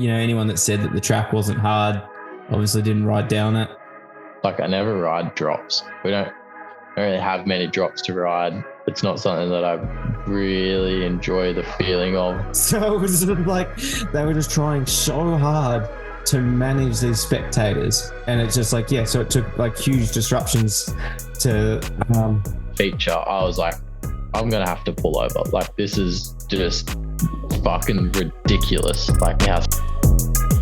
anyone that said that the track wasn't hard obviously didn't ride down it. Like, I never ride drops. We don't really have many drops to ride. It's not something that I really enjoy the feeling of. So it was sort of like they were just trying so hard to manage these spectators, and it's just like, so it took like huge disruptions to feature. I was like, I'm gonna have to pull over. Like, this is just fucking ridiculous. Like, how.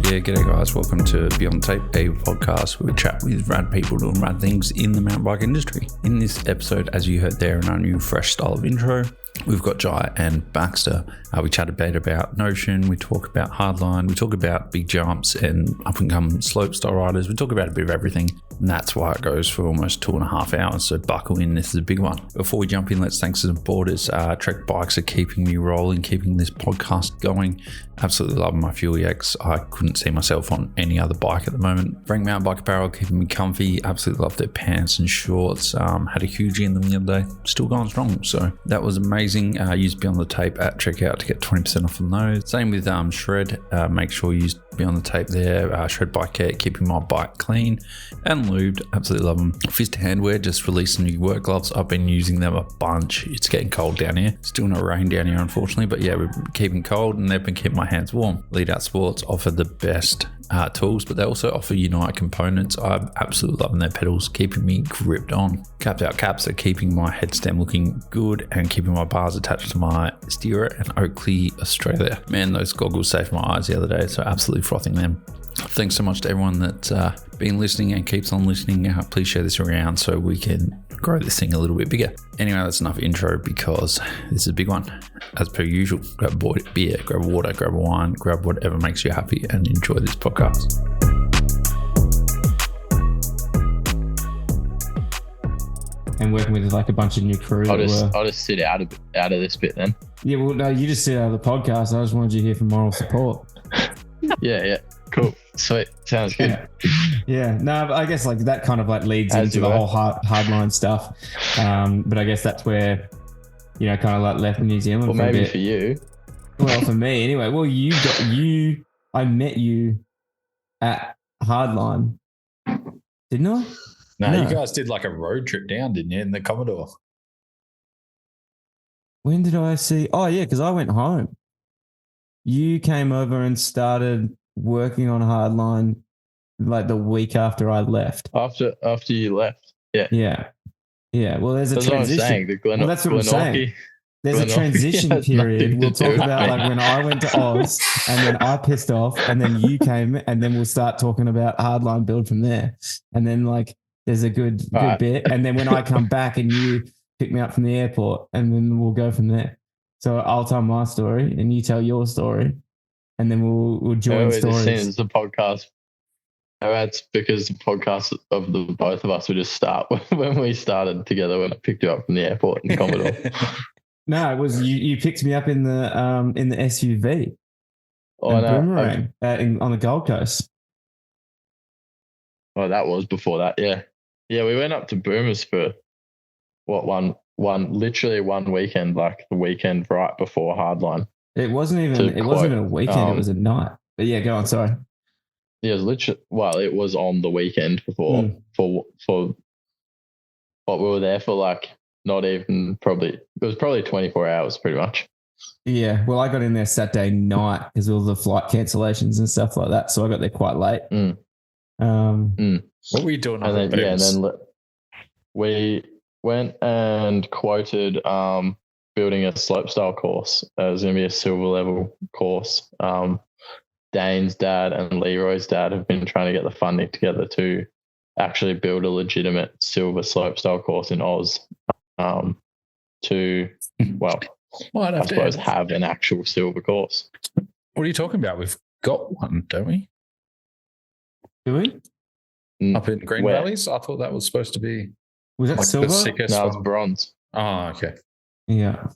Yeah, g'day guys, welcome to Beyond Tape, a podcast where we chat with rad people doing rad things in the mountain bike industry. In this episode, as you heard there in our new fresh style of intro, we've got Jai and Baxter. We chat a bit about Notion, we talk about Hardline, we talk about big jumps and up and coming slope style riders, we talk about a bit of everything, and that's why it goes for almost 2.5 hours, so buckle in, this is a big one. Before we jump in, let's thank some supporters. Trek Bikes are keeping me rolling, keeping this podcast going. Absolutely loving my Fuel EX. I couldn't see myself on any other bike at the moment. Frank Mountain Bike Apparel keeping me comfy. Absolutely love their pants and shorts. Had a huge in them the other day. Still going strong. So that was amazing. Use Beyond the Tape at checkout to get 20% off on those. Same with Shred. Make sure you use Beyond the Tape there. Shred Bike Care, keeping my bike clean and lubed. Absolutely love them. Fist Handwear just released new work gloves. I've been using them a bunch. It's getting cold down here. Still no rain down here, unfortunately, but yeah, we're keeping cold and they've been keeping my hands warm. Lead Out Sports offer the best tools, but they also offer Unite components. I'm absolutely loving their pedals, keeping me gripped on. Capped Out Caps are keeping my head stem looking good and keeping my bars attached to my steerer, and Oakley Australia. Man, those goggles saved my eyes the other day, so absolutely frothing them. Thanks so much to everyone that's been listening and keeps on listening. Please share this around so we can grow this thing a little bit bigger. Anyway, that's enough intro because this is a big one. As per usual, grab a beer, grab a water, grab a wine, grab whatever makes you happy and enjoy this podcast. And working with like a bunch of new crew. I'll just sit out of this bit then. Yeah, well, no, you just sit out of the podcast. I just wanted you here for moral support. Yeah. Cool. Sweet. Sounds good. Yeah. No, but I guess like that kind of like leads into the whole hardline stuff. But I guess that's where, kind of like left New Zealand well, for maybe a bit. For you. Well, for me anyway. Well, I met you at Hardline, didn't I? No, you guys did like a road trip down, didn't you, in the Commodore? When did I see? Oh yeah, because I went home. You came over and started working on Hardline like the week after I left. After you left, yeah. Well, there's a that's transition. That's what I'm saying. There's a transition period. We'll talk about like when I went to Oz and then I pissed off, and then you came, and then we'll start talking about Hardline build from there. And then like there's a good bit, and then when I come back and you pick me up from the airport, and then we'll go from there. So I'll tell my story and you tell your story, and then we'll join stories. As the podcast, that's because the podcast of the both of us would just start when we started together. When I picked you up from the airport in Commodore. No, it was you picked me up in the SUV. Oh, no. Boomerang on the Gold Coast. Oh, that was before that. Yeah. We went up to Boomers for literally one weekend, like the weekend right before Hardline. It wasn't even a weekend, it was a night. But yeah, go on, sorry. Yeah, it was literally, it was on the weekend before for what we were there for, like not even it was probably 24 hours pretty much. Yeah, well, I got in there Saturday night because of all the flight cancellations and stuff like that, so I got there quite late. What were you doing? And then we went and quoted building a slopestyle course. It was going to be a silver level course. Dane's dad and Leroy's dad have been trying to get the funding together to actually build a legitimate silver slopestyle course in Oz. I suppose have an actual silver course. What are you talking about? We've got one, don't we? Do we? Up in Green Valleys? I thought that was supposed to be. Was that like silver? No, it's bronze. Oh, okay. Yeah.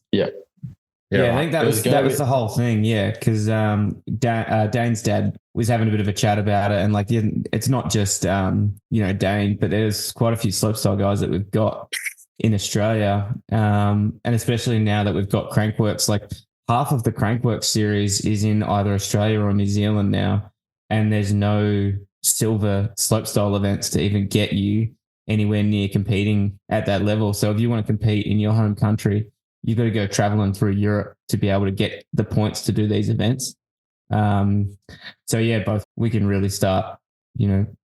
Yeah, I think that was the whole thing. Yeah, because Dane's dad was having a bit of a chat about it, and like it's not just Dane, but there's quite a few slopestyle guys that we've got in Australia, and especially now that we've got Crankworks, like half of the Crankworx series is in either Australia or New Zealand now, and there's no silver slopestyle events to even get you anywhere near competing at that level. So if you want to compete in your home country, you've got to go traveling through Europe to be able to get the points to do these events. So yeah, both we can really start,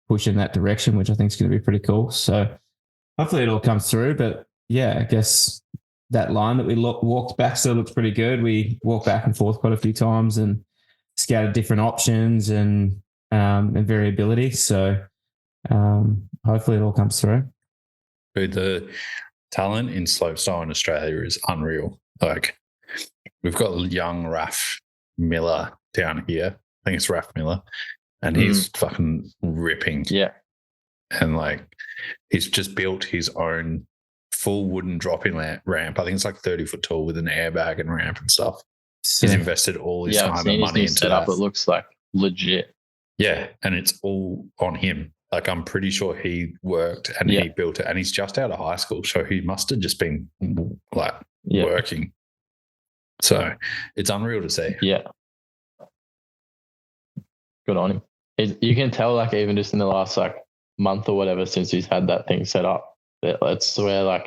push in that direction, which I think is going to be pretty cool. So hopefully it all comes through. But yeah, I guess that line that we walked back still looks pretty good. We walked back and forth quite a few times and scouted different options and variability. So hopefully it all comes through. The talent in slopestyle in Australia is unreal. Like, we've got young Raf Miller down here. I think it's Raf Miller, and he's fucking ripping. Yeah. And he's just built his own full wooden drop-in ramp. I think it's 30 foot tall with an airbag and ramp and stuff. So, he's invested all his time and money into setup. It looks legit. Yeah, and it's all on him. I'm pretty sure he worked and he built it, and he's just out of high school, so he must have just been working. So it's unreal to see. Yeah. Good on him. You can tell, even just in the last month or whatever since he's had that thing set up, it's swear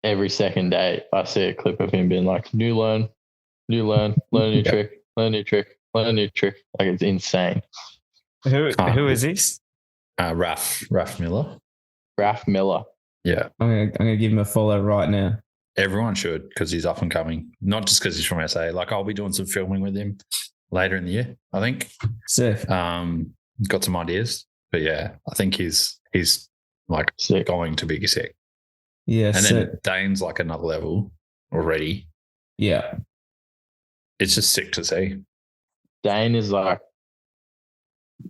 every second day I see a clip of him being new learn, learn a new trick, learn a new trick, learn a new trick. It's insane. Who is this? Raf Miller. Raf Miller. Yeah. I'm gonna give him a follow right now. Everyone should, because he's up and coming. Not just because he's from SA. I'll be doing some filming with him later in the year, I think. Sick. Got some ideas. But yeah, I think he's sick. going to be sick. Yeah. And sick. then Dane's another level already. Yeah. It's just sick to see. Dane is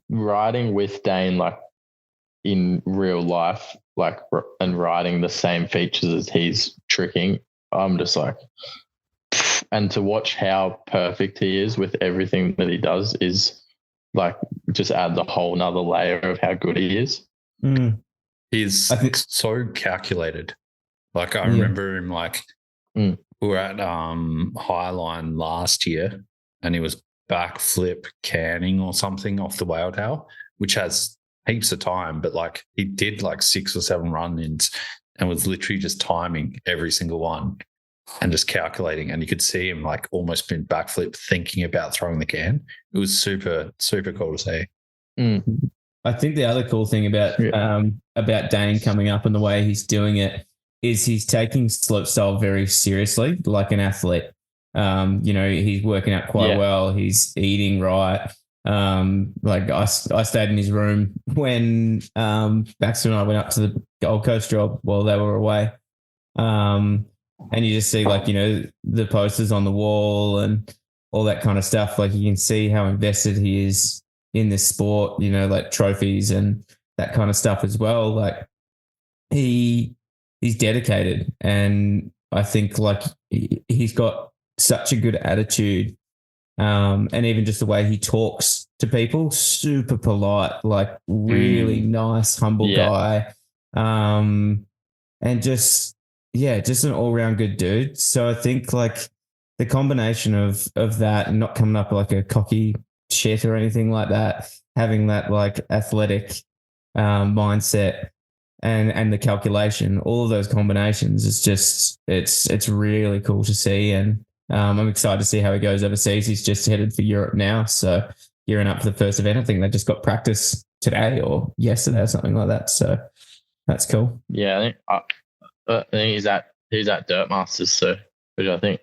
riding with Dane in real life, and riding the same features as he's tricking. I'm just and to watch how perfect he is with everything that he does is just adds a whole nother layer of how good he is. He's so calculated. I remember him we were at Highline last year, and he was backflip canning or something off the Maiwald Hoel, which has heaps of time, but he did 6 or 7 run-ins and was literally just timing every single one and just calculating, and you could see him almost been backflip thinking about throwing the can. It was super, super cool to see. I think the other cool thing about Dane coming up and the way he's doing it is he's taking slopestyle very seriously, like an athlete. He's working out quite well. He's eating right. I stayed in his room when Baxter and I went up to the Gold Coast job while they were away. And you just see the posters on the wall and all that kind of stuff. You can see how invested he is in this sport, trophies and that kind of stuff as well. He's dedicated, and I think he's got such a good attitude. And even just the way he talks to people, super polite, really nice, humble guy. And just an all-round good dude. So I think the combination of that and not coming up like a cocky shit or anything like that, having that athletic mindset and the calculation, all of those combinations is just, it's really cool to see. And I'm excited to see how he goes overseas. He's just headed for Europe now. So gearing up for the first event. I think they just got practice today or yesterday or something like that. So that's cool. Yeah, I think he's at Dirt Masters, so which I think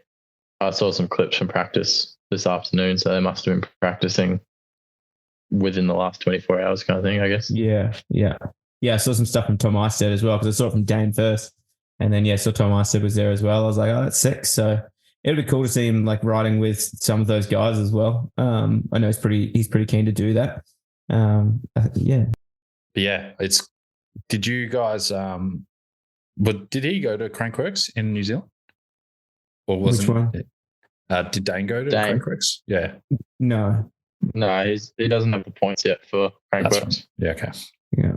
I saw some clips from practice this afternoon, so they must have been practicing within the last 24 hours kind of thing, I guess. Yeah. I saw some stuff from Tom Eistedt as well, because I saw it from Dane first, and then saw Tom Eistedt was there as well. I was like, oh, that's sick. So it'd be cool to see him riding with some of those guys as well. I know he's pretty keen to do that. Yeah. Did you guys but did he go to Crankworx in New Zealand? Or wasn't? Which one? Did Dane go to Crankworx? Yeah. No, he doesn't have the points yet for Crankworx. Yeah, okay. Yeah.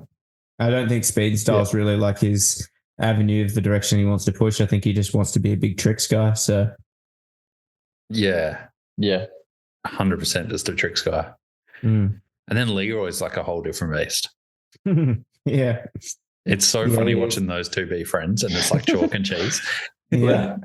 I don't think speed and style is really his avenue of the direction he wants to push. I think he just wants to be a big tricks guy. So Yeah. Yeah. 100% just a tricks guy. Mm. And then Leroy's like a whole different beast. Yeah. It's so funny watching those two be friends, and it's like chalk and cheese. Yeah.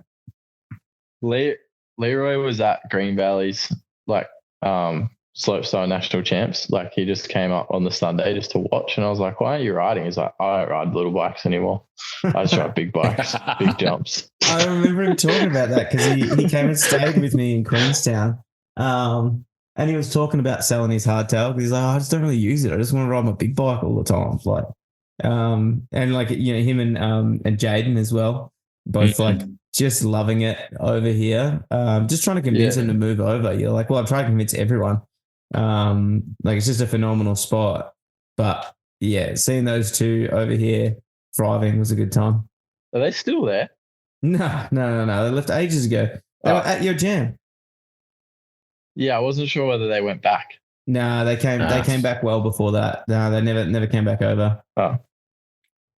Leroy was at Green Valley's like slopestyle national champs. Like he just came up on the Sunday just to watch, and I was like, "Why aren't you riding?" He's like, "I don't ride little bikes anymore. I just ride big bikes, big jumps." I remember him talking about that because he came and stayed with me in Queenstown, and he was talking about selling his hardtail. He's like, "I just don't really use it. I just want to ride my big bike all the time." Like, and like him and Jaden as well, both like just loving it over here. Just trying to convince him to move over. You're like, well, I'm trying to convince everyone. Like it's just a phenomenal spot. But yeah, seeing those two over here thriving was a good time. Are they still there? No. They left ages ago. They were at your jam. Yeah, I wasn't sure whether they went back. No, they came back well before that. No, they never came back over. Oh.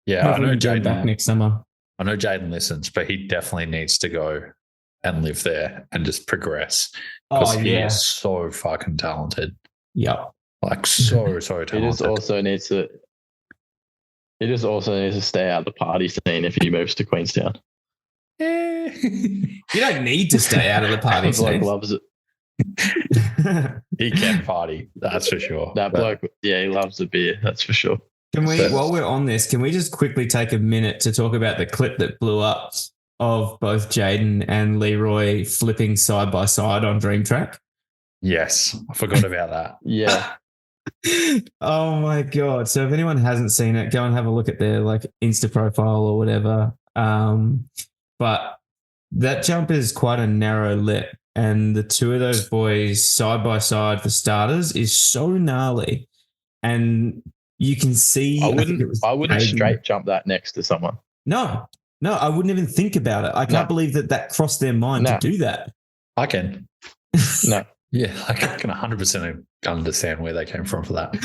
Yeah, hopefully I know Jaden back next summer. I know Jaden listens, but he definitely needs to go and live there and just progress. Because he is so fucking talented. Yeah. Like so talented. He just also needs to stay out of the party scene if he moves to Queenstown. You don't need to stay out of the party scene. Bloke loves it. He can party, that's for sure. That bloke, he loves the beer, that's for sure. Can we, while we're on this, can we just quickly take a minute to talk about the clip that blew up of both Jaden and Leroy flipping side by side on Dream Track? Yes, I forgot about that. Yeah. Oh my God. So if anyone hasn't seen it, go and have a look at their like Insta profile or whatever. But that jump is quite a narrow lip, and the two of those boys side by side for starters is so gnarly, and you can see. I wouldn't straight jump that next to someone. No, I wouldn't even think about it. I can't believe that crossed their mind to do that. I can. No. Yeah, I can 100% understand where they came from for that.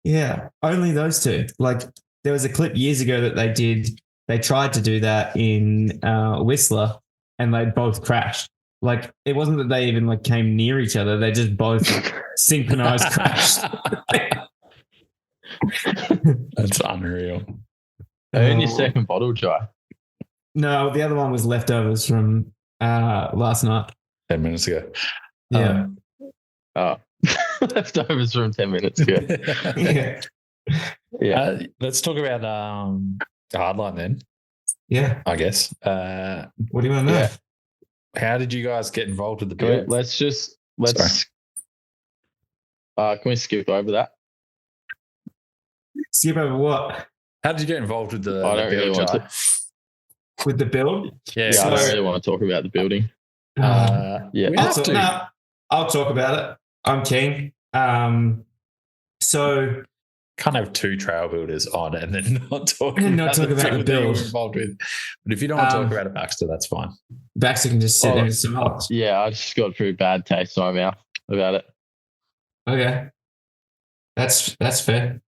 Yeah, only those two. Like there was a clip years ago that they tried to do that in Whistler, and they both crashed. Like it wasn't that they even like came near each other; they just both synchronized crashed. That's unreal. Earn your second bottle, Jai. No, the other one was leftovers from last night. 10 minutes ago. Yeah. Leftovers from 10 minutes ago. Yeah. Let's talk about Hardline then. Yeah. I guess. What do you want to know? How did you guys get involved with the build? Let's can we skip over that? Skip over what? How did you get involved with the I don't really want to. With the build? Yeah, I don't really want to talk about the building. I'll talk about it. I'm keen. So can't have two trail builders on and then not talk about the build involved with. But if you don't want to talk about it, Baxter, that's fine. Baxter can just sit there and smile. Yeah, I just got a pretty bad taste in my mouth about it. Okay, that's fair.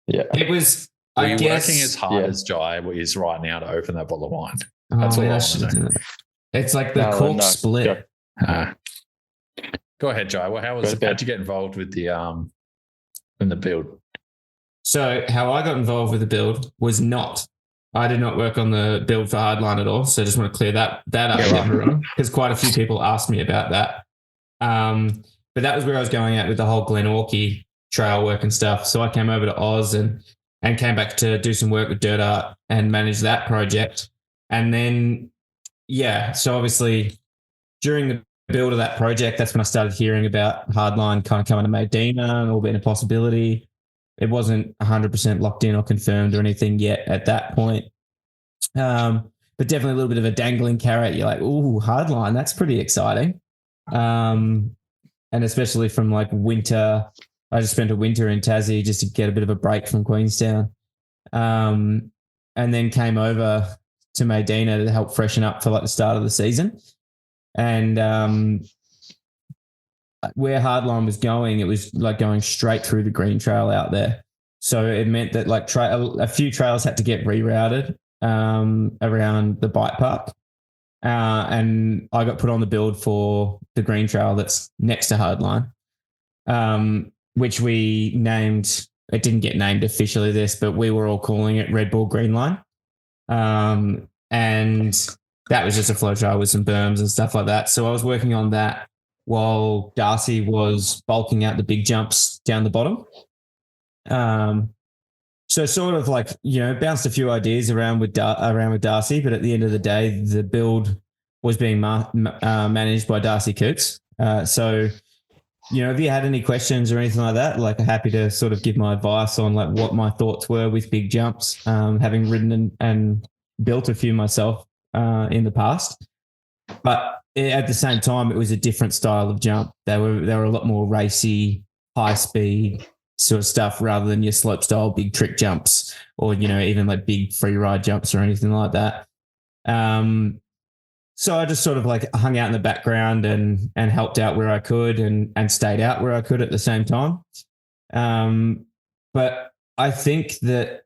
Yeah, it was. Were you working as hard as Jai is right now to open that bottle of wine? That's all I want to know. It's like the cork split. Go ahead, Jai. Well, how'd you get involved with the in the build? So how I got involved with the build was I did not work on the build for Hardline at all. So I just want to clear that up because quite a few people asked me about that. But that was where I was going at with the whole Glenorchy trail work and stuff. So I came over to Oz and came back to do some work with Dirt Art and manage that project. And then, so obviously during the build of that project, that's when I started hearing about Hardline kind of coming to Medina and all being a possibility. It wasn't 100% locked in or confirmed or anything yet at that point. But definitely a little bit of a dangling carrot. You're like, ooh, Hardline, that's pretty exciting. And especially from like winter, I just spent a winter in Tassie just to get a bit of a break from Queenstown. And then came over to Medina to help freshen up for like the start of the season. And where Hardline was going, it was like going straight through the green trail out there. So it meant that like a few trails had to get rerouted around the bike park. and I got put on the build for the green trail that's next to Hardline, which we named. It didn't get named officially this, but we were all calling it Red Bull Green Line. And that was just a flow trial with some berms and stuff like that. So I was working on that while Darcy was bulking out the big jumps down the bottom. So sort of like, bounced a few ideas around with Darcy, but at the end of the day, the build was being managed by Darcy Coots. So, if you had any questions or anything like that, like I'm happy to sort of give my advice on like what my thoughts were with big jumps, having ridden and built a few myself in the past. But at the same time, it was a different style of jump. They were a lot more racy, high speed sort of stuff rather than your slope style big trick jumps or, even like big free ride jumps or anything like that. So I just sort of like hung out in the background and helped out where I could and stayed out where I could at the same time. But I think that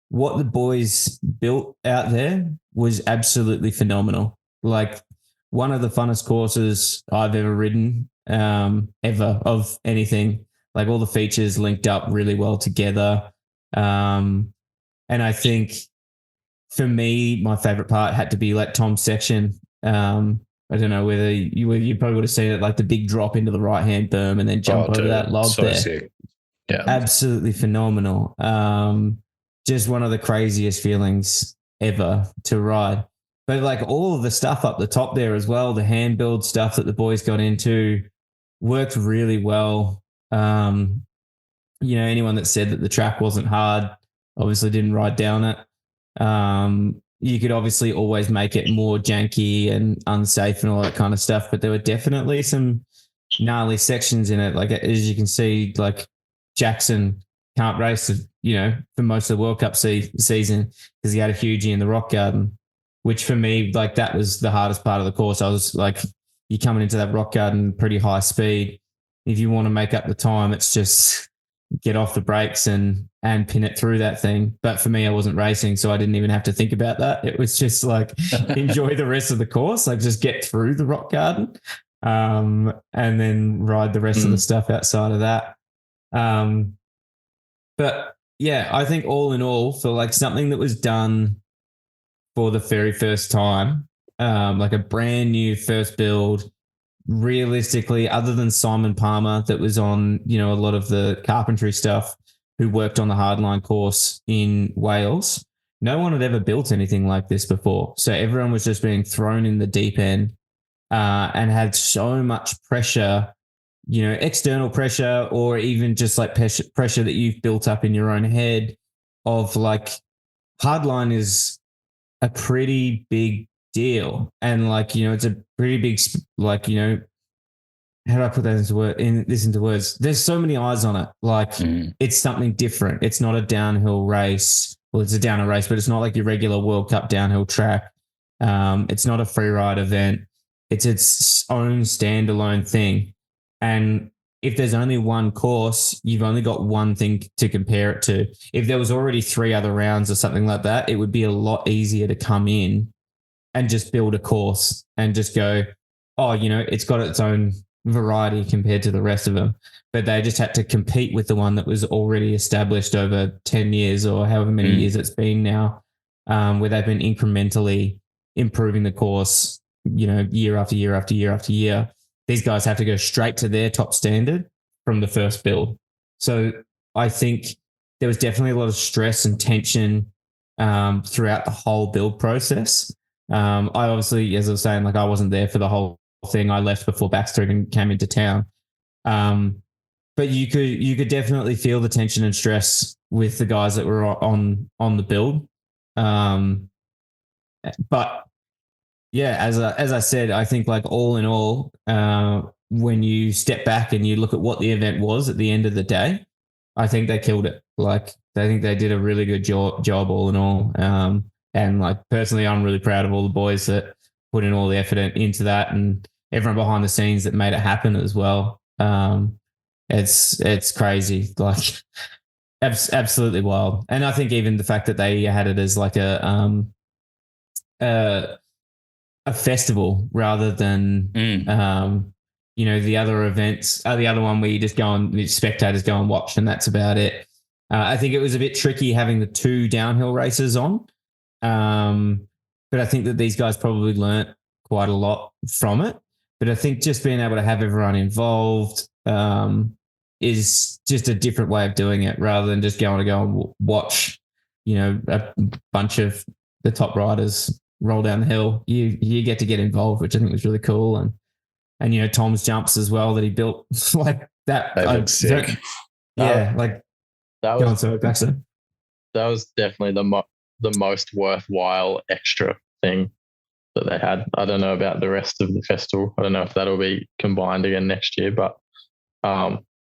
what the boys built out there was absolutely phenomenal. Like one of the funnest courses I've ever ridden, ever of anything. Like all the features linked up really well together. And I think for me, my favorite part had to be like Tom's section. I don't know whether you probably would have seen it, like the big drop into the right-hand berm and then jump over that log there. Sick. Yeah. Absolutely phenomenal. Just one of the craziest feelings ever to ride. But like all of the stuff up the top there as well, the hand build stuff that the boys got into worked really well. Anyone that said that the track wasn't hard obviously didn't ride down it. You could obviously always make it more janky and unsafe and all that kind of stuff, but there were definitely some gnarly sections in it. Like as you can see, like Jackson can't race, for most of the World Cup season because he had a hugie in the rock garden, which for me, like that was the hardest part of the course. I was like, you're coming into that rock garden pretty high speed. If you want to make up the time, it's just get off the brakes and pin it through that thing. But for me, I wasn't racing, so I didn't even have to think about that. It was just like enjoy the rest of the course, like just get through the rock garden and then ride the rest of the stuff outside of that. But yeah, I think all in all, for like something that was done for the very first time, like a brand new first build, realistically, other than Simon Palmer that was on, a lot of the carpentry stuff, who worked on the Hardline course in Wales, no one had ever built anything like this before. So everyone was just being thrown in the deep end and had so much pressure, external pressure or even just like pressure that you've built up in your own head of like Hardline is a pretty big deal. And like, it's a pretty big, like, how do I put that into words? There's so many eyes on it. Like it's something different. It's not a downhill race. Well, it's a downhill race, but it's not like your regular World Cup downhill track. It's not a free ride event. It's its own standalone thing. And if there's only one course, you've only got one thing to compare it to. If there was already 3 other rounds or something like that, it would be a lot easier to come in and just build a course and just go, oh, it's got its own variety compared to the rest of them. But they just had to compete with the one that was already established over 10 years or however many years it's been now, where they've been incrementally improving the course, year after year after year after year. These guys have to go straight to their top standard from the first build. So I think there was definitely a lot of stress and tension throughout the whole build process. I obviously, as I was saying, like I wasn't there for the whole thing. I left before Baxter even came into town. But you could definitely feel the tension and stress with the guys that were on the build. But yeah, as I said, I think like all in all, when you step back and you look at what the event was at the end of the day, I think they killed it. Like I think they did a really good job all in all. And like personally, I'm really proud of all the boys that put in all the effort into that and everyone behind the scenes that made it happen as well. It's crazy, like absolutely wild. And I think even the fact that they had it as like a a festival rather than the other events. The other one where you just go and spectators go and watch, and that's about it. I think it was a bit tricky having the 2 downhill races on, but I think that these guys probably learnt quite a lot from it. But I think just being able to have everyone involved is just a different way of doing it, rather than just going to go and watch, a bunch of the top riders roll down the hill. You get to get involved, which I think was really cool. And Tom's jumps as well that he built like that. They look sick. Yeah, like that was so Baxter. That was definitely the most worthwhile extra thing that they had. I don't know about the rest of the festival. I don't know if that'll be combined again next year, but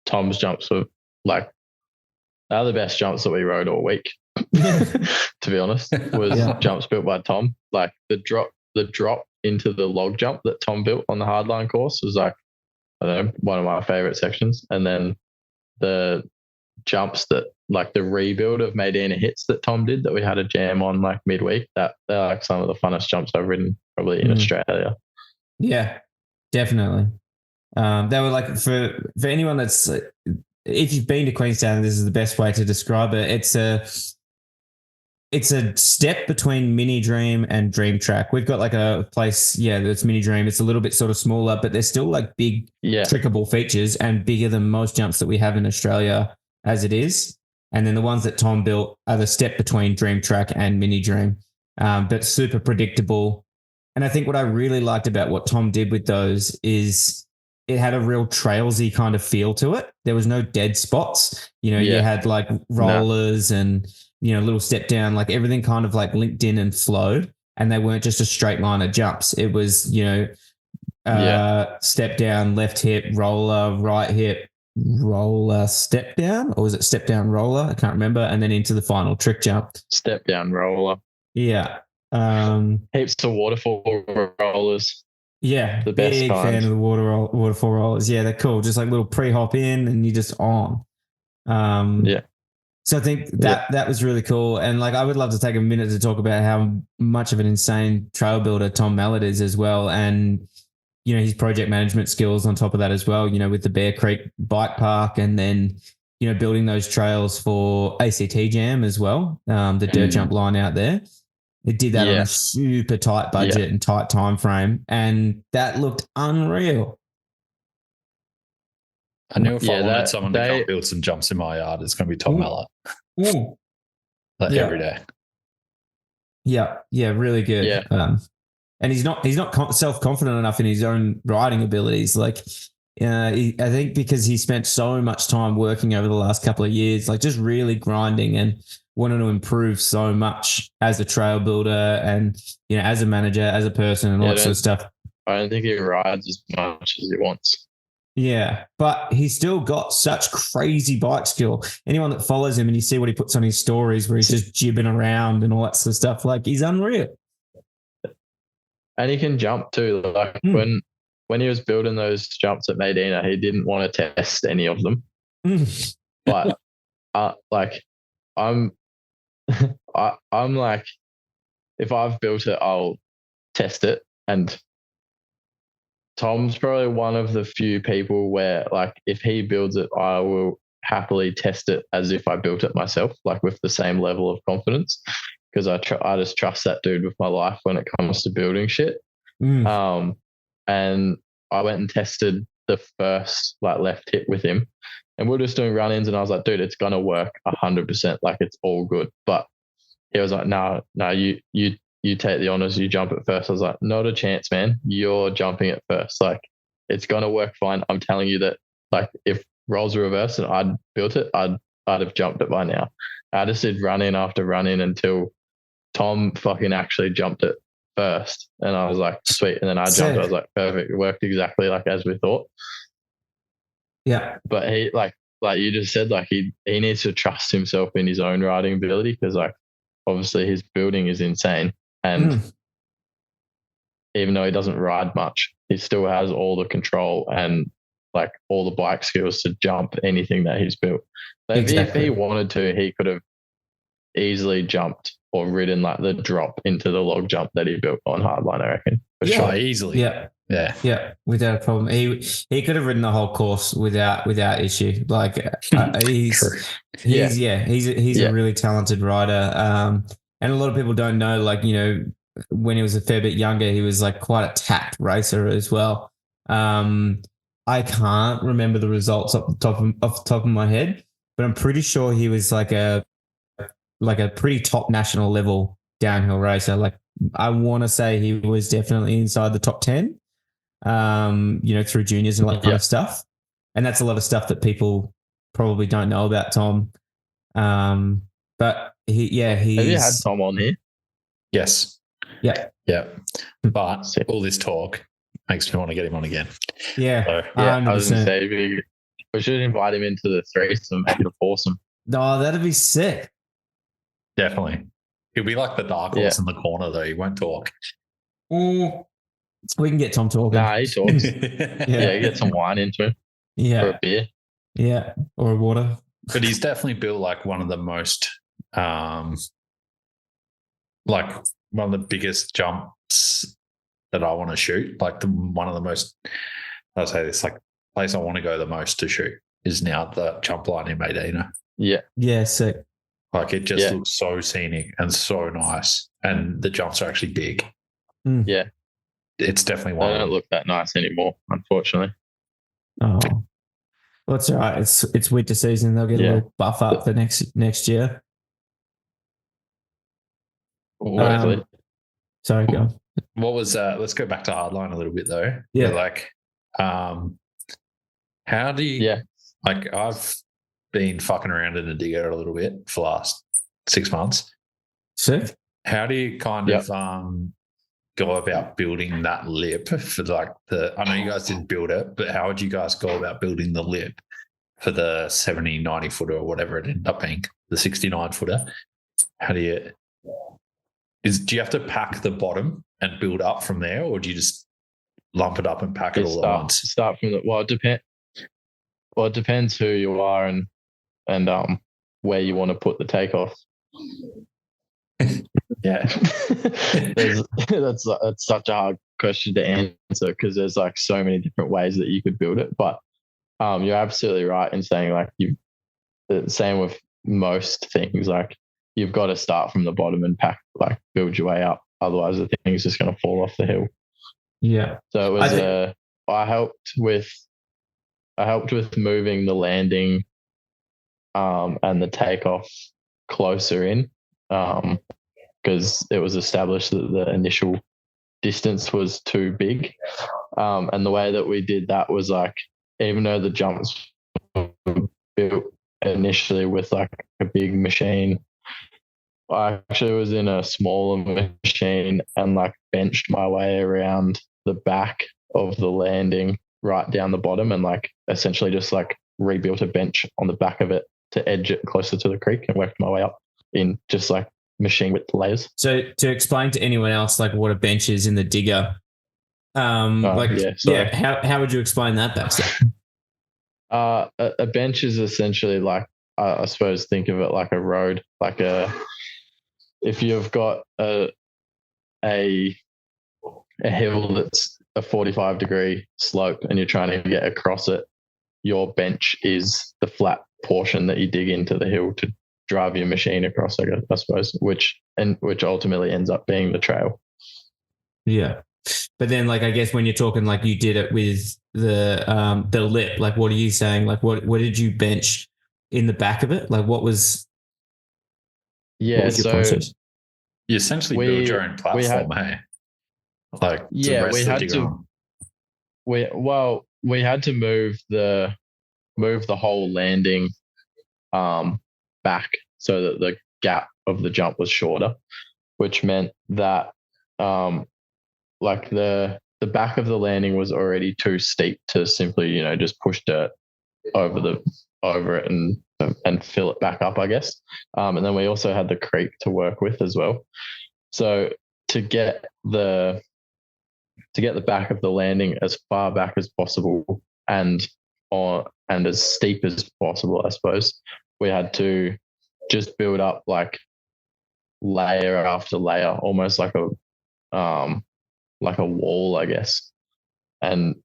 Tom's jumps were like, they're the best jumps that we rode all week. To be honest, was jumps built by Tom. Like the drop into the log jump that Tom built on the Hardline course was like, I don't know, one of my favorite sections. And then the jumps that, like the rebuild of Medina hits that Tom did that we had a jam on like midweek, that they're like some of the funnest jumps I've ridden probably in Australia. Yeah, definitely. They were like, for anyone that's, if you've been to Queenstown, this is the best way to describe it. It's a step between Mini Dream and Dream Track. We've got like a place, that's Mini Dream. It's a little bit sort of smaller, but there's still like big trickable features and bigger than most jumps that we have in Australia as it is. And then the ones that Tom built are the step between Dream Track and Mini Dream, but super predictable. And I think what I really liked about what Tom did with those is it had a real trailsy kind of feel to it. There was no dead spots. You had like rollers and, little step down, like everything kind of like linked in and flowed, and they weren't just a straight line of jumps. It was, step down, left hip, roller, right hip, roller, step down, or was it step down, roller? I can't remember. And then into the final trick jump. Step down, roller. Yeah. Heaps of waterfall rollers. Yeah. The best big fan of the waterfall rollers. Yeah, they're cool. Just like little pre-hop in and you're just on. So I think that was really cool. And like, I would love to take a minute to talk about how much of an insane trail builder Tom Mallett is as well. And, his project management skills on top of that as well, with the Bear Creek bike park, and then, building those trails for ACT Jam as well. The dirt jump line out there. It did that on a super tight budget and tight time frame. And that looked unreal. I knew if I wanted someone to come build some jumps in my yard, it's going to be Tom Mallett. Every day. Yeah, really good. Yeah. And he's not self-confident enough in his own riding abilities. Like, I think because he spent so much time working over the last couple of years, like just really grinding and wanting to improve so much as a trail builder and, as a manager, as a person and all that sort of stuff. I don't think he rides as much as he wants. Yeah, but he's still got such crazy bike skill. Anyone that follows him and you see what he puts on his stories where he's just jibbing around and all that sort of stuff, like he's unreal. And he can jump too. Like when he was building those jumps at Medina, he didn't want to test any of them. But like I'm like, if I've built it, I'll test it. And Tom's probably one of the few people where, like, if he builds it, I will happily test it as if I built it myself, like with the same level of confidence, because I just trust that dude with my life when it comes to building shit. And I went and tested the first like left hip with him, and we're just doing run-ins, and I was like, dude, it's gonna work 100%, like it's all good. But he was like, no, you take the honors, you jump it first. I was like, not a chance, man. You're jumping it first. Like, it's going to work fine. I'm telling you that, like, if roles were reversed and I'd built it, I'd have jumped it by now. I just did run in after run in until Tom fucking actually jumped it first. And I was like, sweet. And then I jumped it. I was like, perfect. It worked exactly like as we thought. Yeah. But he, like you just said, like he needs to trust himself in his own riding ability, because like obviously his building is insane. And even though he doesn't ride much, he still has all the control and like all the bike skills to jump anything that he's built. So if he wanted to, he could have easily jumped or ridden like the drop into the log jump that he built on Hardline, I reckon. for sure. Easily. Yeah, without a problem. He could have ridden the whole course without issue. Like he's a really talented rider. And a lot of people don't know, like, you know, when he was a fair bit younger, he was like quite a tapped racer as well. I can't remember the results off the top of my head, but I'm pretty sure he was like a pretty top national level downhill racer. Like, I want to say he was definitely inside the top 10, you know, through juniors and all that kind of stuff. And that's a lot of stuff that people probably don't know about Tom. But he's... Have you had Tom on here? Yes. Yeah. Yeah. But all this talk makes me want to get him on again. Yeah. So, I was going to say, we should invite him into the threesome, make it a foursome. Oh, that'd be sick. Definitely. He'll be like the dark horse in the corner, though. He won't talk. We can get Tom talking. Nah, he talks. Get some wine into him. Yeah. Or a beer. Yeah. Or a water. But he's definitely built like one of the most, like one of the biggest jumps that I want to shoot. Like one of the most, I'll say this, like place I want to go the most to shoot is now the jump line in Medina. Yeah. Yeah, sick. Like it just looks so scenic and so nice. And the jumps are actually big. Yeah. It's definitely one. They don't look that nice anymore, unfortunately. Oh. Well, it's all right. It's winter season. They'll get a little buff up for next year. Sorry, go on. What was let's go back to Hardline a little bit though. Yeah. Like how do you like I've been fucking around in a digger a little bit for the last 6 months. Sick. How do you kind of go about building that lip for like I know you guys didn't build it, but how would you guys go about building the lip for the 70, 90 footer or whatever it ended up being, the 69 footer? How do you you have to pack the bottom and build up from there, or do you just lump it up and pack it all at once? Start from it depends who you are and where you want to put the takeoff. Yeah. That's such a hard question to answer because there's like so many different ways that you could build it. But you're absolutely right in saying like same with most things, like you've got to start from the bottom and build your way up. Otherwise the thing's just going to fall off the hill. Yeah. So it was I helped with moving the landing and the takeoff closer in because it was established that the initial distance was too big. And the way that we did that was like, even though the jumps were built initially with like a big machine, I actually was in a smaller machine and like benched my way around the back of the landing right down the bottom and like essentially just like rebuilt a bench on the back of it to edge it closer to the creek and worked my way up in just like machine width layers. So to explain to anyone else like what a bench is in the digger, how would you explain that, Baxter? A bench is essentially like, I suppose think of it like a road, like if you've got a hill that's a 45-degree slope and you're trying to get across it, your bench is the flat portion that you dig into the hill to drive your machine across, I suppose, which ultimately ends up being the trail. Yeah. But then like, I guess when you're talking like you did it with the lip, like what are you saying? Like what did you bench in the back of it? Like what was your process? You essentially build your own platform, hey? Like we had to move the whole landing back so that the gap of the jump was shorter, which meant that like the back of the landing was already too steep to simply, just push dirt over it and fill it back up, I guess. And then we also had the creek to work with as well. So to get the back of the landing as far back as possible and as steep as possible, I suppose, we had to just build up like layer after layer, almost like a like a wall, I guess, and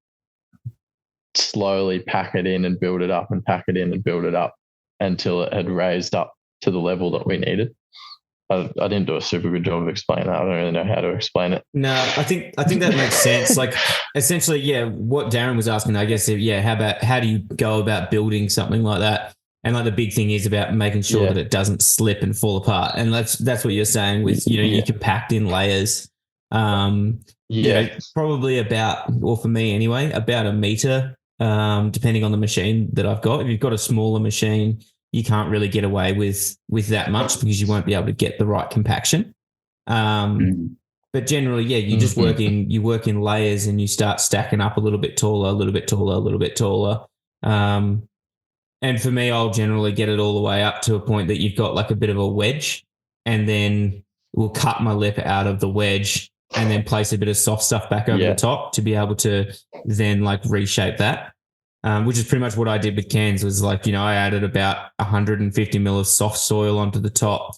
slowly pack it in and build it up and pack it in and build it up until it had raised up to the level that we needed. I didn't do a super good job of explaining that. I don't really know how to explain it. No, I think that makes sense. Like essentially, yeah, what Darren was asking, I guess, how do you go about building something like that? And like the big thing is about making sure that it doesn't slip and fall apart. And that's what you're saying with, you compact in layers. Probably about, or for me anyway, about a meter, depending on the machine that I've got. If you've got a smaller machine, you can't really get away with that much because you won't be able to get the right compaction. But generally, you just work in layers and you start stacking up a little bit taller, a little bit taller, a little bit taller. And for me, I'll generally get it all the way up to a point that you've got like a bit of a wedge, and then we'll cut my lip out of the wedge and then place a bit of soft stuff back over the top to be able to then like reshape that. Which is pretty much what I did with cans. Was like, I added about 150 mil of soft soil onto the top,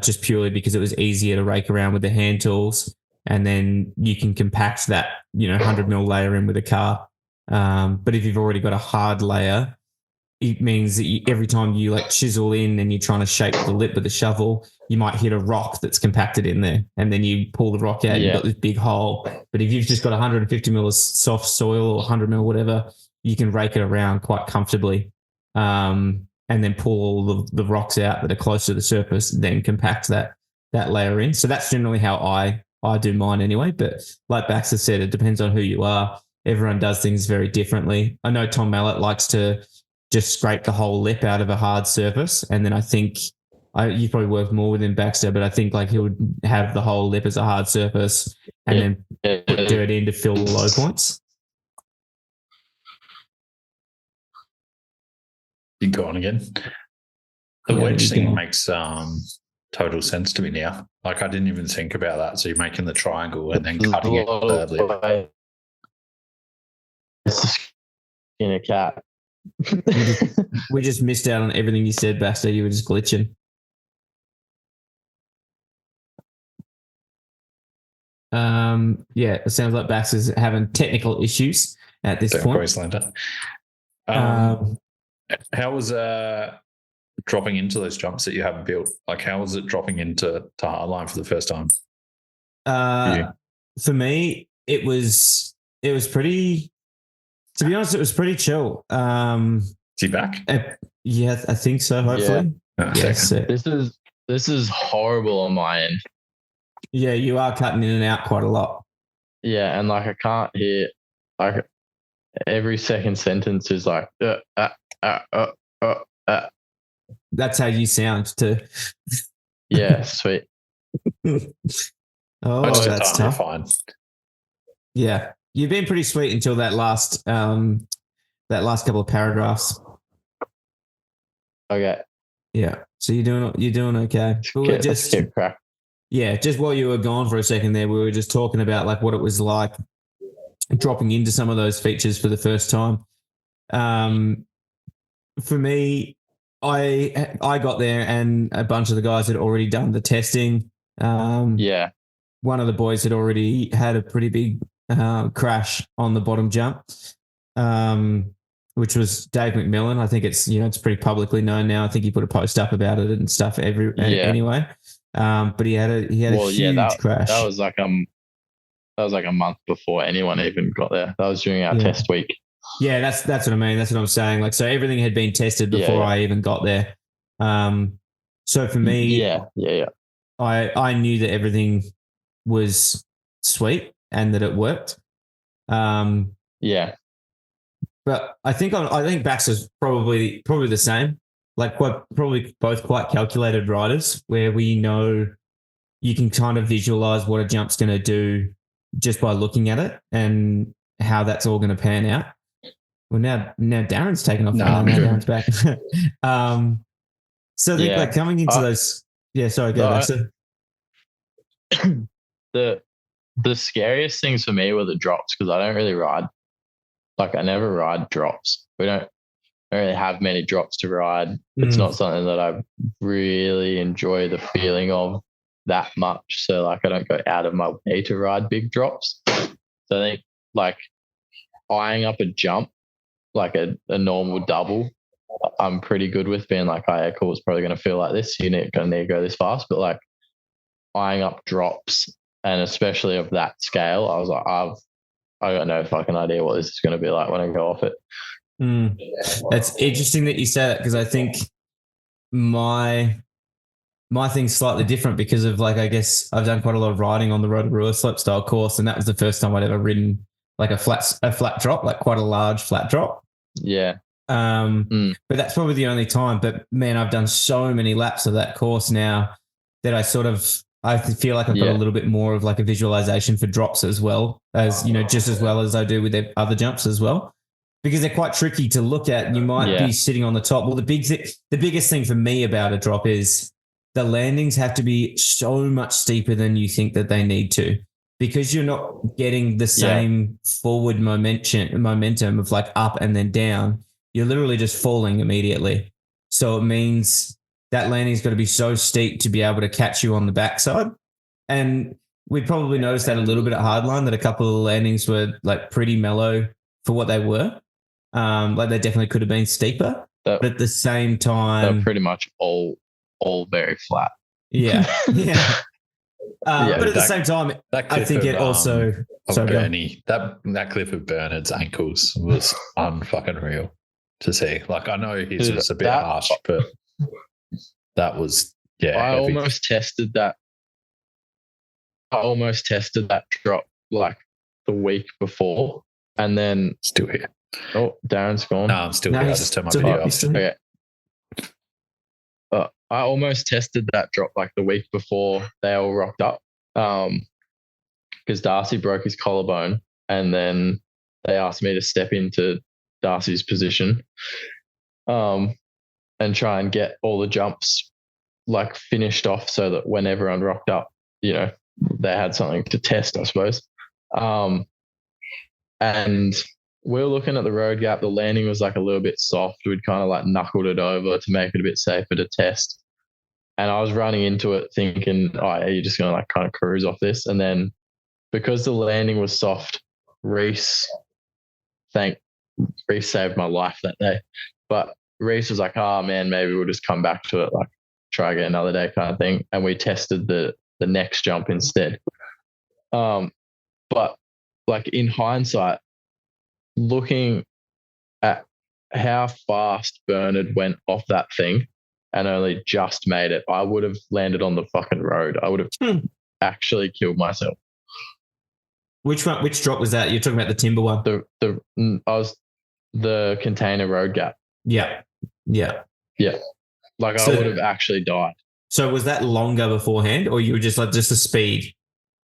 just purely because it was easier to rake around with the hand tools. And then you can compact that, 100 mil layer in with a car. But if you've already got a hard layer, it means that every time you like chisel in and you're trying to shape the lip with a shovel, you might hit a rock that's compacted in there, and then you pull the rock out, you've got this big hole. But if you've just got 150 mil of soft soil or 100 mil, whatever, you can rake it around quite comfortably, and then pull all the rocks out that are close to the surface, then compact that layer in. So that's generally how I do mine anyway. But like Baxter said, it depends on who you are. Everyone does things very differently. I know Tom Mallet likes to just scrape the whole lip out of a hard surface, and then I think you probably work more with him, Baxter, but I think like he would have the whole lip as a hard surface and then put dirt in to fill the low points. You're gone again. The wedge thing makes total sense to me now. Like I didn't even think about that. So you're making the triangle and then cutting it thirdly. It's the skin of a cat. We just missed out on everything you said, Baxter. You were just glitching. It sounds like Baxter's having technical issues at this point. Queenslander. How was dropping into those jumps that you haven't built? Like, how was it dropping into Hardline for the first time? For me, it was pretty. To be honest, it was pretty chill. Is he back? Yeah, I think so. Hopefully, yes. This is horrible on my end. Yeah, you are cutting in and out quite a lot. Yeah, and like I can't hear. Like every second sentence is like. That's how you sound too. Yeah, sweet. That's tough. Fine. Yeah, you've been pretty sweet until that last couple of paragraphs. Okay. Yeah. So you're doing okay. Just while you were gone for a second there, we were just talking about like what it was like dropping into some of those features for the first time. For me, I got there and a bunch of the guys had already done the testing. One of the boys had already had a pretty big crash on the bottom jump, which was Dave McMillan. I think it's it's pretty publicly known now. I think he put a post up about it and stuff anyway. But he had a huge crash. That was like a month before anyone even got there. That was during our test week. Yeah, that's what I mean. That's what I'm saying. Like, so everything had been tested before I even got there. So for me, I knew that everything was sweet and that it worked. But I think Baxter's probably the same. Like, probably both quite calculated riders, where we know you can kind of visualize what a jump's going to do just by looking at it and how that's all going to pan out. Well, now Darren's taken off. Now Darren's back. So I think like coming into those. Yeah, sorry, go Baxter. The scariest things for me were the drops, because I don't really ride. Like, I never ride drops. We don't really have many drops to ride. It's not something that I really enjoy the feeling of that much. So like I don't go out of my way to ride big drops. So I think like eyeing up a jump, like a normal double, I'm pretty good with being like, oh, yeah, cool, it's probably going to feel like this. You're going to need to go this fast. But like eyeing up drops, and especially of that scale, I was like, I got no fucking idea what this is going to be like when I go off it. It's interesting that you say that, because I think my thing's slightly different because of like, I guess I've done quite a lot of riding on the Rotorua slopestyle course, and that was the first time I'd ever ridden like a flat drop, like quite a large flat drop. Yeah. But that's probably the only time. But man, I've done so many laps of that course now that I feel like I've got a little bit more of like a visualization for drops as well as, just as well as I do with the other jumps as well, because they're quite tricky to look at. You might be sitting on the top. Well, the biggest thing for me about a drop is the landings have to be so much steeper than you think that they need to, because you're not getting the same forward momentum of like up and then down. You're literally just falling immediately. So it means that landing's got to be so steep to be able to catch you on the backside. And we probably noticed that a little bit at Hardline, that a couple of the landings were like pretty mellow for what they were. Like they definitely could have been steeper, but at the same time, they're pretty much all very flat. Yeah. But at the same time, I think it also Bernie, that clip of Bernard's ankles was unfucking real to see. Like I know his was a bit harsh, but that was I heavy. almost tested that drop like the week before, and then still here. Oh, Darren's gone. No, I'm still here. I just turned my video off. Okay. I almost tested that drop like the week before they all rocked up, because Darcy broke his collarbone, and then they asked me to step into Darcy's position, and try and get all the jumps like finished off, so that when everyone rocked up, they had something to test, I suppose. And we were looking at the road gap. The landing was like a little bit soft. We'd kind of like knuckled it over to make it a bit safer to test. And I was running into it thinking, you're just going to like kind of cruise off this. And then because the landing was soft, Reece saved my life that day. But Reece was like, man, maybe we'll just come back to it, like try again another day kind of thing. And we tested the next jump instead. But like in hindsight, looking at how fast Bernard went off that thing and only just made it, I would have landed on the fucking road. I would have actually killed myself. Which drop was that? You're talking about the timber one? The container road gap. Yeah. Like I would have actually died. So was that longer beforehand, or you were just like just the speed?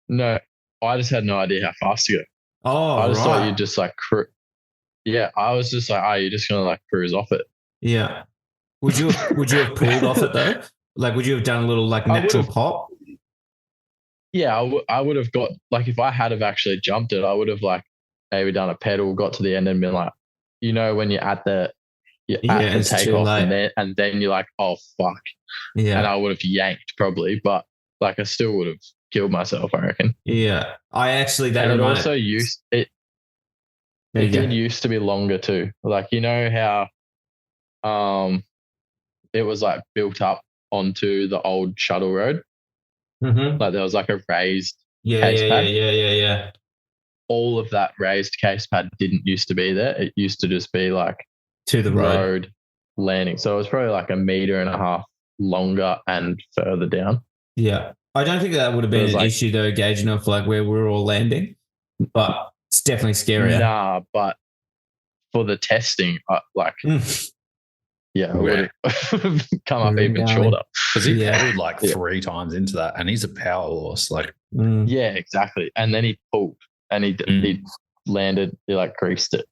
No, I just had no idea how fast to go. Oh, I just thought you'd just like I was just like, you're just gonna like cruise off it. Yeah. Would you have pulled off it though? Like, would you have done a little like natural pop? Yeah, I would have got, like, if I had have actually jumped it, I would have like maybe done a pedal, got to the end and been like, when you're at the takeoff and then you're like, oh fuck. Yeah. And I would have yanked probably, but like I still would have killed myself, I reckon. Yeah. It did used to be longer too. Like, how it was like built up onto the old shuttle road. Mm-hmm. Like there was like a raised case pad. Yeah. All of that raised case pad didn't used to be there. It used to just be like to the road landing. So it was probably like 1.5 meters longer and further down. Yeah. I don't think that would have been an issue though, gauging off like where we're all landing, but it's definitely scarier. Nah, but for the testing, it would have come up even shorter. Because he pedaled like 3 times into that, and he's a power horse. Like, yeah, exactly. And then he pulled, and he landed. He like greased it.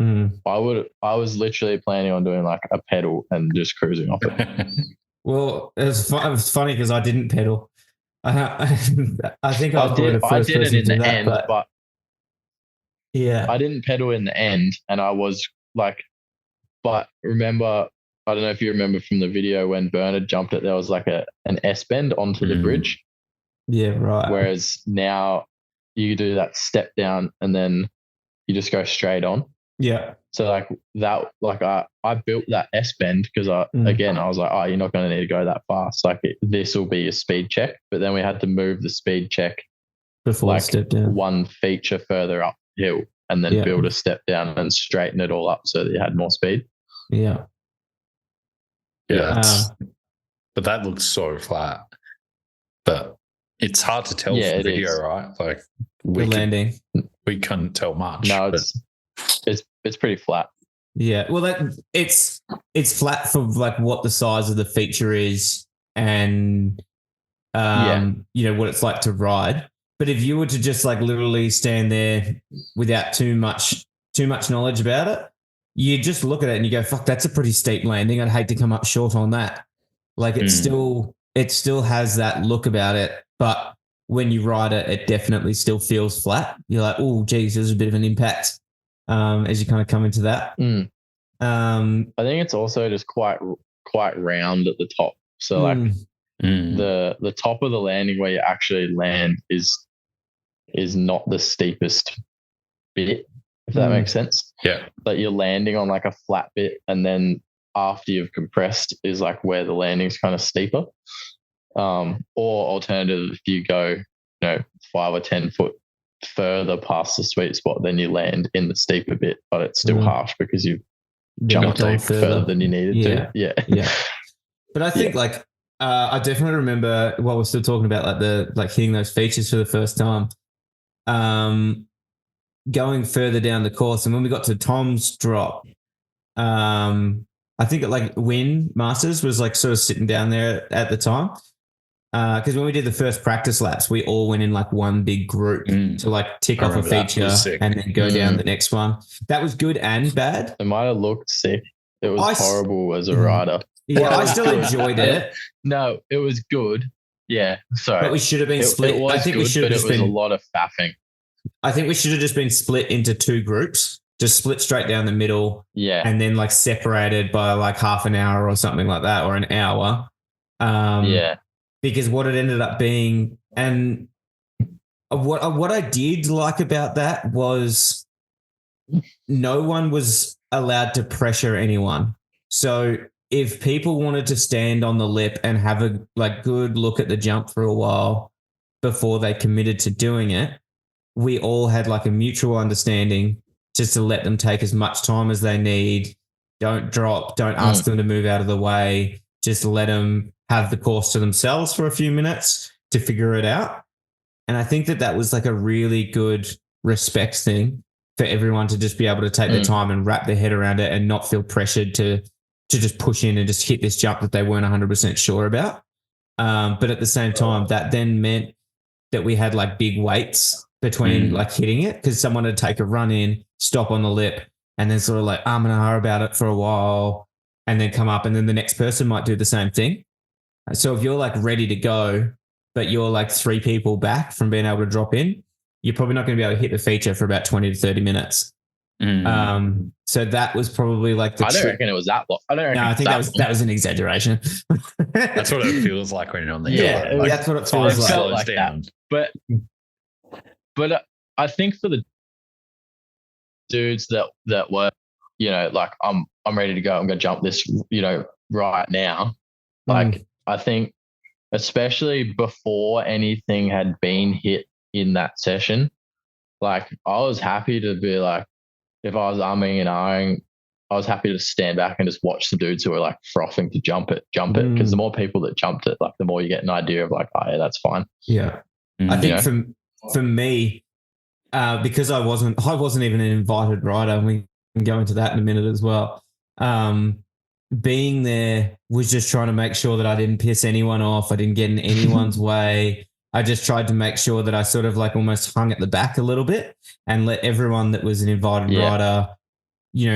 I was literally planning on doing like a pedal and just cruising off it. Well, it was funny because I didn't pedal. I think I did it in the end, but yeah, I didn't pedal in the end, and I was like. But remember, I don't know if you remember from the video when Bernard jumped it, there was like an S bend onto the bridge. Yeah, right. Whereas now you do that step down and then you just go straight on. Yeah. So like that, like I built that S bend because I was like, oh, you're not going to need to go that fast. Like this will be a speed check. But then we had to move the speed check before step down, one feature further uphill, and then build a step down and straighten it all up so that you had more speed. Yeah. Yeah. But that looks so flat. But it's hard to tell from video, right? Like the landing. We couldn't tell much. No, it's pretty flat. Yeah. Well, it's flat for like what the size of the feature is and you know what it's like to ride. But if you were to just like literally stand there without too much knowledge about it, you just look at it and you go, fuck, that's a pretty steep landing. I'd hate to come up short on that. Like it still has that look about it, but when you ride it, it definitely still feels flat. You're like, oh, geez, there's a bit of an impact as you kind of come into that. I think it's also just quite round at the top. So like the top of the landing where you actually land is not the steepest bit, if that makes sense. Yeah. But you're landing on like a flat bit, and then after you've compressed is like where the landing's kind of steeper. Or alternative, if you go, 5 or 10 foot further past the sweet spot, then you land in the steeper bit, but it's still harsh because you've jumped further than you needed to. Yeah. But I think I definitely remember while we're still talking about hitting those features for the first time, going further down the course, and when we got to Tom's drop, I think Win Masters was like sort of sitting down there at the time. Because when we did the first practice laps, we all went in like one big group to like tick off a feature and then go down the next one. That was good and bad. It might have looked sick. It was horrible as a rider. Yeah, I still enjoyed it. No, it was good. Yeah, sorry. But we should have been split. I think we should have just been a lot of faffing. I think we should have just been split into two groups. Just split straight down the middle. Yeah. And then like separated by like half an hour or something like that, or an hour. Because what it ended up being, and what I did like about that was no one was allowed to pressure anyone. So if people wanted to stand on the lip and have a good look at the jump for a while before they committed to doing it, we all had like a mutual understanding just to let them take as much time as they need. Don't drop. Don't ask them to move out of the way. Just let them have the course to themselves for a few minutes to figure it out. And I think that was like a really good respect thing for everyone to just be able to take their time and wrap their head around it and not feel pressured to just push in and just hit this jump that they weren't 100% sure about. But at the same time, that then meant that we had like big weights between like hitting it, because someone would take a run in, stop on the lip, and then sort of like and ah about it for a while and then come up, and then the next person might do the same thing. So if you're like ready to go, but you're like 3 people back from being able to drop in, you're probably not going to be able to hit the feature for about 20 to 30 minutes. So that was probably like I don't reckon it was that long. I think that was an exaggeration. That's what it feels like when you're on the hill. Like, that's what it feels like. Felt like that. But I think for the dudes that were, like I'm ready to go, I'm going to jump this, right now. Like I think especially before anything had been hit in that session, like I was happy to be like, if I was umming and ahhing, I was happy to stand back and just watch the dudes who were like frothing to jump it. Because the more people that jumped it, like the more you get an idea of like, oh yeah, that's fine. Yeah. I think for me, because I wasn't even an invited rider, and we can go into that in a minute as well. Being there was just trying to make sure that I didn't piss anyone off. I didn't get in anyone's way. I just tried to make sure that I sort of like almost hung at the back a little bit and let everyone that was an invited rider,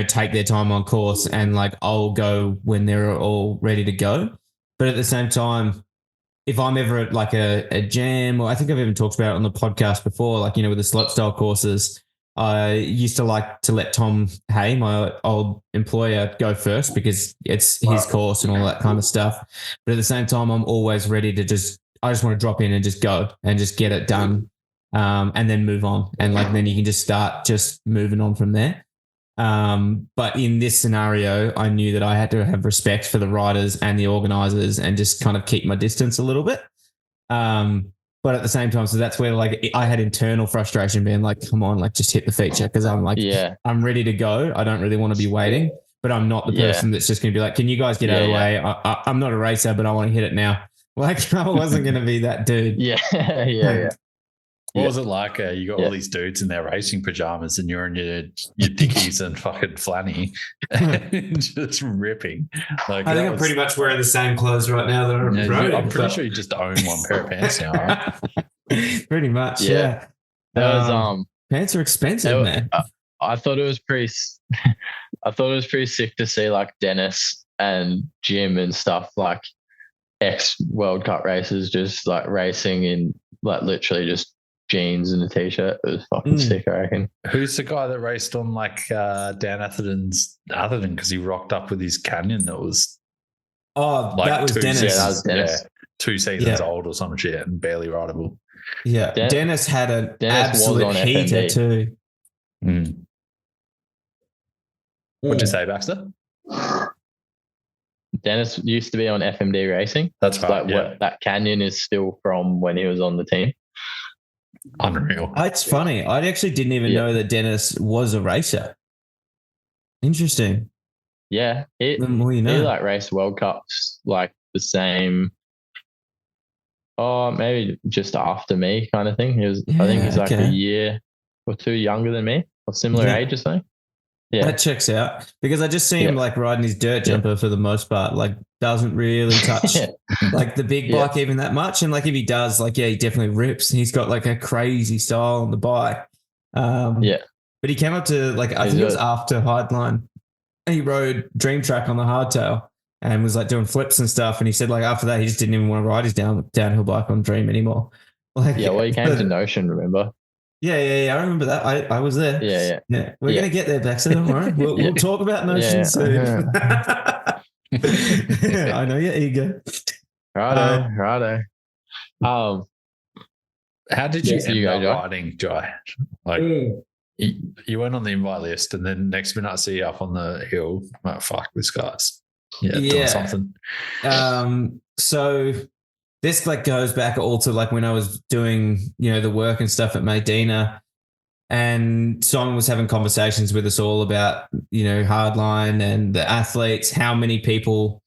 take their time on course, and like I'll go when they're all ready to go. But at the same time, if I'm ever at like a jam, or I think I've even talked about it on the podcast before, like, with the slopestyle courses, I used to like to let Tom Hay, my old employer, go first because it's his course and all that kind of stuff. But at the same time, I'm always ready to just I just want to drop in and just go and just get it done, and then move on. And like then you can just start just moving on from there. But in this scenario, I knew that I had to have respect for the riders and the organisers and just kind of keep my distance a little bit. But at the same time, so that's where like I had internal frustration being like, come on, like just hit the feature, because I'm like, I'm ready to go. I don't really want to be waiting, but I'm not the person that's just going to be like, can you guys get out of the way? I'm not a racer, but I want to hit it now. Like I wasn't going to be that dude. Yeah. What was it like? You got all these dudes in their racing pajamas and you're in your dickies and fucking flanny and just ripping. Like, I think I'm pretty much wearing the same clothes right now that I'm riding. I'm pretty sure you just own one pair of pants now, right? Pretty much, yeah. Pants are expensive, man. I thought it was pretty sick to see like Dennis and Jim and stuff, like ex World Cup racers just like racing in like literally just jeans and a t-shirt. It was fucking sick, I reckon. Who's the guy that raced on like Dan Atherton's because he rocked up with his Canyon that was that was Dennis. Yeah, that was Dennis. 2 seasons old or some shit and barely rideable. Yeah, Dennis had an absolute heater too. What'd you say, Baxter? Dennis used to be on FMD Racing. That's right. Like that Canyon is still from when he was on the team. Unreal. It's funny. I actually didn't even know that Dennis was a racer. Interesting. Yeah. The more you know. He like raced World Cups like the same. Oh, maybe just after me kind of thing. He was. I think he's like a year or two younger than me, or similar age or something. Yeah, that checks out because I just see him like riding his dirt jumper for the most part. Like doesn't really touch like the big bike even that much. And like if he does, like he definitely rips. He's got like a crazy style on the bike. But he came up to like I think it was after Hardline. He rode Dream Track on the hardtail and was like doing flips and stuff. And he said like after that he just didn't even want to ride his downhill bike on Dream anymore. Like well, he came to Notion, remember? Yeah. I remember that. I was there. Yeah. We're going to get there, Baxter. Don't worry. We'll talk about Notion soon. I know you're eager. Righto. How did you end up riding, Jai? Like, you went on the invite list, and then next minute I see you up on the hill. I'm like, fuck, this guy's doing something. So this like goes back all to like when I was doing, the work and stuff at Medina, and Simon was having conversations with us all about, Hardline and the athletes, how many people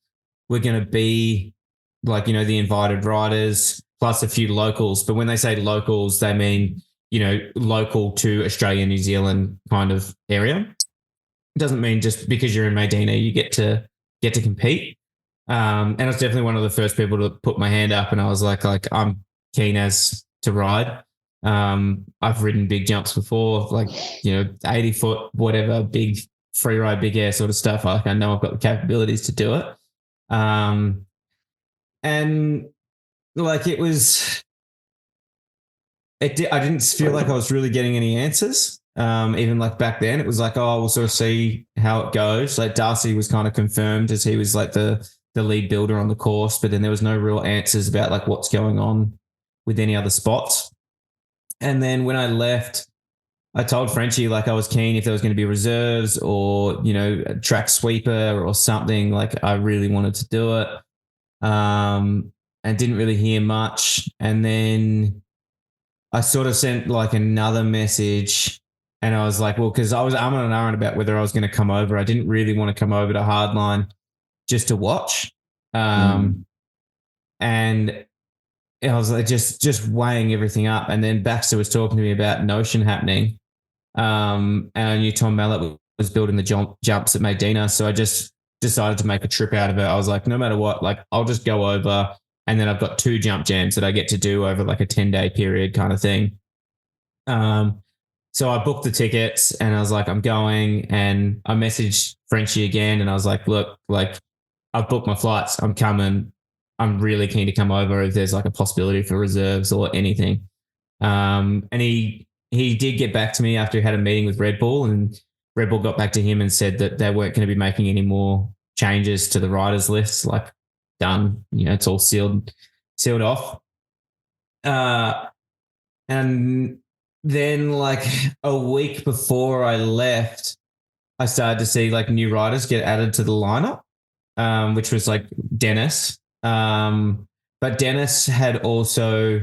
were going to be like, the invited riders plus a few locals. But when they say locals, they mean, local to Australia, New Zealand kind of area. It doesn't mean just because you're in Medina, you get to compete. And I was definitely one of the first people to put my hand up, and I was like I'm keen as to ride. I've ridden big jumps before, like 80 foot, whatever, big free ride, big air sort of stuff. I know I've got the capabilities to do it. And like I didn't feel like I was really getting any answers. Even like back then, it was like, we'll sort of see how it goes. Like Darcy was kind of confirmed as he was like the lead builder on the course, but then there was no real answers about like what's going on with any other spots. And then when I left, I told Frenchie like I was keen if there was going to be reserves or, a track sweeper or something. Like I really wanted to do it. And didn't really hear much. And then I sort of sent like another message, and I was like, well, because I was umming and ahhing about whether I was going to come over. I didn't really want to come over to Hardline just to watch. And I was like just weighing everything up. And then Baxter was talking to me about Notion happening. And I knew Tom Mallet was building the jumps at Medina. So I just decided to make a trip out of it. I was like, no matter what, like I'll just go over, and then I've got 2 jump jams that I get to do over like a 10-day period kind of thing. So I booked the tickets, and I was like, I'm going, and I messaged Frenchie again, and I was like, look, like I've booked my flights. I'm coming. I'm really keen to come over if there's like a possibility for reserves or anything. And he did get back to me after he had a meeting with Red Bull, and Red Bull got back to him and said that they weren't going to be making any more changes to the riders list. Like done, it's all sealed off. And then like a week before I left, I started to see like new riders get added to the lineup, which was like Dennis. But Dennis had also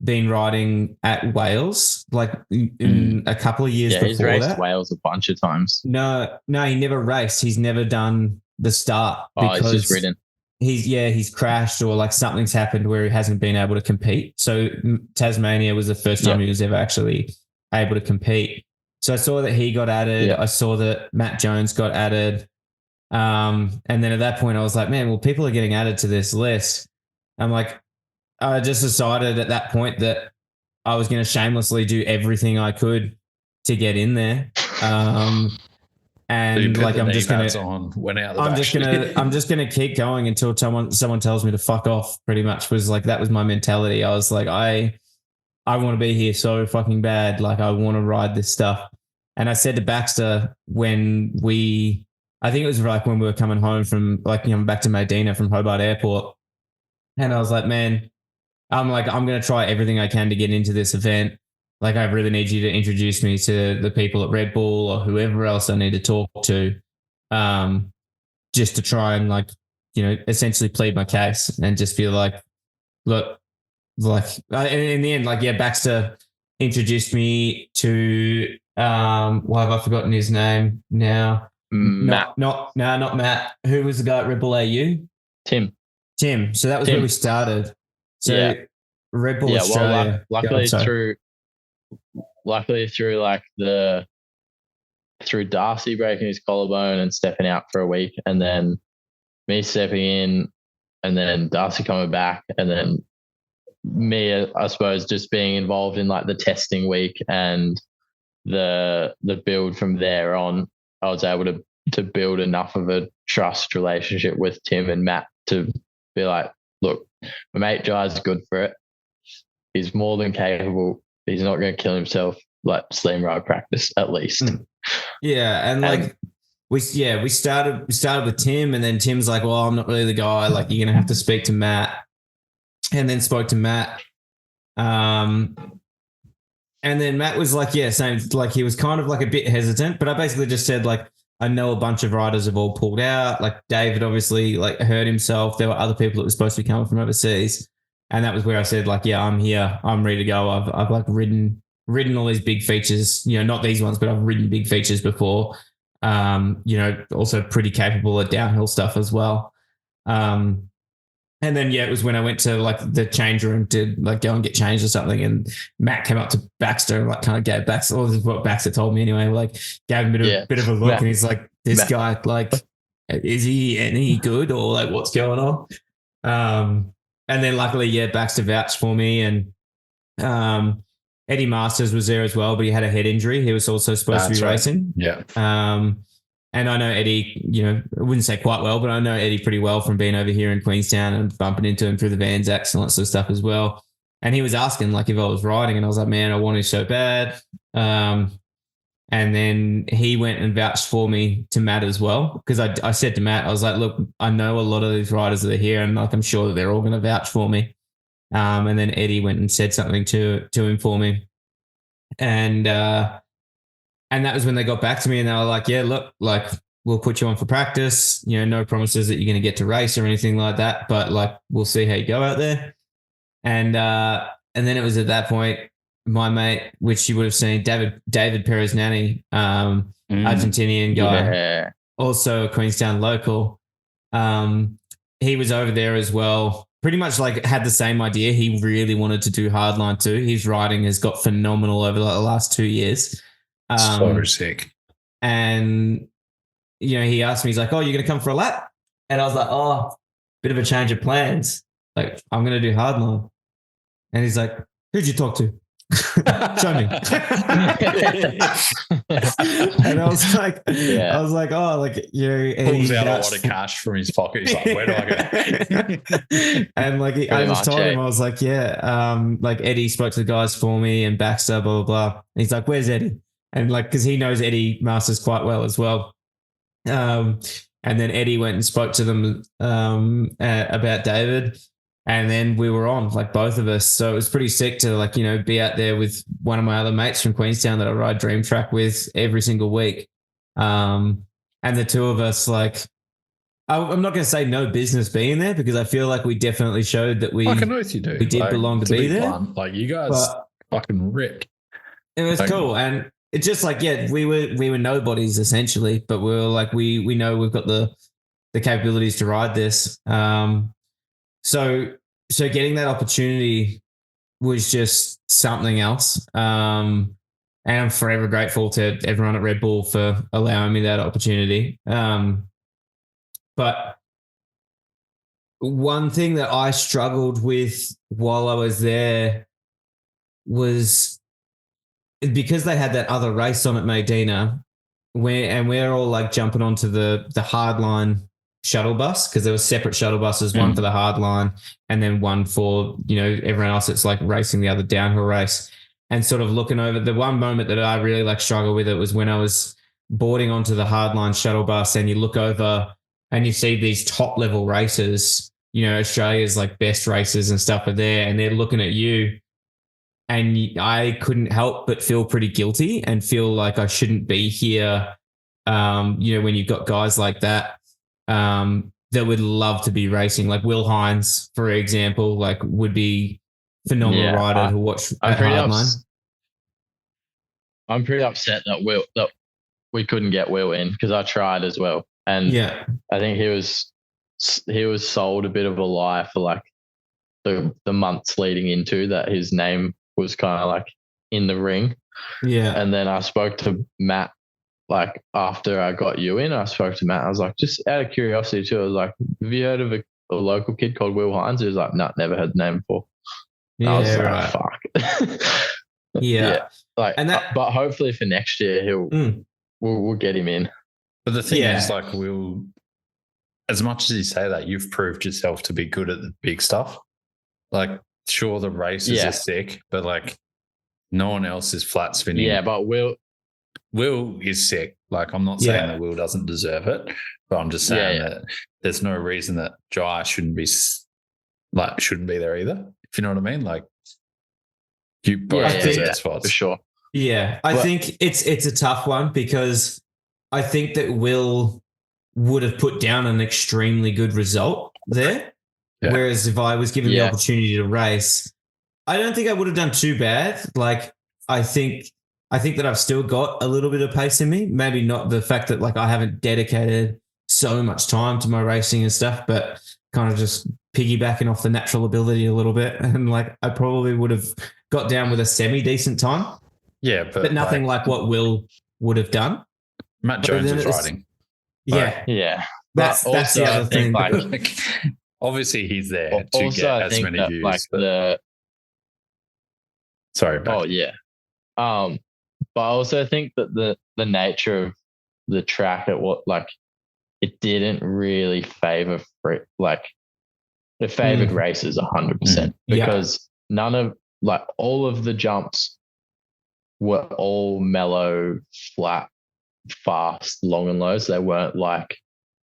been riding at Wales like in a couple of years before he's raced that. Wales a bunch of times. No, he never raced. He's never done the start because he's just ridden. He's crashed or like something's happened where he hasn't been able to compete. So Tasmania was the first time he was ever actually able to compete. So I saw that he got added. Yeah. I saw that Matt Jones got added. And then at that point I was like, man, well, people are getting added to this list. I'm like, I just decided at that point that I was going to shamelessly do everything I could to get in there. And like I'm just gonna keep going until someone tells me to fuck off. Pretty much was like that was my mentality. I was like, I want to be here so fucking bad. Like I want to ride this stuff. And I said to Baxter I think it was like when we were coming home from like back to Medina from Hobart Airport, and I was like, man, I'm gonna try everything I can to get into this event. Like, I really need you to introduce me to the people at Red Bull or whoever else I need to talk to, just to try and essentially plead my case and just feel like, look, like in the end, Baxter introduced me to, why have I forgotten his name now? Matt. Not Matt. Who was the guy at Red Bull AU? Tim. So that was where we started. So Red Bull Australia. Well, luckily through Darcy breaking his collarbone and stepping out for a week, and then me stepping in, and then Darcy coming back, and then me, I suppose, just being involved in like the testing week and the build from there on, I was able to build enough of a trust relationship with Tim and Matt to be like, look, my mate Jai's good for it. He's more than capable. He's not going to kill himself. Like slam ride practice at least. Yeah, and we started with Tim, and then Tim's like, well, I'm not really the guy. Like, you're going to have to speak to Matt, and then spoke to Matt. And then Matt was like, yeah, same. Like, he was kind of like a bit hesitant, but I basically just said, like, I know a bunch of riders have all pulled out. Like, David obviously like hurt himself. There were other people that were supposed to be coming from overseas. And that was where I said, like, yeah, I'm here. I'm ready to go. I've like ridden all these big features, not these ones, but I've ridden big features before. Also pretty capable at downhill stuff as well. And then, it was when I went to like the change room to like go and get changed or something. And Matt came up to Baxter and like kind of gave Baxter, or this is what Baxter told me anyway, like gave him a bit of a look. Matt, and he's like, this guy, like, is he any good or like what's going on? And then luckily, Baxter vouched for me, and Eddie Masters was there as well, but he had a head injury. He was also supposed to be racing. Yeah. And I know Eddie, I wouldn't say quite well, but I know Eddie pretty well from being over here in Queenstown and bumping into him through the Vanzacks and lots of stuff as well. And he was asking like if I was riding, and I was like, man, I want to so bad. And then he went and vouched for me to Matt as well, because I said to Matt, I was like, look, I know a lot of these riders that are here, and like I'm sure that they're all going to vouch for me. And then Eddie went and said something to him for me, and that was when they got back to me, and they were like, yeah, look, like we'll put you on for practice. No promises that you're going to get to race or anything like that, but like we'll see how you go out there. And then it was at that point, my mate, which you would have seen, David Perez-Nani, Argentinian guy, also a Queenstown local. He was over there as well, pretty much like had the same idea. He really wanted to do Hardline too. His riding has got phenomenal over the last 2 years. So sick. And, he asked me, he's like, oh, you're going to come for a lap? And I was like, oh, bit of a change of plans. Like, I'm going to do Hardline. And he's like, who'd you talk to? Show me. And I was like, oh, like, pulls out a lot of cash from his pocket. He's like, where do I go? And like, I just told him, I was like, like Eddie spoke to the guys for me and Baxter, blah, blah, blah. And he's like, where's Eddie? And like, because he knows Eddie Masters quite well as well. And then Eddie went and spoke to them about David. And then we were on, like both of us. So it was pretty sick to like, be out there with one of my other mates from Queenstown that I ride Dream Track with every single week. And the two of us, like, I'm not going to say no business being there because I feel like we definitely showed that we fucking oath you do. We did belong to be there. Blunt, like you guys fucking ripped. It was cool. And it's just like, we were nobodies essentially, but we were like, we know we've got the capabilities to ride this. So getting that opportunity was just something else. And I'm forever grateful to everyone at Red Bull for allowing me that opportunity. But one thing that I struggled with while I was there was because they had that other race on at Medina, we're all like jumping onto the Hardline shuttle bus because there were separate shuttle buses, one for the Hardline and then one for, everyone else that's like racing the other downhill race. And sort of looking over, the one moment that I really like struggled with it was when I was boarding onto the Hardline shuttle bus and you look over and you see these top level races, Australia's like best racers and stuff are there and they're looking at you. And I couldn't help but feel pretty guilty and feel like I shouldn't be here. When you've got guys like that, that would love to be racing, like Will Hines, for example, like would be phenomenal rider to watch at Hardline. I'm pretty upset that we couldn't get Will in because I tried as well. And I think he was sold a bit of a lie for like the months leading into that his name was kind of like in the ring. Yeah. And then I spoke to Matt, like after I got you in, I spoke to Matt. I was like, just out of curiosity too, I was like, have you heard of a local kid called Will Hines? He was like, no, never heard the name before. And I was like, fuck. Yeah. Like, but hopefully for next year, we'll get him in. But the thing is, like, as much as you say that, you've proved yourself to be good at the big stuff. Like, sure, the races are sick, but like, no one else is flat spinning. Yeah, but Will is sick. Like, I'm not saying that Will doesn't deserve it, but I'm just saying that there's no reason that Jai shouldn't be there either. If you know what I mean? Like, you both deserve spots for sure. Yeah, I think it's a tough one because I think that Will would have put down an extremely good result there. Yeah. Whereas if I was given the opportunity to race, I don't think I would have done too bad. Like, I think that I've still got a little bit of pace in me. Maybe not the fact that like I haven't dedicated so much time to my racing and stuff, but kind of just piggybacking off the natural ability a little bit. And like I probably would have got down with a semi-decent time. Yeah, but nothing like what Will would have done. Matt Jones was riding. Yeah. That's the other thing. Like, obviously, he's there to get as many views. Like sorry. Oh yeah. But I also think that the nature of the track it didn't really favor it favored races 100% because none of all of the jumps were all mellow, flat, fast, long and low. So they weren't like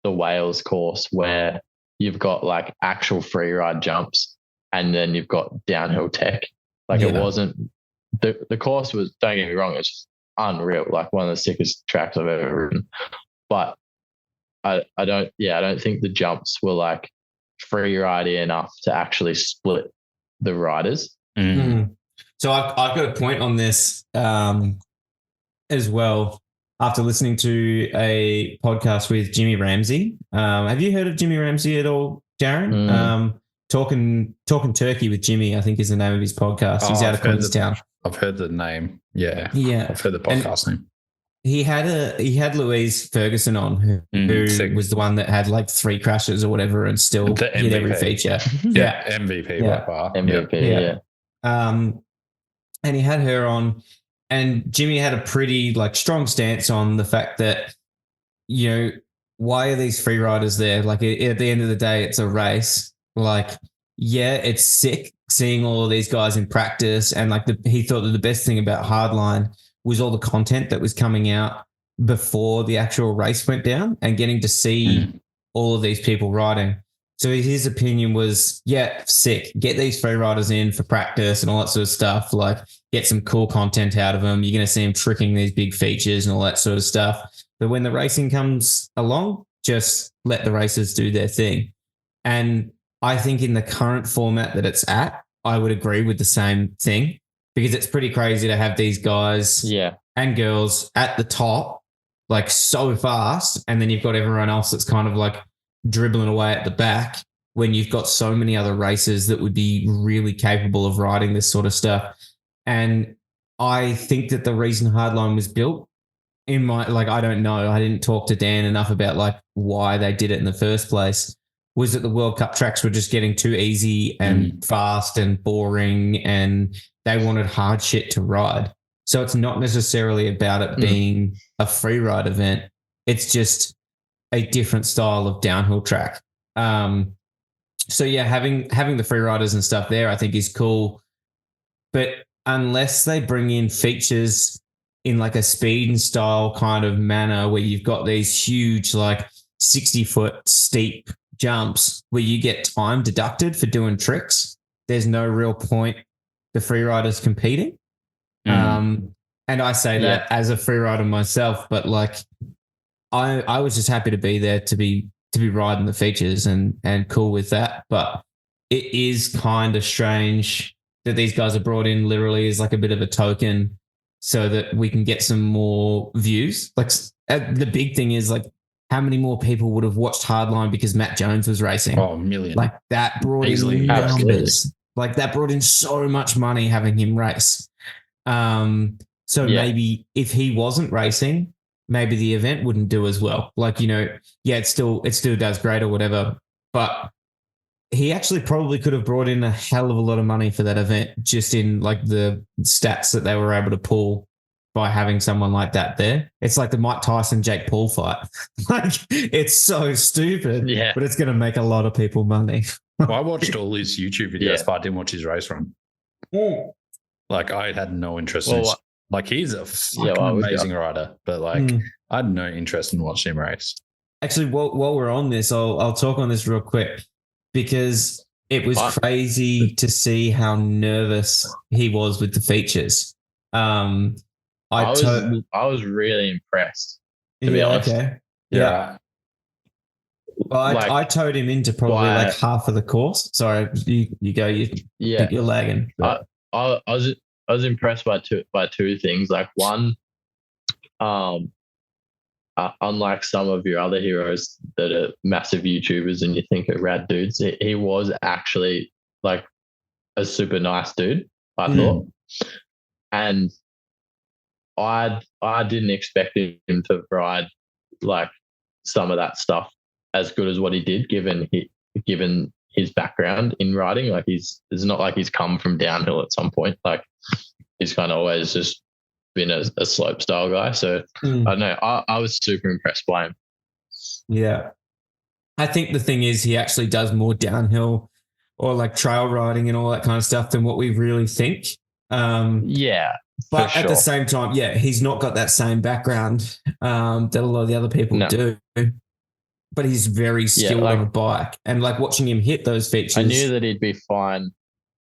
the Wales course where you've got like actual free ride jumps and then you've got downhill tech. It wasn't the course was, don't get me wrong, it's unreal, like one of the sickest tracks I've ever ridden. But I don't think the jumps were like free ridey enough to actually split the riders. Mm. So I've got a point on this as well. After listening to a podcast with Jimmy Ramsey, have you heard of Jimmy Ramsey at all, Darren? Talking Turkey with Jimmy, I think is the name of his podcast. He's out of Queenstown. I've heard the name. Yeah. I've heard the podcast name. He had Louise Ferguson on, who was the one that had like 3 crashes or whatever, and still hit every feature. MVP by far. MVP. And he had her on. And Jimmy had a pretty like strong stance on the fact that, why are these free riders there? Like at the end of the day, it's a race. Like, it's sick seeing all of these guys in practice. And like he thought that the best thing about Hardline was all the content that was coming out before the actual race went down and getting to see all of these people riding. So his opinion was, yeah, sick. Get these free riders in for practice and all that sort of stuff. Like, get some cool content out of them. You're going to see them tricking these big features and all that sort of stuff. But when the racing comes along, just let the racers do their thing. And I think in the current format that it's at, I would agree with the same thing, because it's pretty crazy to have these guys and girls at the top, like so fast. And then you've got everyone else that's kind of like dribbling away at the back, when you've got so many other racers that would be really capable of riding this sort of stuff. And I think that the reason Hardline was built, I don't know, I didn't talk to Dan enough about like why they did it in the first place, was that the World Cup tracks were just getting too easy and fast and boring, and they wanted hard shit to ride. So it's not necessarily about it being a free ride event. It's just a different style of downhill track. So yeah, having the free riders and stuff there, I think is cool. But unless they bring in features in like a speed and style kind of manner, where you've got these huge, like 60-foot steep jumps where you get time deducted for doing tricks, there's no real point the free riders competing. And I say that as a free rider myself, but like I was just happy to be there to be riding the features and cool with that. But it is kind of strange that these guys are brought in literally as like a bit of a token so that we can get some more views. Like the big thing is like, how many more people would have watched Hardline because Matt Jones was racing? Oh, a million. Like that brought in numbers. Like that brought in so much money having him race. Maybe if he wasn't racing, maybe the event wouldn't do as well. Like, it still does great or whatever, but he actually probably could have brought in a hell of a lot of money for that event, just in like the stats that they were able to pull by having someone like that there. It's like the Mike Tyson, Jake Paul fight. Like, it's so stupid, but it's going to make a lot of people money. Well, I watched all his YouTube videos, but I didn't watch his race run. Like, I had no interest in like, he's a fucking amazing rider, but like, I had no interest in watching him race. Actually, while we're on this, I'll talk on this real quick, because it was crazy to see how nervous he was with the features. I was really impressed, to be honest. Okay. Yeah. Well, I towed him into probably like half of the course. Sorry, you go. You're lagging. I was impressed by two things. Like, one, unlike some of your other heroes that are massive YouTubers and you think are rad dudes, he was actually like a super nice dude, I thought. And I didn't expect him to ride like some of that stuff as good as what he did, given his background in riding. Like, it's not like he's come from downhill at some point. Like, he's kind of always just been a slope style guy. So I don't know. I was super impressed by him. Yeah. I think the thing is, he actually does more downhill or like trail riding and all that kind of stuff than what we really think. But at the same time, he's not got that same background that a lot of the other people do. But he's very skilled on a bike, and like watching him hit those features, I knew that he'd be fine.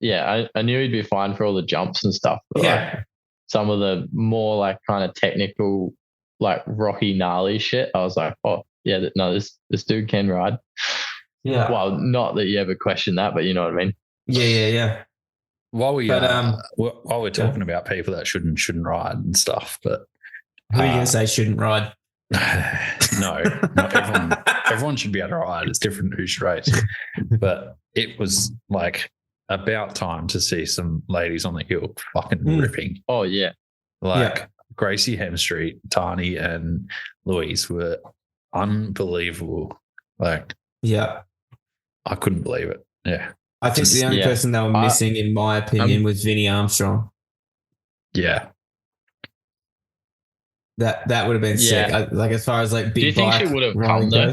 Yeah, I knew he'd be fine for all the jumps and stuff. But like some of the more like kind of technical, like rocky, gnarly shit, I was like, oh yeah, no, this dude can ride. Yeah. Well, not that you ever question that, but you know what I mean. Yeah. While we're talking about people that shouldn't ride and stuff, but who are you gonna say shouldn't ride? No, not everyone should be able to ride. It's different who should race. But it was like about time to see some ladies on the hill fucking ripping. Oh yeah. Gracie Hemstreet, Tani and Louise were unbelievable. Like, I couldn't believe it. Yeah. I think the only person they were missing, in my opinion, was Vinnie Armstrong. Yeah. That would have been sick. Like, as far as like big bike. Do you think she would have come though?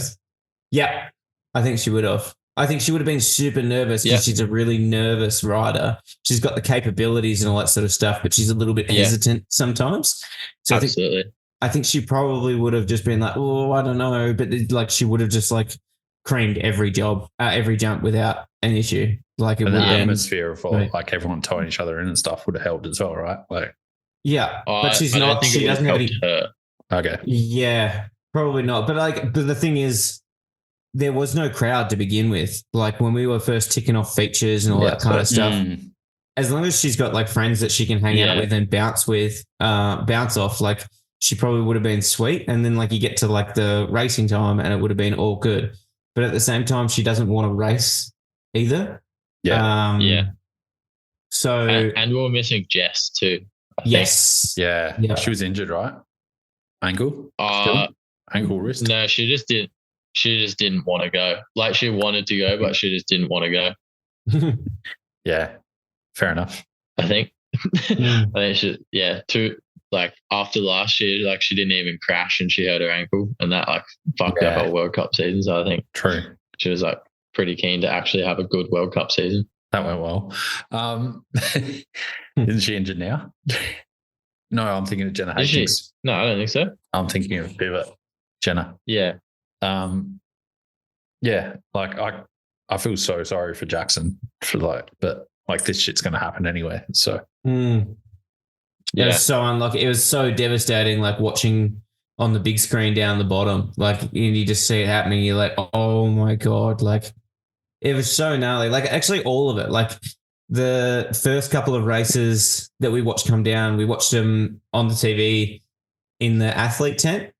Yeah, I think she would have. I think she would have been super nervous because she's a really nervous rider. She's got the capabilities and all that sort of stuff, but she's a little bit hesitant sometimes. So absolutely. I think she probably would have just been like, oh, I don't know. But like, she would have just like creamed every jump without an issue. Like it would the have been atmosphere of like everyone tying each other in and stuff would have helped as well, right? Like, yeah, but she's I not. don't think She it would doesn't have have helped any. her. okay, Yeah, probably not. But the thing is, there was no crowd to begin with. Like when we were first ticking off features and all that kind of stuff. As long as she's got like friends that she can hang out with and bounce off, like she probably would have been sweet. And then like you get to like the racing time and it would have been all good. But at the same time, she doesn't want to race either. Yeah. So and we were missing Jess too. I yes. think. Yeah. She was injured, right? Ankle? Ankle, wrist? No, she just didn't want to go. Like she wanted to go, but she just didn't want to go. Yeah. Fair enough. I think. I think like after last year, like she didn't even crash and she hurt her ankle and that like fucked up our World Cup season. So I think she was like pretty keen to actually have a good World Cup season. That went well. Isn't she injured now? No, I'm thinking of Jenna Hastings. No, I don't think so. I'm thinking of Pivot. Jenna. Yeah. Yeah, like I feel so sorry for Jackson but like this shit's going to happen anyway. So it was so unlucky. It was so devastating. Like watching on the big screen down the bottom, like and you just see it happening. You're like, oh my God. Like it was so gnarly. Like actually all of it, like the first couple of races that we watched come down, we watched them on the TV in the athlete tent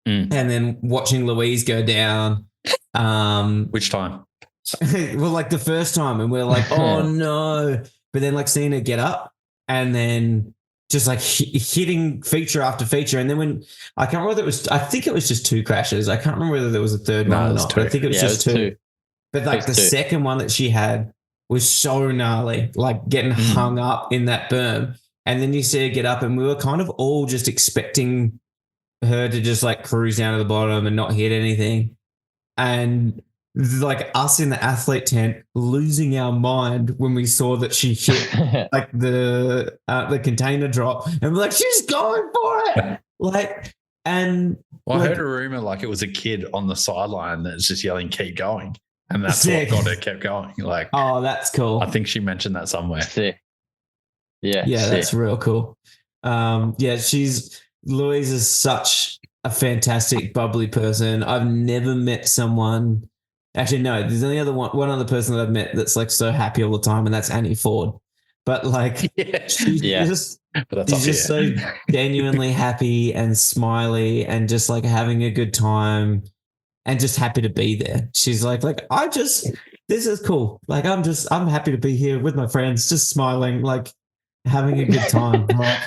and then watching Louise go down. Which time? Well, like the first time, and we're like, oh no. But then like seeing her get up and then just like hitting feature after feature. And then when I can't remember whether I think it was just 2 crashes. I can't remember whether there was a third one or not, but I think it was just two. But like the second one that she had was so gnarly, like getting hung up in that berm. And then you see her get up and we were kind of all just expecting her to just like cruise down to the bottom and not hit anything. And like us in the athlete tent losing our mind when we saw that she hit like the container drop and we're like, she's going for it. Like, and well, I heard a rumor like it was a kid on the sideline that's just yelling, keep going. And that's what got her kept going. Like, oh, that's cool. I think she mentioned that somewhere. Sick. Yeah. That's real cool. Louise is such a fantastic, bubbly person. I've never met someone. Actually, no, there's only one other person that I've met that's like so happy all the time, and that's Annie Ford. But like, she's just so genuinely happy and smiley and just like having a good time and just happy to be there. She's like, this is cool. Like, I'm happy to be here with my friends, just smiling, like having a good time. Like,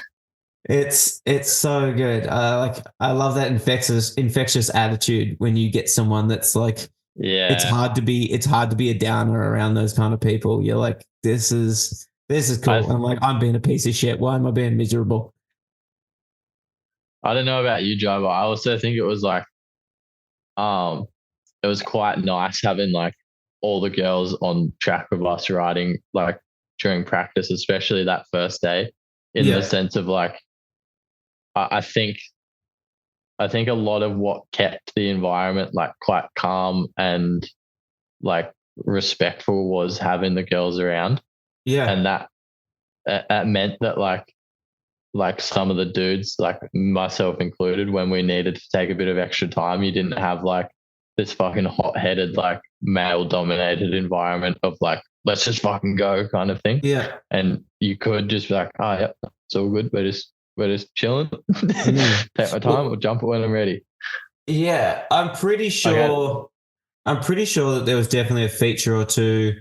it's so good. I love that infectious attitude when you get someone that's like, it's hard to be a downer around those kind of people. You're like, this is cool. I'm like, I'm being a piece of shit. Why am I being miserable? I don't know about you, Joe, but I also think it was like, it was quite nice having like all the girls on track with us riding like during practice, especially that first day, in the sense of like, I think a lot of what kept the environment like quite calm and like respectful was having the girls around. Yeah. And that meant that like some of the dudes, like myself included, when we needed to take a bit of extra time, you didn't have like this fucking hot-headed, like male-dominated environment of like, let's just fucking go kind of thing. Yeah. And you could just be like, oh, yeah, it's all good. We're just chilling. Take my time. We'll jump it when I'm ready. Yeah, I'm pretty sure that there was definitely a feature or two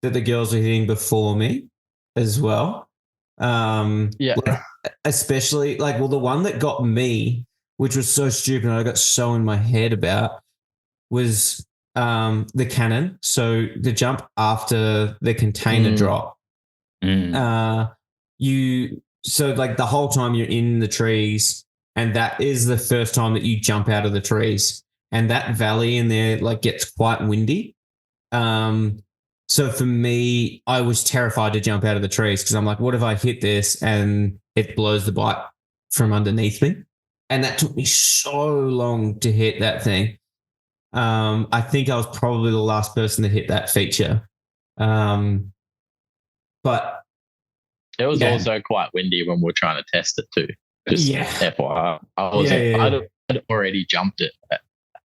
that the girls were hitting before me as well. Especially like, well, the one that got me, which was so stupid and I got so in my head about, was the cannon. So the jump after the container drop. So like the whole time you're in the trees, and that is the first time that you jump out of the trees, and that valley in there like gets quite windy. So for me, I was terrified to jump out of the trees because I'm like, what if I hit this and it blows the bike from underneath me? And that took me so long to hit that thing. I think I was probably the last person to hit that feature. But it was also quite windy when we were trying to test it too. Just FYI, I'd already jumped it.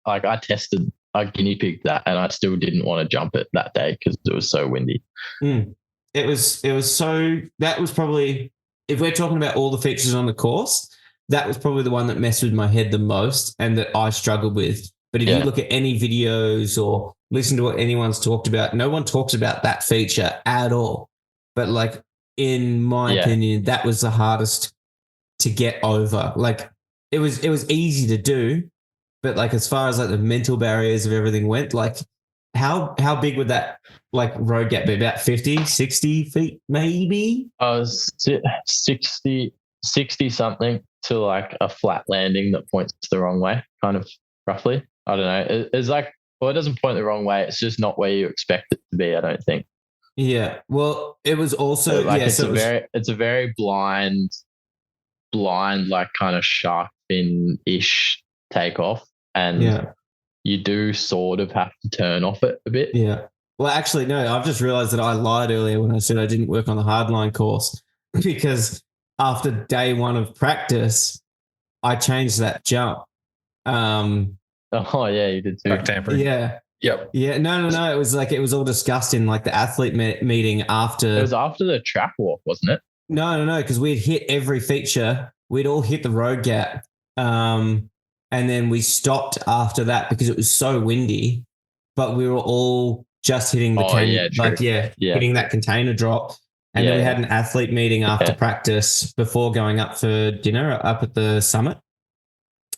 Like I tested, I guinea pigged that, and I still didn't want to jump it that day because it was so windy. It was so, that was probably, if we're talking about all the features on the course, that was probably the one that messed with my head the most and that I struggled with. But if you look at any videos or listen to what anyone's talked about, no one talks about that feature at all. But like, in my opinion, that was the hardest to get over. Like it was easy to do, but like as far as like the mental barriers of everything went, like how big would that like road gap be? About 50, 60 feet maybe? 60 something to like a flat landing that points the wrong way, kind of roughly. I don't know. It's like, well, it doesn't point the wrong way. It's just not where you expect it to be, I don't think. Yeah. Well, it was also like it's a very blind, like kind of shark fin-ish takeoff, and you do sort of have to turn off it a bit. Yeah. Well, actually, no. I've just realised that I lied earlier when I said I didn't work on the Hardline course because after day one of practice, I changed that jump. Oh yeah, you did too. Back tampering. Yeah. Yep. Yeah. No. It was all discussed in like the athlete meeting after. It was after the track walk, wasn't it? No. Because we'd hit every feature. We'd all hit the road gap. And then we stopped after that because it was so windy, but we were all just hitting the hitting that container drop. And then we had an athlete meeting after practice before going up for dinner up at the summit.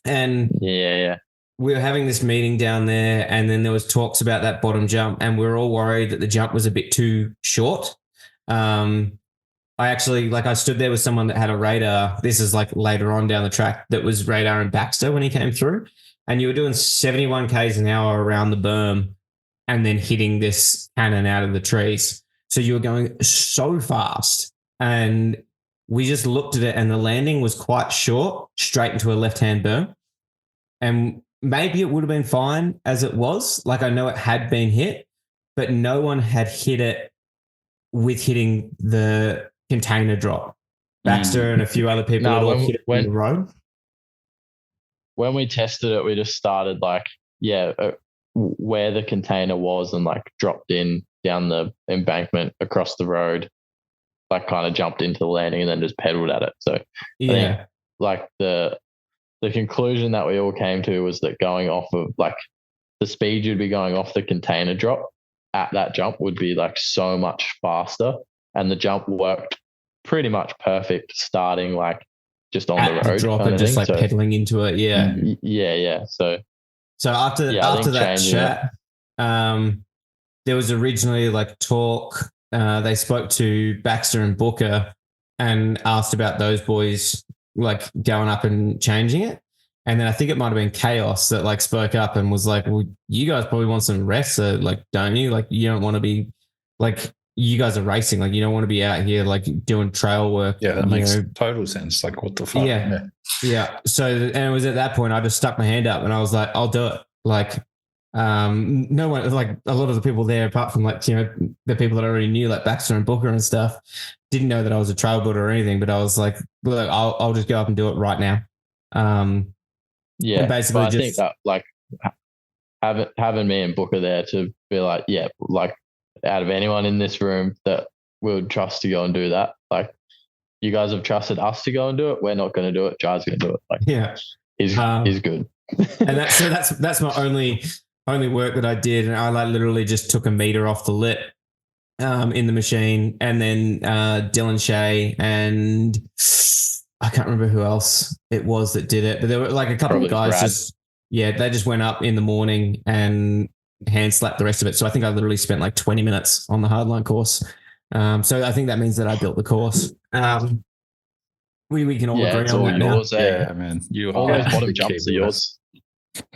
And we were having this meeting down there, and then there was talks about that bottom jump, and we were all worried that the jump was a bit too short. I actually, like, I stood there with someone that had a radar. This is like later on down the track that was radar and Baxter when he came through, and you were doing 71 k's an hour around the berm and then hitting this cannon out of the trees. So you were going so fast, and we just looked at it, and the landing was quite short, straight into a left-hand berm. And maybe it would have been fine as it was. Like, I know it had been hit, but no one had hit it with hitting the container drop. Baxter and a few other people had all hit it on the road. When we tested it, we just started like, where the container was and like dropped in down the embankment across the road, like kind of jumped into the landing and then just pedaled at it. So I think like the conclusion that we all came to was that going off of like the speed you'd be going off the container drop at that jump would be like so much faster, and the jump worked pretty much perfect starting like just on the road drop and just like pedaling into it. So after that chat, there was originally like talk. They spoke to Baxter and Booker and asked about those boys like going up and changing it. And then I think it might have been Chaos that like spoke up and was like, well, you guys probably want some rest. So like, don't you? Like, you don't want to be like, you guys are racing. Like, you don't want to be out here like doing trail work. Yeah, that makes total sense. Like, what the fuck? Yeah. So, and it was at that point I just stuck my hand up and I was like, I'll do it. Like, no one, like a lot of the people there, apart from like, the people that I already knew, like Baxter and Booker and stuff, didn't know that I was a trail builder or anything, but I was like, look, I'll just go up and do it right now. Basically, I think that like having me and Booker there to be like, like out of anyone in this room that we would trust to go and do that, like you guys have trusted us to go and do it. We're not going to do it. Jai's going to do it. Like, he's good. And that's my only work that I did, and I like literally just took a meter off the lip in the machine, and then Dylan Shea and I can't remember who else it was that did it, but there were like a couple of guys they just went up in the morning and hand slapped the rest of it. So I think I literally spent like 20 minutes on the Hardline course. So I think that means that I built the course. We can all agree on that now. Yeah, man. All those bottom jumps are yours.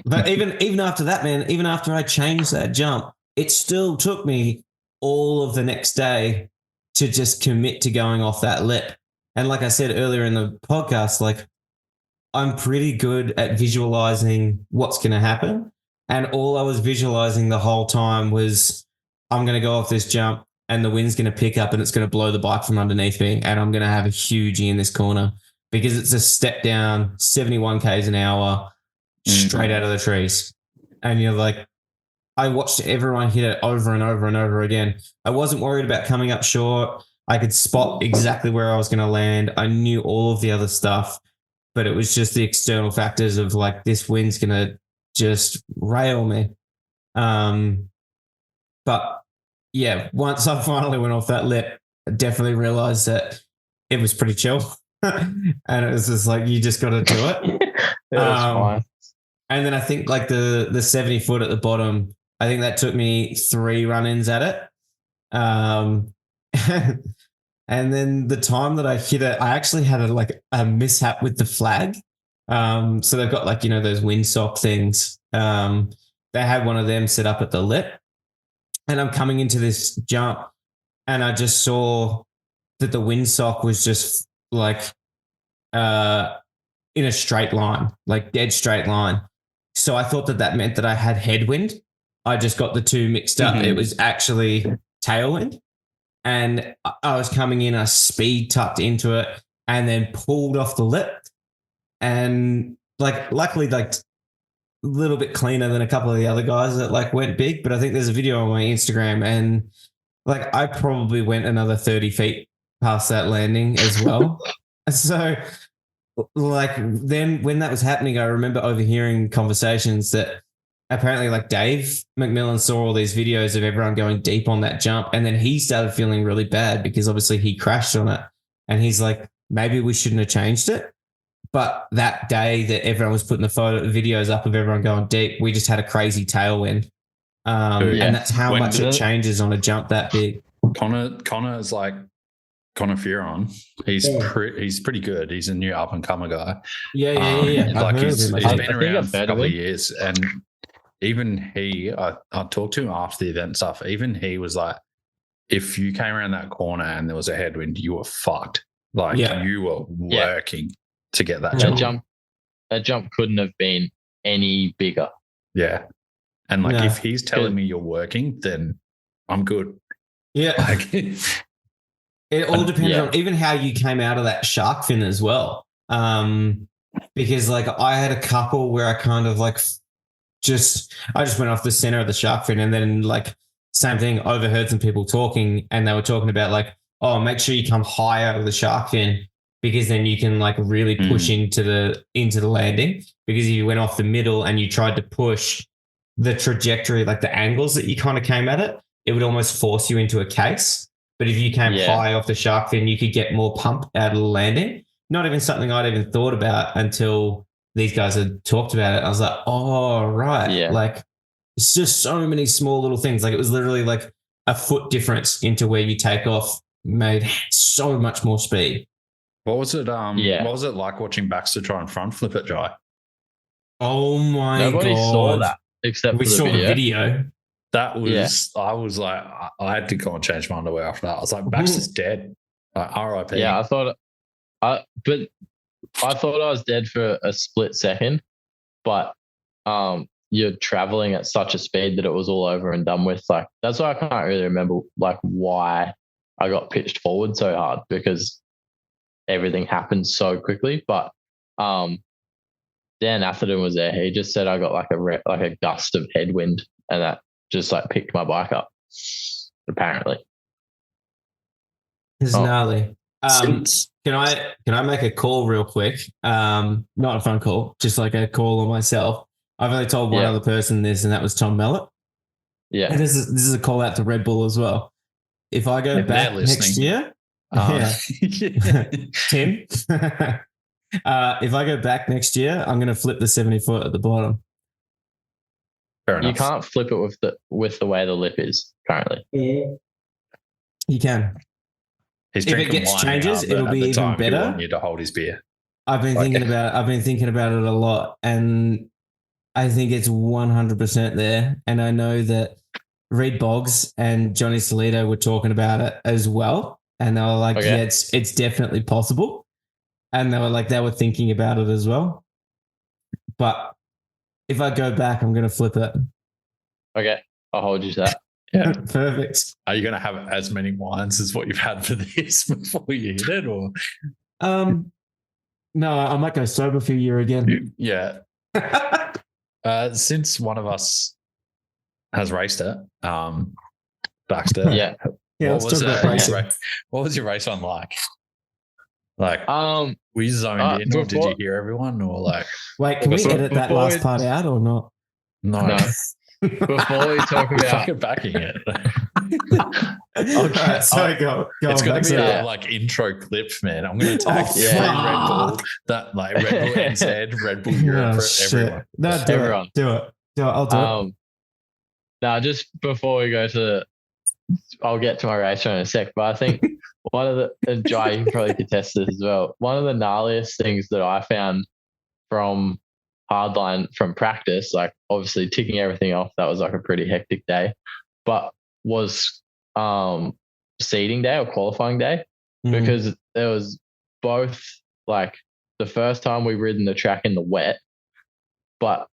But even after that, man, even after I changed that jump, it still took me all of the next day to just commit to going off that lip. And like I said earlier in the podcast, like I'm pretty good at visualizing what's going to happen. And all I was visualizing the whole time was I'm going to go off this jump and the wind's going to pick up and it's going to blow the bike from underneath me. And I'm going to have a huge in this corner because it's a step down, 71 Ks an hour, straight out of the trees. And you're like, I watched everyone hit it over and over and over again. I wasn't worried about coming up short. I could spot exactly where I was going to land. I knew all of the other stuff, but it was just the external factors of like, this wind's going to just rail me. But yeah, once I finally went off that lip, I definitely realized that it was pretty chill. And it was just like, you just got to do it. It was fine. And then I think like the 70 foot at the bottom, I think that took me 3 run-ins at it. And then the time that I hit it, I actually had a mishap with the flag. So they've got like, those windsock things. They had one of them set up at the lip. And I'm coming into this jump and I just saw that the windsock was just like in a straight line, like dead straight line. So I thought that meant that I had headwind. I just got the two mixed up. It was actually tailwind. And I was coming in, I speed tucked into it and then pulled off the lip. And like, luckily, like a little bit cleaner than a couple of the other guys that like went big. But I think there's a video on my Instagram and like I probably went another 30 feet past that landing as well. So like then when that was happening, I remember overhearing conversations that apparently like Dave McMillan saw all these videos of everyone going deep on that jump. And then he started feeling really bad because obviously he crashed on it. And he's like, maybe we shouldn't have changed it. But that day that everyone was putting the videos up of everyone going deep, we just had a crazy tailwind. And that's how much it changes on a jump that big. Connor is like Connor Fearon. He's pretty good. He's a new up and comer guy. Yeah. Like he's been around for a couple of years, and even I talked to him after the event and stuff. Even he was like, if you came around that corner and there was a headwind, you were fucked. Like you were working to get that jump. That jump couldn't have been any bigger. Yeah. And like if he's telling me you're working, then I'm good. Yeah. Like, it all depends on even how you came out of that shark fin as well. Because like I had a couple where I kind of like I just went off the center of the shark fin and then like same thing, overheard some people talking and they were talking about like, oh, make sure you come high out of the shark fin because then you can like really push into the landing. Because if you went off the middle and you tried to push the trajectory, like the angles that you kind of came at it, it would almost force you into a case. But if you came high off the shark fin, you could get more pump out of the landing. Not even something I'd even thought about until these guys had talked about it. I was like, oh, right. Yeah. Like it's just so many small little things. Like it was literally like a foot difference into where you take off made so much more speed. What was it? What was it like watching Baxter try and front flip it, Jai? Oh my God. Nobody saw that except we saw the video. That was, I was like, I had to go and change my underwear after that. I was like, Baxter's dead. Like, RIP. Yeah, I thought I was dead for a split second, but you're traveling at such a speed that it was all over and done with. Like that's why I can't really remember like why I got pitched forward so hard because everything happened so quickly. But Dan Atherton was there. He just said I got like a gust of headwind and that just like picked my bike up. Apparently, it's gnarly. Can I make a call real quick? Not a phone call, just like a call on myself. I've only told one other person this, and that was Tom Mellett. Yeah, and this is a call out to Red Bull as well. If I go back next year, Tim. If I go back next year, I'm going to flip the 70 foot at the bottom. You can't flip it with the way the lip is currently. You can. If it gets changes, it'll be even better. I want you to hold his beer. I've been thinking about it a lot, and I think it's 100% there. And I know that Reed Boggs and Johnny Solito were talking about it as well, and they were like, "Yeah, it's definitely possible." And they were thinking about it as well. But if I go back, I'm going to flip it. Okay, I'll hold you to that. Yeah. Perfect. Are you going to have as many wines as what you've had for this before you hit it, or? No, I might go sober for a year again. Yeah. Since one of us has raced it, Baxter. Yeah. What was your race on like? Like, were you zoned in, or did you hear everyone, or like? Wait, can we edit that last part out or not? No. Before we talk about fucking backing it. Okay, sorry, go. It's going to be a like intro clip, man. I'm going to tag Red Bull, that like Red Bull NZ, Red Bull Europe, everyone. No, do it. I'll do it. Now, just before we go to, I'll get to my race in a sec, but I think one of the, and Jai, you can probably contest this as well. One of the gnarliest things that I found from Hardline from practice, like obviously ticking everything off, that was like a pretty hectic day, but was seeding day or qualifying day, because there was both like the first time we ridden the track in the wet, but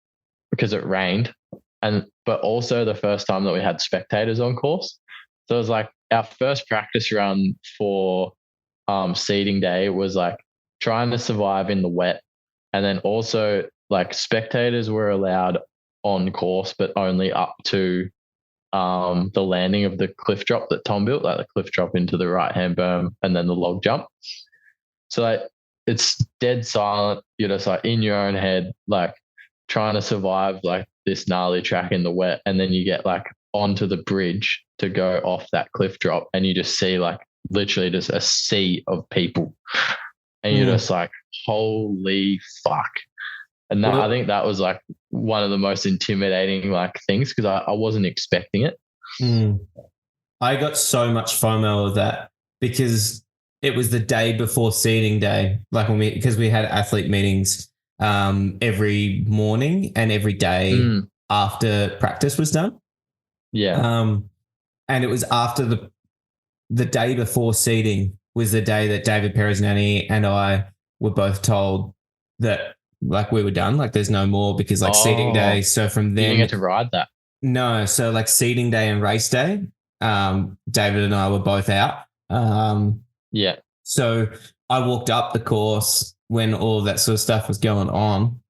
because it rained, but also the first time that we had spectators on course. So it was like our first practice run for seeding day was like trying to survive in the wet, and then also like spectators were allowed on course, but only up to the landing of the cliff drop that Tom built, like the cliff drop into the right-hand berm and then the log jump. So like it's dead silent. You're just like in your own head, like trying to survive like this gnarly track in the wet. And then you get like onto the bridge to go off that cliff drop, and you just see like literally just a sea of people. And you're just like, holy fuck. And that, I think that was like one of the most intimidating like things, because I wasn't expecting it. I got so much FOMO of that because it was the day before seeding day, like because we had athlete meetings every morning and every day after practice was done. Yeah. And it was after the day before seeding was the day that David Pereznani and I were both told that like we were done, like there's no more, because like seeding day. So from then, you didn't get to ride that. No, so like seeding day and race day, David and I were both out. Yeah. So I walked up the course when all of that sort of stuff was going on,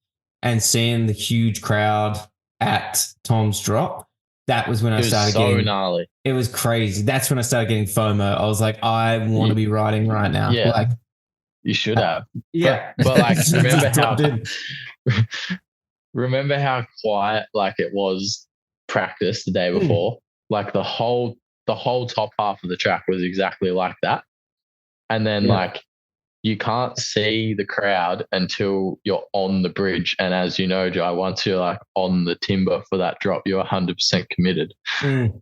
and seeing the huge crowd at Tom's drop, that was when I started getting gnarly. It was crazy. That's when I started getting FOMO. I was like, I want to be riding right now. Yeah. Like, you should have. Yeah. But like remember how quiet like it was practice the day before? Like the whole top half of the track was exactly like that. And then like you can't see the crowd until you're on the bridge. And as you know, Jai, once you're like on the timber for that drop, you're 100% committed.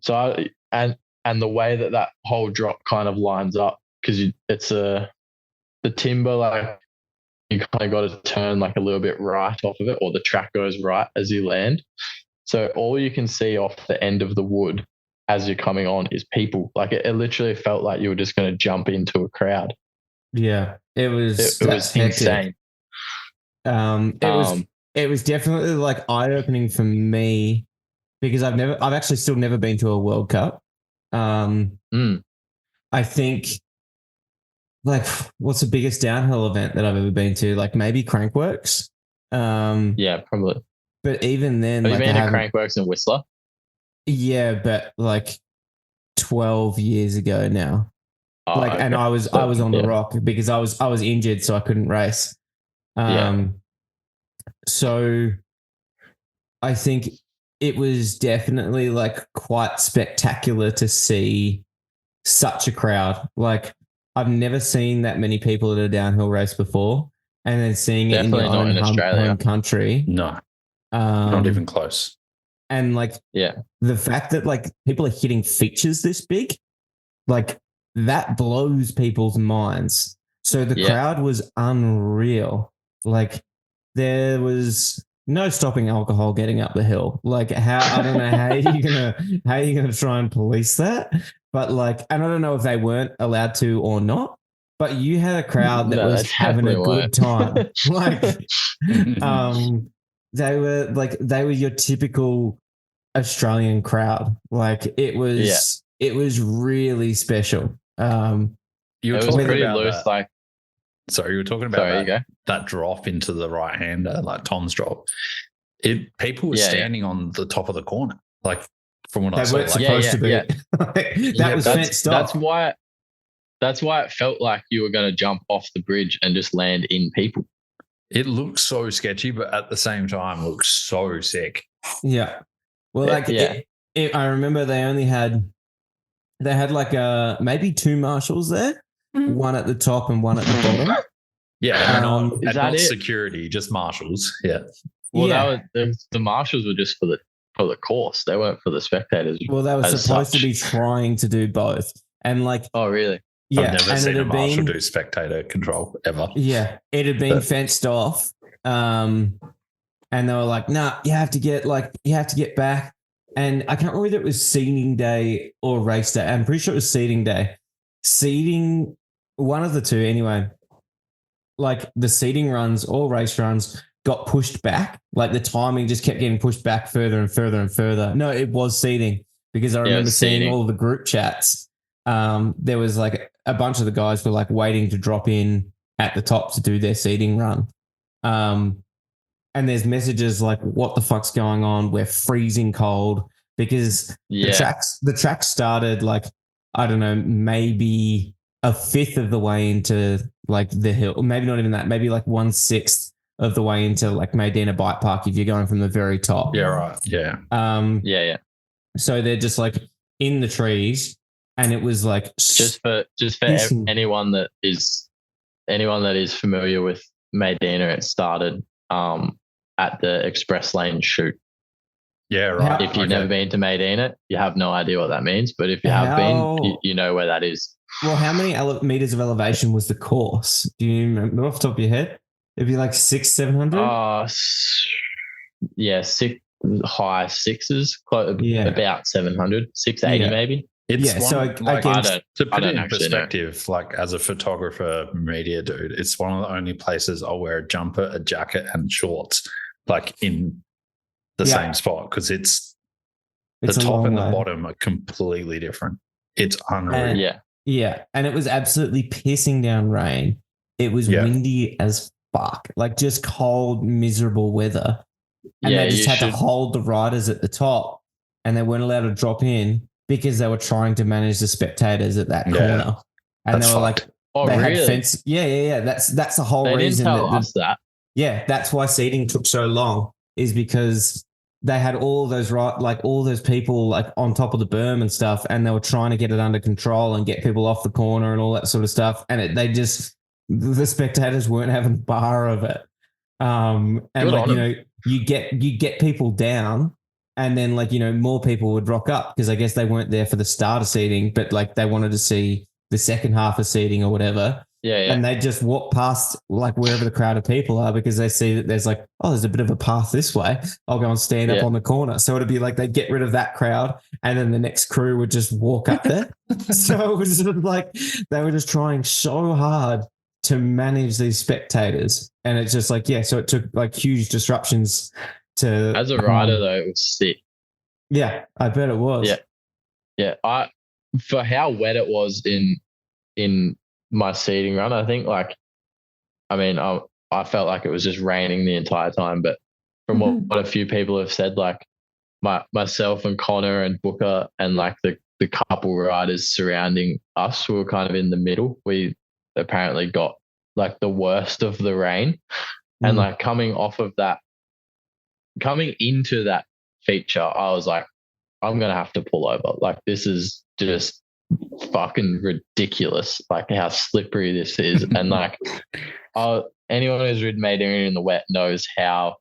So and the way that whole drop kind of lines up, because it's the timber, like you kind of got to turn like a little bit right off of it, or the track goes right as you land. So all you can see off the end of the wood as you're coming on is people. Like it literally felt like you were just going to jump into a crowd. Yeah, it was insane. It was definitely like eye-opening for me, because I've actually still never been to a World Cup. I think, like, what's the biggest downhill event that I've ever been to? Like maybe Crankworks. Yeah, probably. But even then, have you been to Crankworks in Whistler? Yeah, but like 12 years ago now. Okay. And I was on the rock because I was injured, so I couldn't race. So I think it was definitely like quite spectacular to see such a crowd. Like I've never seen that many people at a downhill race before, and then seeing it in your own home country. No, not even close. And like, the fact that like people are hitting features this big, like that blows people's minds. So the crowd was unreal. Like there was no stopping alcohol getting up the hill. Like I don't know how you're gonna try and police that. But like, and I don't know if they weren't allowed to or not, but you had a crowd that was having a good time. Like, they were your typical Australian crowd. Like it was really special. You were talking about loose, that. Sorry, you were talking about that drop into the right hander, like Tom's drop. People were standing on the top of the corner, like from what I saw. They weren't supposed to be. That was fenced off. That's why it felt like you were going to jump off the bridge and just land in people. It looked so sketchy, but at the same time, looks so sick. Yeah. Well, I remember they had like maybe two marshals there, one at the top and one at the bottom. Yeah, not security, just marshals. Yeah. Well, the marshals were just for the course. They weren't for the spectators. Well, they were supposed to be trying to do both, and like, oh really? Yeah, I've never seen a marshal do spectator control ever. Yeah, it had been fenced off, and they were like, "Nah, you have to get back." And I can't remember whether it was seeding day or race day. I'm pretty sure it was seeding day. Seeding, one of the two anyway. Like the seeding runs or race runs got pushed back. Like the timing just kept getting pushed back further and further and further. No, it was seeding because I remember seeing all the group chats. There was like a bunch of the guys were like waiting to drop in at the top to do their seeding run. And there's messages like, what the fuck's going on? We're freezing cold because the track started like, I don't know, maybe a fifth of the way into like the hill, maybe not even that, maybe like 1/6 of the way into like Medina Bike Park if you're going from the very top. Yeah, right. Yeah. So they're just like in the trees, and it was like just for anyone that is familiar with Medina, it started at the express lane chute. Yeah, right. If you've never been to Medina, you have no idea what that means. But if you have been, you know where that is. Well, how many meters of elevation was the course? Do you remember off the top of your head? It'd be like 600-700? Yeah, high sixes, about 700, 680 maybe. It's so to put it in perspective, like as a photographer, media dude, it's one of the only places I'll wear a jumper, a jacket, and shorts, like in the same spot, because it's the top and the bottom are completely different. It's unreal. Yeah, and it was absolutely pissing down rain. It was windy as fuck, like just cold, miserable weather. And they just had to hold the riders at the top, and they weren't allowed to drop in because they were trying to manage the spectators at that corner. And they were like, had fence. Yeah. That's the whole reason. They didn't tell us that. Yeah, that's why seating took so long, is because they had all those people like on top of the berm and stuff, and they were trying to get it under control and get people off the corner and all that sort of stuff. And the spectators weren't having a bar of it. And you get people down, and then more people would rock up because I guess they weren't there for the start of seating, but like they wanted to see the second half of seating or whatever. Yeah. And they just walk past like wherever the crowd of people are because they see that there's like, oh, there's a bit of a path this way. I'll go and stand up on the corner. So it'd be like they'd get rid of that crowd, and then the next crew would just walk up there. So it was sort of like they were just trying so hard to manage these spectators. And it's just like, so it took like huge disruptions to. As a rider, though, it was sick. Yeah, I bet it was. Yeah. For how wet it was in my seating run, I think I felt like it was just raining the entire time. But from what a few people have said, like myself and Connor and Booker and like the couple riders surrounding us who were kind of in the middle, we apparently got like the worst of the rain. And like coming into that feature, I was like, I'm going to have to pull over. Like, this is just fucking ridiculous, like how slippery this is. And like anyone who's ridden Medina in the wet knows how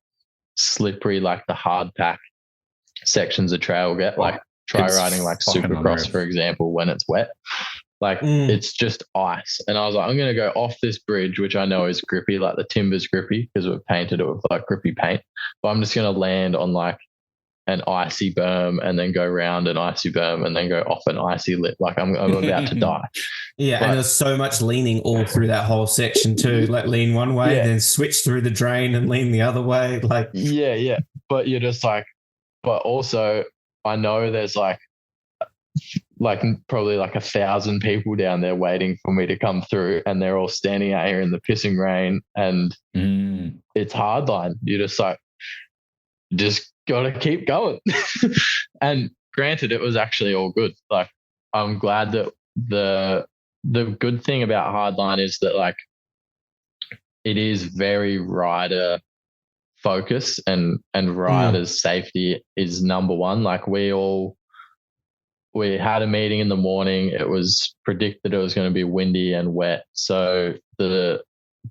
slippery like the hard pack sections of trail get. Like try riding like Supercross, for example, when it's wet. Like it's just ice. And I was like, I'm going to go off this bridge, which I know is grippy, like the timber's grippy because we've painted it with like grippy paint. But I'm just going to land on like an icy berm and then go round an icy berm and then go off an icy lip. Like I'm about to die. Yeah, and there's so much leaning all through that whole section too. Like lean one way, then switch through the drain and lean the other way. Like yeah. But you're just like, but also I know there's like probably like 1,000 people down there waiting for me to come through, and they're all standing out here in the pissing rain, and it's hardline. You're just like, just gotta keep going. And granted, it was actually all good. Like I'm glad that the good thing about hardline is that like it is very rider focused, and riders' safety is number one. Like we had a meeting in the morning. It was predicted it was going to be windy and wet. So the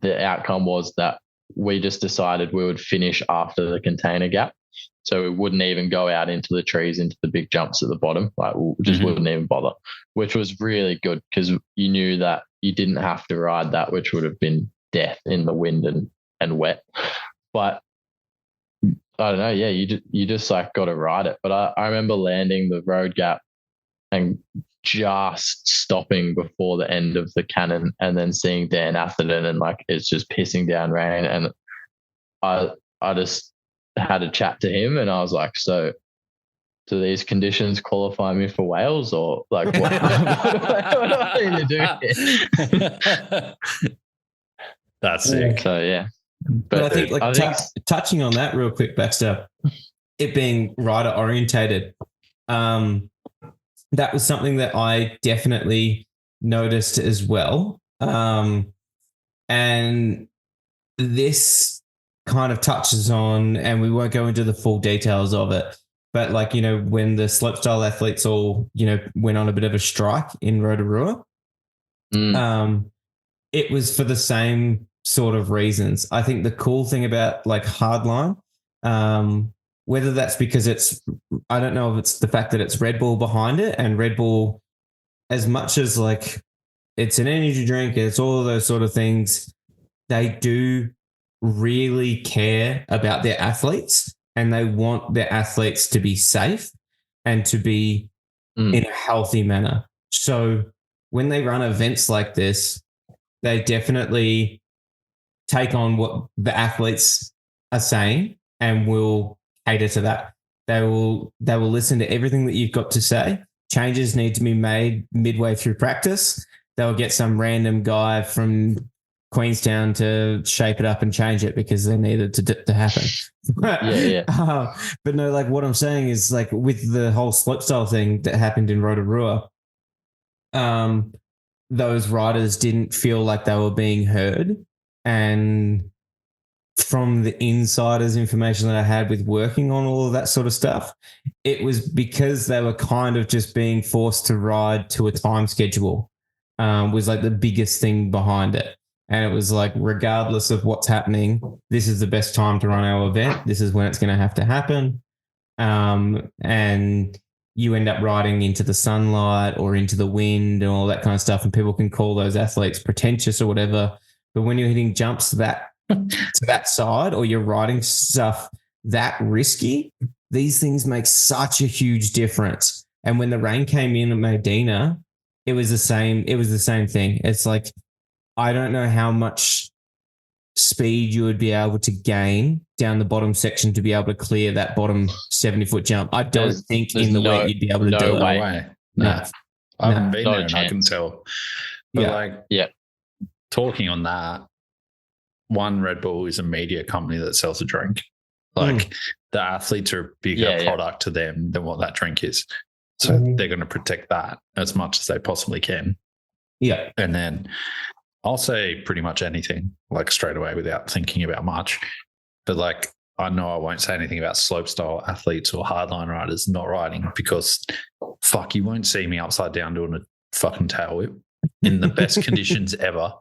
outcome was that we just decided we would finish after the container gap. So we wouldn't even go out into the trees, into the big jumps at the bottom. Like we just wouldn't even bother, which was really good because you knew that you didn't have to ride that, which would have been death in the wind and wet. But I don't know. Yeah, you just like got to ride it. But I remember landing the road gap and just stopping before the end of the cannon, and then seeing Dan Atherton, and like it's just pissing down rain, and I just had a chat to him, and I was like, so do these conditions qualify me for Wales, or like what do I need to do here? That's sick. So yeah. But I think touching on that real quick, Baxter, it being rider orientated, that was something that I definitely noticed as well. And this kind of touches on, and we won't go into the full details of it, but like, you know, when the slopestyle athletes all, you know, went on a bit of a strike in Rotorua, it was for the same sort of reasons. I think the cool thing about like hardline, whether that's because I don't know if it's the fact that it's Red Bull behind it, and Red Bull, as much as like it's an energy drink, it's all of those sort of things, they do really care about their athletes, and they want their athletes to be safe and to be in a healthy manner. So when they run events like this, they definitely take on what the athletes are saying and will cater to that. They will listen to everything that you've got to say. Changes need to be made midway through practice. They'll get some random guy from Queenstown to shape it up and change it because they need it to happen. Yeah. But no, like what I'm saying is like with the whole slopestyle thing that happened in Rotorua, those riders didn't feel like they were being heard. And from the insiders information that I had with working on all of that sort of stuff, it was because they were kind of just being forced to ride to a time schedule, was like the biggest thing behind it. And it was like, regardless of what's happening, this is the best time to run our event. This is when it's going to have to happen. And you end up riding into the sunlight or into the wind and all that kind of stuff. And people can call those athletes pretentious or whatever. But when you're hitting jumps to that side, or you're riding stuff that risky, these things make such a huge difference. And when the rain came in at Medina, it was the same thing. It's like, I don't know how much speed you would be able to gain down the bottom section to be able to clear that bottom 70-foot jump. I don't think in the weight you'd be able to do it. No way. No. I haven't been there, and I can tell. But talking on that, one, Red Bull is a media company that sells a drink. Like the athletes are a bigger product to them than what that drink is. So they're going to protect that as much as they possibly can. Yeah. And then I'll say pretty much anything, like straight away without thinking about much. But like, I know I won't say anything about slopestyle athletes or hardline riders not riding, because fuck, you won't see me upside down doing a fucking tail whip in the best conditions ever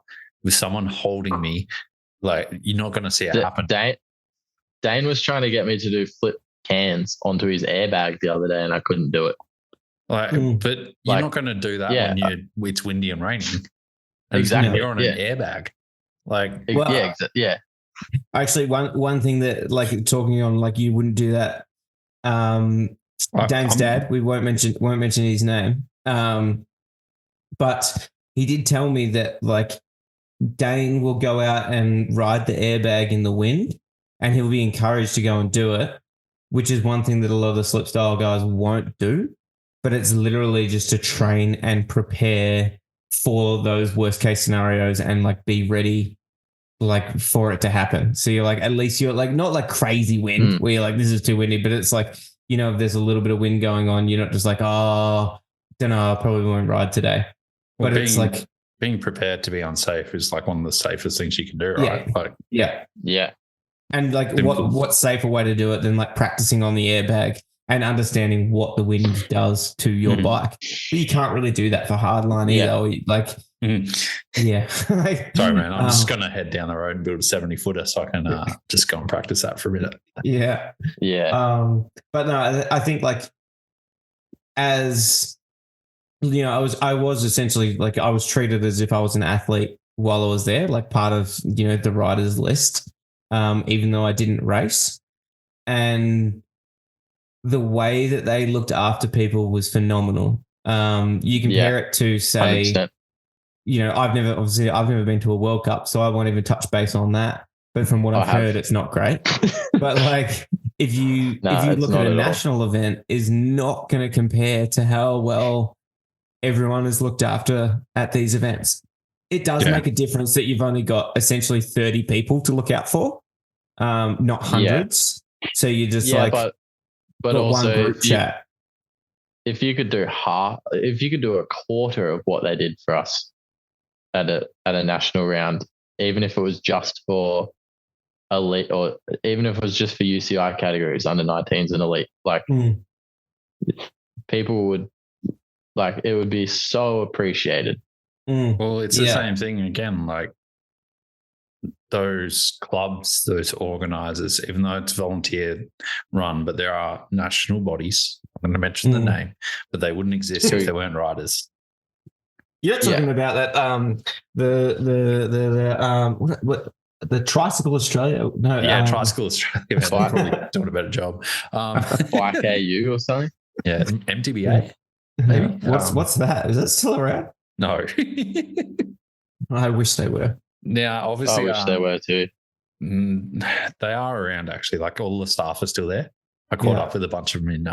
with someone holding me. Like, you're not going to see it happen. Dane was trying to get me to do flip cans onto his airbag the other day, and I couldn't do it. Like, but you're not going to do that when it's windy and raining. Exactly. You're on an airbag. Like, yeah. Actually, one thing that, like, talking on, like, you wouldn't do that Dane's dad. We won't mention his name. But he did tell me that like Dane will go out and ride the airbag in the wind, and he'll be encouraged to go and do it, which is one thing that a lot of the slopestyle guys won't do. But it's literally just to train and prepare for those worst case scenarios and like be ready like for it to happen. So you're like, at least you're like not like crazy wind where you're like, this is too windy, but it's like, you know, if there's a little bit of wind going on, you're not just like, oh, don't know, I probably won't ride today. Well, but it's like being prepared to be unsafe is like one of the safest things you can do, right? Yeah. And like what safer way to do it than like practicing on the airbag and understanding what the wind does to your bike. But you can't really do that for hardline either. Like, yeah. Sorry, man. I'm just going to head down the road and build a 70 footer so I can just go and practice that for a minute. Yeah. Yeah. But no, I think like as, you know, I was essentially like, I was treated as if I was an athlete while I was there, like part of, you know, the riders list, even though I didn't race. And the way that they looked after people was phenomenal. You compare it to say, 100%. You know, I've never been to a World Cup, so I won't even touch base on that. But from what I've heard, it's not great. But like, if you look at a national event, is not going to compare to how well everyone is looked after at these events. It does make a difference that you've only got essentially 30 people to look out for, not hundreds. So you just but also one group chat. If you could do a quarter of what they did for us at a national round, even if it was just for elite, or even if it was just for UCI categories, under 19s and elite, like people would like, it would be so appreciated. Well, it's the same thing again, like those clubs, those organisers, even though it's volunteer run, but there are national bodies. I'm going to mention the name, but they wouldn't exist if there weren't riders. You're talking about that the Tricycle Australia. No, Tricycle Australia. Man, probably doing a better job. Bike AU or something. Yeah, MTBA. Maybe. What's that? Is that still around? No. I wish they were. Now, obviously, I wish they were too. They are around actually. Like all the staff are still there. I caught up with a bunch of them in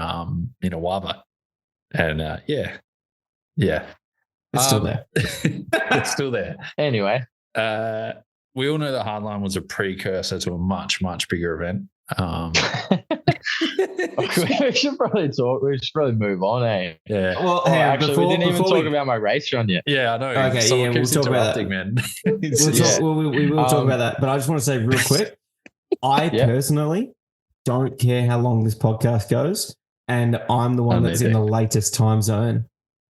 Awaba, and it's still there. It's still there. Anyway, we all know that Hardline was a precursor to a much, much bigger event. We should probably move on, eh? Yeah. Well, actually, we didn't even talk about my race run yet. Yeah, I know. Okay, we'll talk about that, man. We will talk about that. But I just want to say real quick, I personally don't care how long this podcast goes, and I'm the one that's in the latest time zone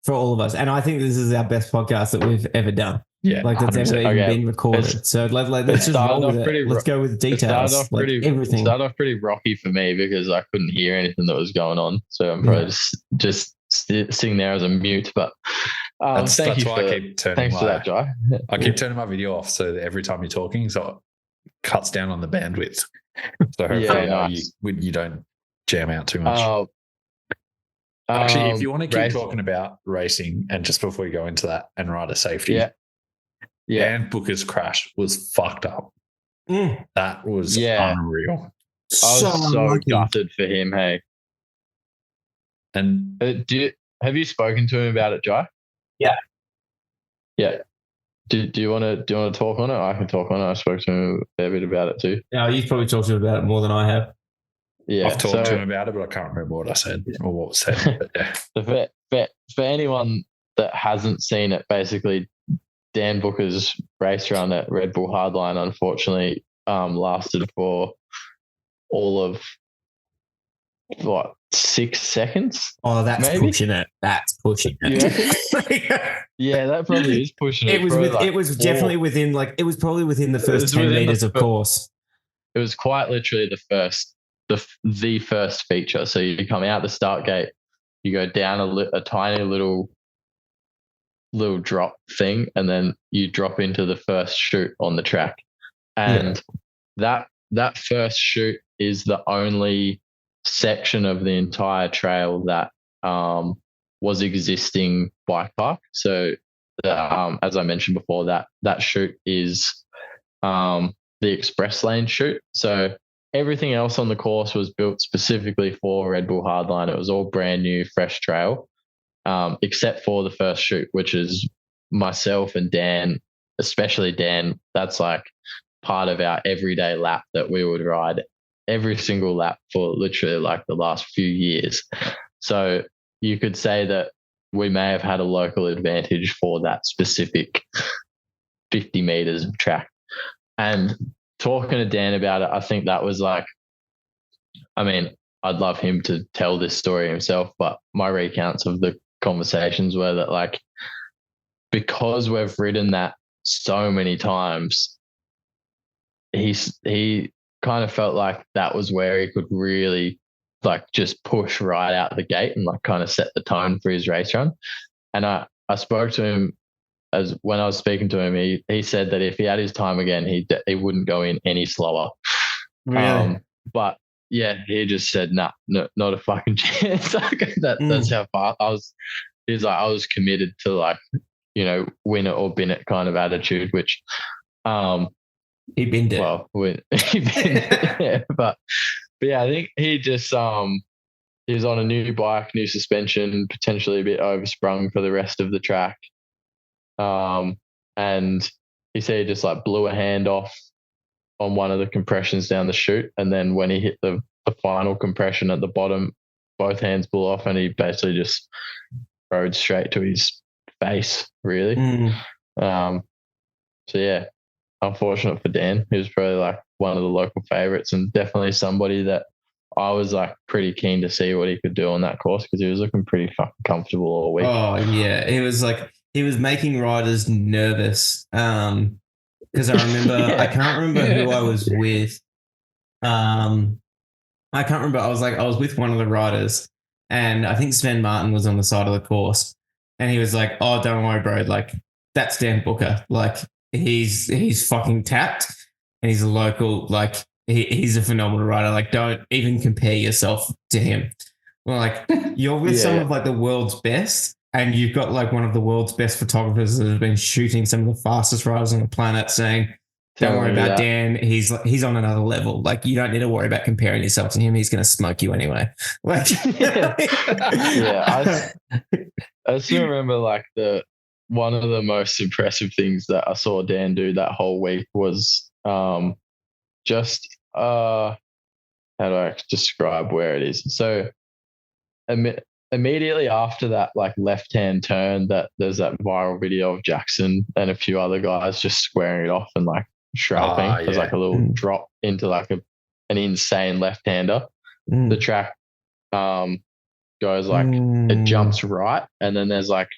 for all of us. And I think this is our best podcast that we've ever done. Yeah, like that's ever even been recorded. So let's just roll with it. Let's go with details. Everything started off pretty rocky for me because I couldn't hear anything that was going on. So I'm probably just sitting there as a mute. But that's why I keep turning. Thanks for that, Jai. I keep turning my video off so that every time you're talking, so it cuts down on the bandwidth. So hopefully you don't jam out too much. Actually, if you want to keep talking about racing, and just before you go into that, and rider safety, and Booker's crash was fucked up. That was unreal. I was so gutted for him. Hey, and have you spoken to him about it, Jai? Yeah. Do you want to talk on it? I can talk on it. I spoke to him a fair bit about it too. Yeah, you've probably talked to him about it more than I have. Yeah, I've talked to him about it, but I can't remember what I said or what was said. But for anyone that hasn't seen it, basically, Dan Booker's race run at Red Bull Hardline unfortunately lasted for all of 6 seconds? Oh, that's pushing it. That's pushing it. Yeah, that probably is pushing it. It was definitely within it was probably within the first 10 meters of course. It was quite literally the first feature. So you come out the start gate, you go down a tiny little drop thing, and then you drop into the first chute on the track. And that first chute is the only section of the entire trail that was existing bike park. So as I mentioned before, that chute is the express lane chute. So everything else on the course was built specifically for Red Bull Hardline. It was all brand new, fresh trail, except for the first chute, which is myself and Dan, especially Dan. That's like part of our everyday lap that we would ride every single lap for literally like the last few years. So you could say that we may have had a local advantage for that specific 50 meters of track. And talking to Dan about it, I think that was like, I mean, I'd love him to tell this story himself, but my recounts of the conversations were that, like, because we've ridden that so many times, he kind of felt like that was where he could really like just push right out the gate and like kind of set the tone for his race run. And I spoke to him as when I was speaking to him, he said that if he had his time again, he wouldn't go in any slower. Really? But yeah, he just said, nah, no, not a fucking chance. That's how far I was. He's like, I was committed to like, you know, win it or bin it kind of attitude, which he binned it. Well, he binned it, yeah, but yeah, I think he just he was on a new bike, new suspension, potentially a bit oversprung for the rest of the track. And he said he just like blew a hand off on one of the compressions down the chute, and then when he hit the final compression at the bottom, both hands blew off, and he basically just rode straight to his face, really. So yeah, unfortunate for Dan. He was probably like one of the local favourites, and definitely somebody that I was like pretty keen to see what he could do on that course, because he was looking pretty fucking comfortable all week. Oh yeah, it was like he was making riders nervous. Because I remember, I can't remember who I was with. I can't remember. I was with one of the riders, and I think Sven Martin was on the side of the course, and he was like, "Oh, don't worry, bro. Like, that's Dan Booker. Like, he's fucking tapped, and he's a local. Like, he's a phenomenal rider. Like, don't even compare yourself to him. Well, like, you're with some of like the world's best, and you've got like one of the world's best photographers that have been shooting some of the fastest riders on the planet, saying, don't worry about Dan. He's on another level. Like, you don't need to worry about comparing yourself to him. He's going to smoke you anyway." Like, I still remember like one of the most impressive things that I saw Dan do that whole week was just how do I describe where it is? So immediately after that like left-hand turn, that there's that viral video of Jackson and a few other guys just squaring it off and like shrugging. There's like a little drop into like an insane left-hander. The track goes like it jumps right, and then there's like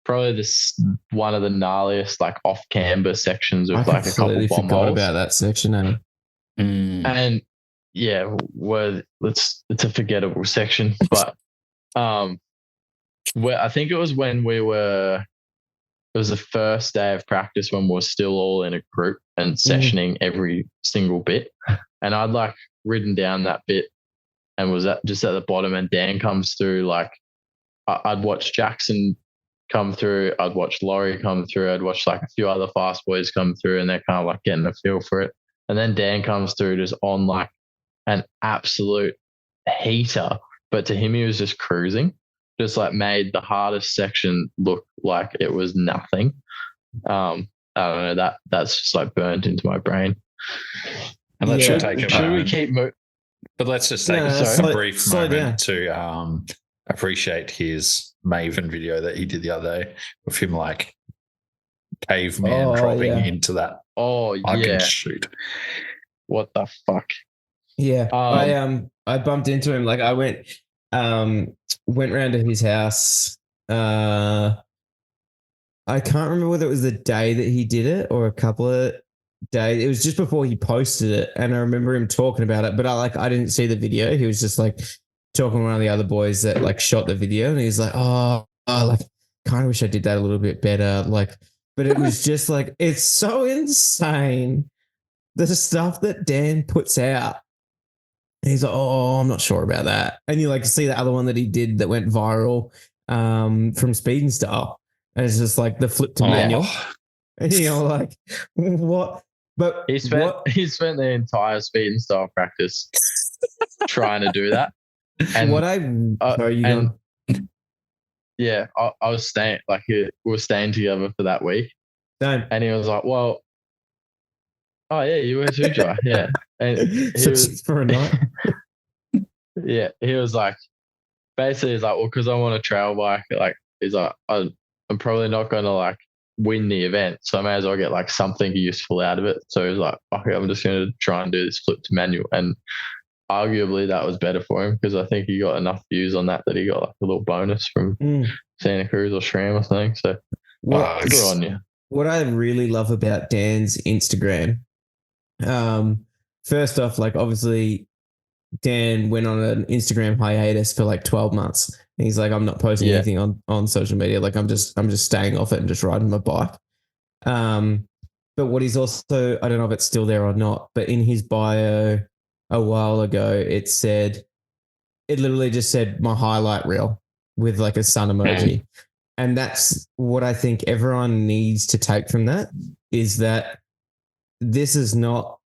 probably this one of the gnarliest like off camber sections of like a couple bomb forgot holes about that section. And yeah, it's a forgettable section, but where I think it was when it was the first day of practice when we were still all in a group and sessioning every single bit. And I'd like ridden down that bit and was just at the bottom, and Dan comes through. Like I'd watch Jackson come through. I'd watch Laurie come through. I'd watch like a few other fast boys come through, and they're kind of like getting a feel for it. And then Dan comes through just on like an absolute heater. But to him, he was just cruising. Just like made the hardest section look like it was nothing. I don't know, that's just like burnt into my brain. And let's should we keep moving? But let's just take a brief moment to appreciate his Maven video that he did the other day of him like caveman dropping into that. Shoot. What the fuck? Yeah. I bumped into him. Like I went round to his house. I can't remember whether it was the day that he did it or a couple of days. It was just before he posted it, and I remember him talking about it, but I didn't see the video. He was just like talking to one of the other boys that like shot the video, and he's like, like kind of wish I did that a little bit better. Like, but it was just like, it's so insane the stuff that Dan puts out. he's like, oh, I'm not sure about that. And you like see the other one that he did that went viral from Speed and Style. And it's just like the flip to manual. And you're like, what? But he spent the entire Speed and Style practice trying to do that. And yeah, I was staying, like we were staying together for that week. Same. And he was like, well, oh yeah, you were too, Jai. Yeah. And he was for a night. Yeah, he was like, basically, he's like, well, because I want a trail bike. Like, he's like, I'm probably not going to like win the event, so I may as well get like something useful out of it. So he's like, okay, I'm just going to try and do this flip to manual. And arguably that was better for him because I think he got enough views on that he got like a little bonus from Santa Cruz or SRAM or something. So good on you. What I really love about Dan's Instagram, first off, like obviously Dan went on an Instagram hiatus for like 12 months. And he's like, I'm not posting anything on social media. Like I'm just staying off it and just riding my bike. But what he's also, I don't know if it's still there or not, but in his bio a while ago, it literally just said my highlight reel with like a sun emoji. And that's what I think everyone needs to take from that is that this is not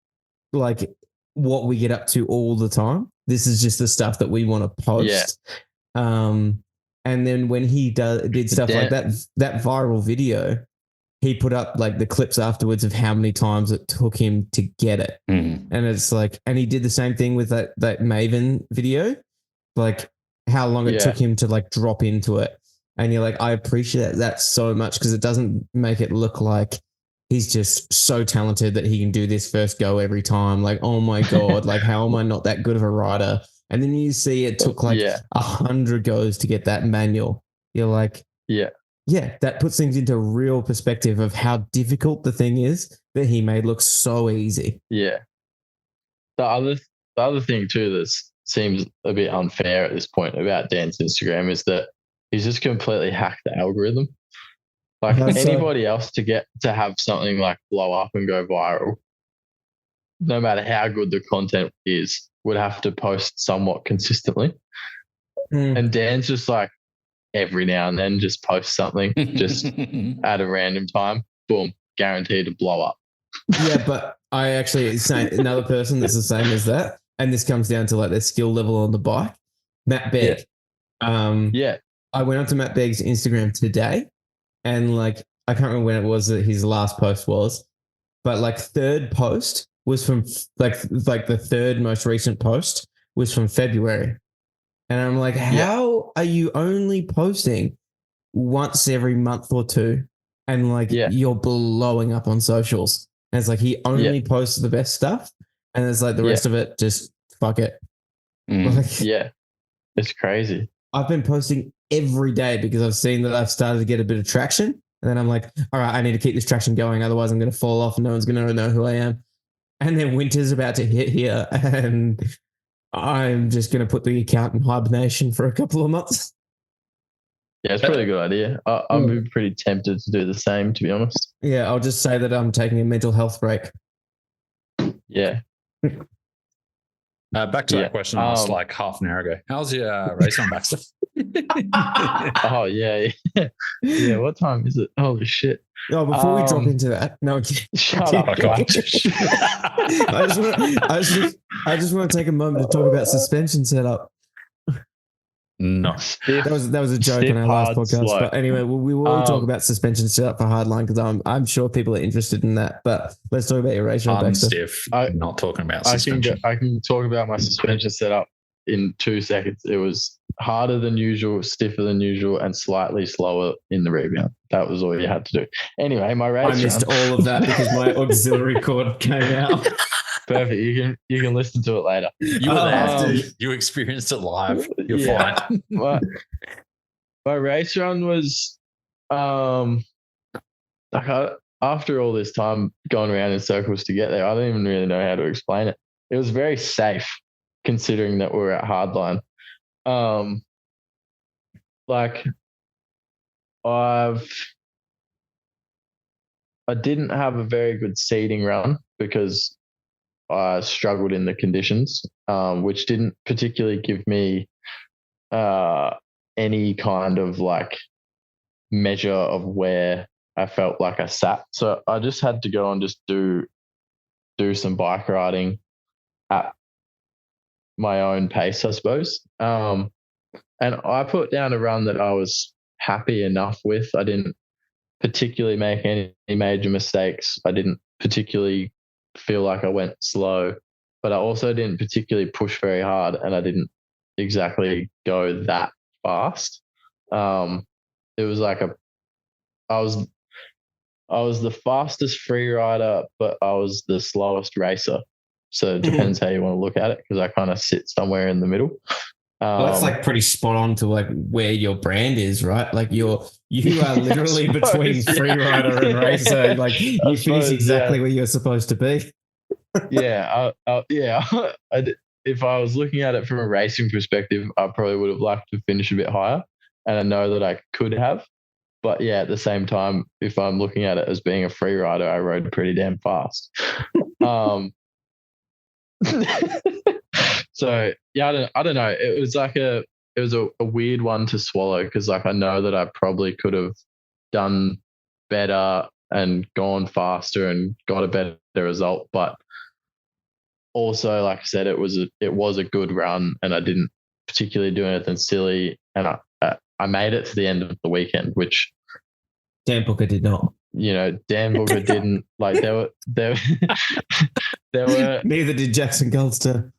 like what we get up to all the time. This is just the stuff that we want to post. And then when he did stuff like that viral video, he put up like the clips afterwards of how many times it took him to get it. And it's like, and he did the same thing with that Maven video, like how long it took him to like drop into it. And you're like, I appreciate that so much because it doesn't make it look like he's just so talented that he can do this first go every time. Like, oh my God, like how am I not that good of a rider? And then you see it took like 100 goes to get that manual. You're like, yeah, that puts things into real perspective of how difficult the thing is that he made look so easy. Yeah. The other thing too that seems a bit unfair at this point about Dan's Instagram is that he's just completely hacked the algorithm. Like anybody else to have something like blow up and go viral, no matter how good the content is, would have to post somewhat consistently. And Dan's just like every now and then just post something just at a random time, boom, guaranteed to blow up. Yeah, but I actually say another person that's the same as that, and this comes down to like their skill level on the bike. Matt Begg. I went onto Matt Begg's Instagram today. And like, I can't remember when it was that his last post was, but like third post was from like the third most recent post was from February. And I'm like, how are you only posting once every month or two? And like, you're blowing up on socials. And it's like, he only posts the best stuff. And it's like the rest of it, just fuck it. Like, it's crazy. I've been posting every day because I've seen that I've started to get a bit of traction. And then I'm like, all right, I need to keep this traction going. Otherwise I'm going to fall off and no one's going to know who I am. And then winter's about to hit here and I'm just going to put the account in hibernation for a couple of months. Yeah, it's probably a good idea. I'm pretty tempted to do the same, to be honest. Yeah, I'll just say that I'm taking a mental health break. Yeah. Back to that question I asked like half an hour ago. How's your race on, Baxter? Oh, yeah. Yeah, what time is it? Holy shit. Oh, before we drop into that, no, shut up, guys. I just want to take a moment to talk about suspension setup. No, that was a joke in our last podcast. Slow. But anyway, we will talk about suspension setup for Hardline because I'm sure people are interested in that. But let's talk about your race run, Baxter. Stiff. I'm not talking about suspension. I can talk about my suspension setup in 2 seconds. It was harder than usual, stiffer than usual, and slightly slower in the rebound. That was all you had to do. Anyway, my race I missed all of that because my auxiliary cord came out. Perfect. You can listen to it later. You were there. You experienced it live. You're fine. My race run was after all this time going around in circles to get there, I don't even really know how to explain it. It was very safe considering that we were at Hardline. I didn't have a very good seeding run because I struggled in the conditions, which didn't particularly give me any kind of like measure of where I felt like I sat. So I just had to go and just do some bike riding at my own pace, I suppose. And I put down a run that I was happy enough with. I didn't particularly make any major mistakes. I didn't particularly feel like I went slow, but I also didn't particularly push very hard, and I didn't exactly go that fast. It was like I was the fastest free rider, but I was the slowest racer. So it depends how you want to look at it, because I kind of sit somewhere in the middle. Well, that's like pretty spot on to like where your brand is, right? Like you are literally between free rider and racer. Like you finish exactly where you're supposed to be. Yeah, if I was looking at it from a racing perspective, I probably would have liked to finish a bit higher, and I know that I could have. But yeah, at the same time, if I'm looking at it as being a free rider, I rode pretty damn fast. So yeah, I don't know. It was a weird one to swallow, because like I know that I probably could have done better and gone faster and got a better result, but also, like I said, it was a good run, and I didn't particularly do anything silly, and I made it to the end of the weekend, which Dan Booker did not. Dan Booker didn't. Like there were neither did Jackson Goldster.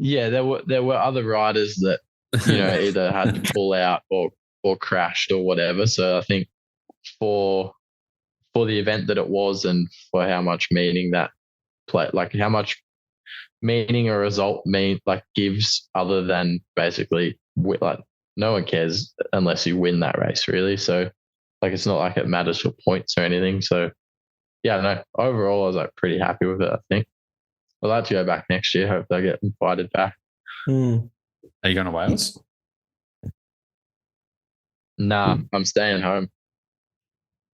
Yeah, there were other riders that either had to pull out or crashed or whatever. So I think for the event that it was, and for how much meaning that how much meaning a result gives, other than basically like no one cares unless you win that race, really. So like it's not like it matters for points or anything. So yeah, no, overall I was like pretty happy with it, I think. I'd like to go back next year. Hope I get invited back. Are you going to Wales? Nah, I'm staying home.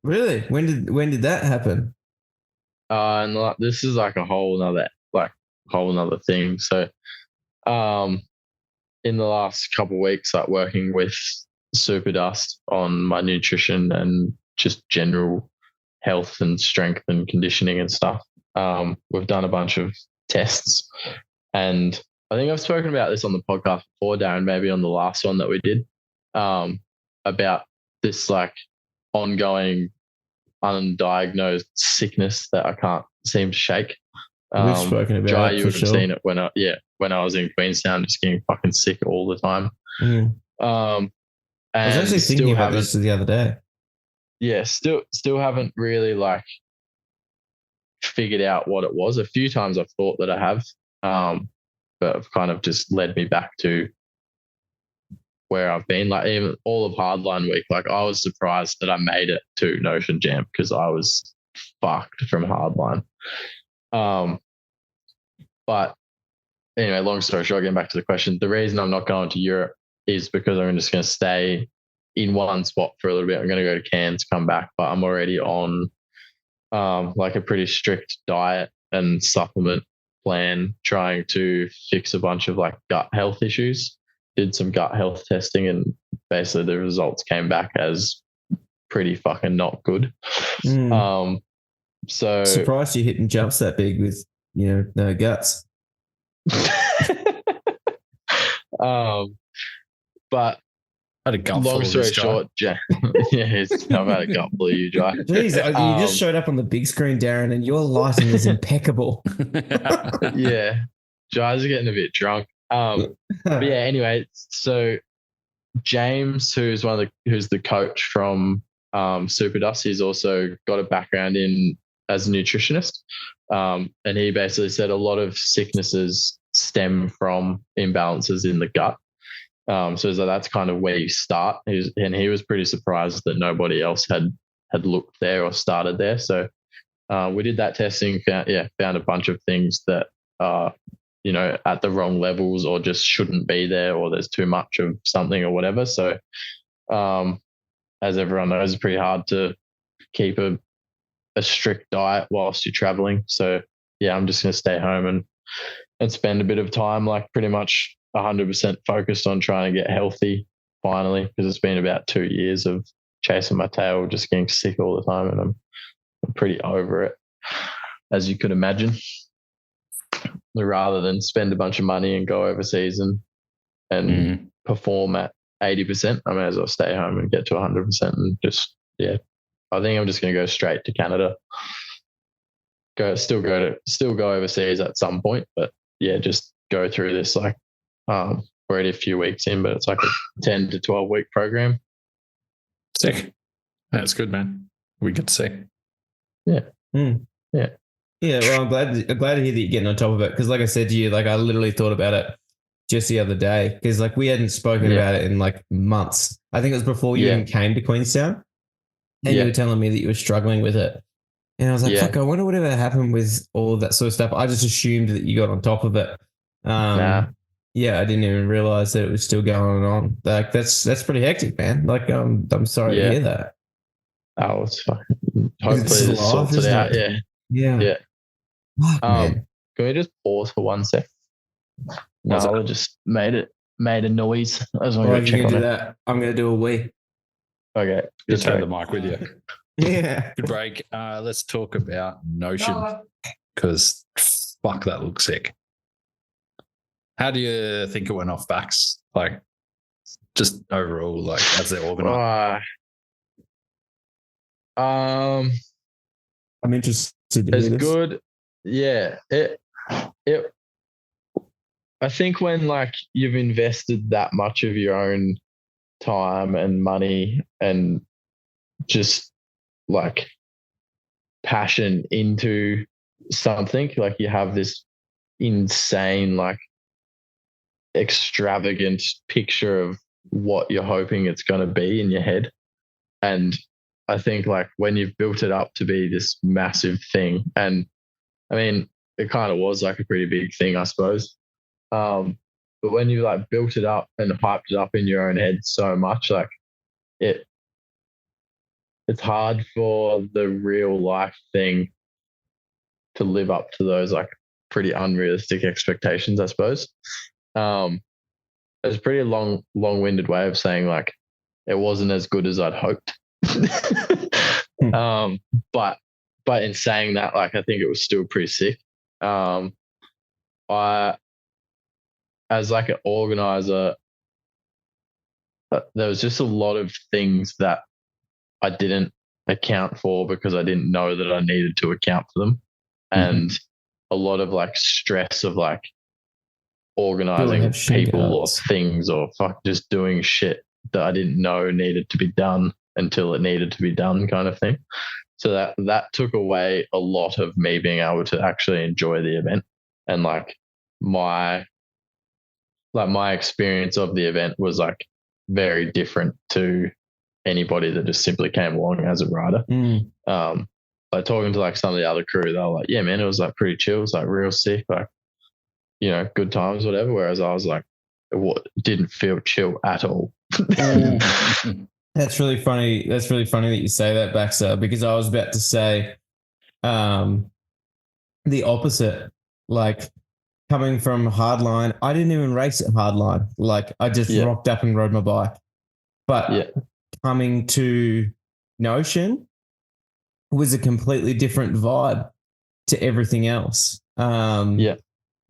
Really? When did that happen? And this is like a whole nother thing. So, in the last couple of weeks, like working with Super Dust on my nutrition and just general health and strength and conditioning and stuff. We've done a bunch of tests, and I think I've spoken about this on the podcast before, Darren, maybe on the last one that we did, about this like ongoing undiagnosed sickness that I can't seem to shake. We've spoken about Jai, it. you would have seen it when I was in Queenstown, just getting fucking sick all the time. I was actually thinking about this the other day. Yeah, still haven't really like figured out what it was. A few times I've thought that I have, but it's kind of just led me back to where I've been. Like even all of Hardline week, like I was surprised that I made it to Notion Jam, because I was fucked from Hardline. But anyway, long story short, getting back to the question, the reason I'm not going to Europe is because I'm just going to stay in one spot for a little bit. I'm going to go to Cairns, come back, but I'm already on like a pretty strict diet and supplement plan, trying to fix a bunch of like gut health issues. Did some gut health testing, and basically the results came back as pretty fucking not good. So surprised you hitting jumps that big with no guts. But had a gut long story short, I've had a gut full of you, Jai. Jeez, you just showed up on the big screen, Darren, and your lighting is impeccable. Yeah, Jai's getting a bit drunk. But yeah, anyway, so James, who's the coach from Super Dust, he's also got a background as a nutritionist, and he basically said a lot of sicknesses stem from imbalances in the gut. So that's kind of where you start. He was pretty surprised that nobody else had looked there or started there. So we did that testing, found a bunch of things that are, at the wrong levels or just shouldn't be there, or there's too much of something or whatever. So as everyone knows, it's pretty hard to keep a strict diet whilst you're traveling. So I'm just going to stay home and spend a bit of time, like pretty much 100% focused on trying to get healthy finally, because it's been about 2 years of chasing my tail, just getting sick all the time, and I'm pretty over it, as you could imagine. Rather than spend a bunch of money and go overseas and perform at 80%, I may as well stay home and get to 100% and just, I think I'm just going to go straight to Canada. Still go overseas at some point, but just go through this, like, we're already a few weeks in, but it's like a 10 to 12 week program. Sick. That's good, man. We get to see. Yeah. Yeah. Yeah. Well, I'm glad to hear that you're getting on top of it. Because like I said to you, like I literally thought about it just the other day, because like we hadn't spoken about it in like months. I think it was before you even came to Queenstown, and you were telling me that you were struggling with it. And I was like, fuck, I wonder whatever happened with all that sort of stuff. I just assumed that you got on top of it. Nah. Yeah, I didn't even realize that it was still going on. Like that's pretty hectic, man. Like I'm sorry to hear that. Oh, it's fucking. Hopefully this sorts it out. Yeah. Fuck, man. Can we just pause for 1 sec? No, I just made a noise. I was going to check on that. I'm going to do a wee. Okay. Just take the mic with you. Yeah. Good break. Let's talk about Notion, because fuck, that looks sick. How do you think it went off, Bax? Like, just overall, like, as they're organised? I'm interested to hear it's this. Good. Yeah. I think when, like, you've invested that much of your own time and money and just, like, passion into something, like, you have this insane, like, extravagant picture of what you're hoping it's going to be in your head. And I think, like, when you've built it up to be this massive thing, and I mean, it kind of was like a pretty big thing, I suppose. But when you, like, built it up and hyped it up in your own head so much, like, it's hard for the real life thing to live up to those, like, pretty unrealistic expectations, I suppose. It's a pretty long-winded way of saying, like, it wasn't as good as I'd hoped. But in saying that, like, I think it was still pretty sick. I, as like an organizer, there was just a lot of things that I didn't account for because I didn't know that I needed to account for them. And a lot of, like, stress of, like, organizing people or things, or just doing shit that I didn't know needed to be done until it needed to be done, kind of thing. So that took away a lot of me being able to actually enjoy the event. And, like, my experience of the event was, like, very different to anybody that just simply came along as a rider. Like, talking to, like, some of the other crew, they were like, yeah, man, it was, like, pretty chill. It was, like, real sick, like, you know, good times, whatever. Whereas I was like, it didn't feel chill at all. That's really funny. That's really funny that you say that, Baxter, because I was about to say the opposite. Like, coming from Hardline, I didn't even race at Hardline. Like, I just rocked up and rode my bike. But coming to Notion was a completely different vibe to everything else.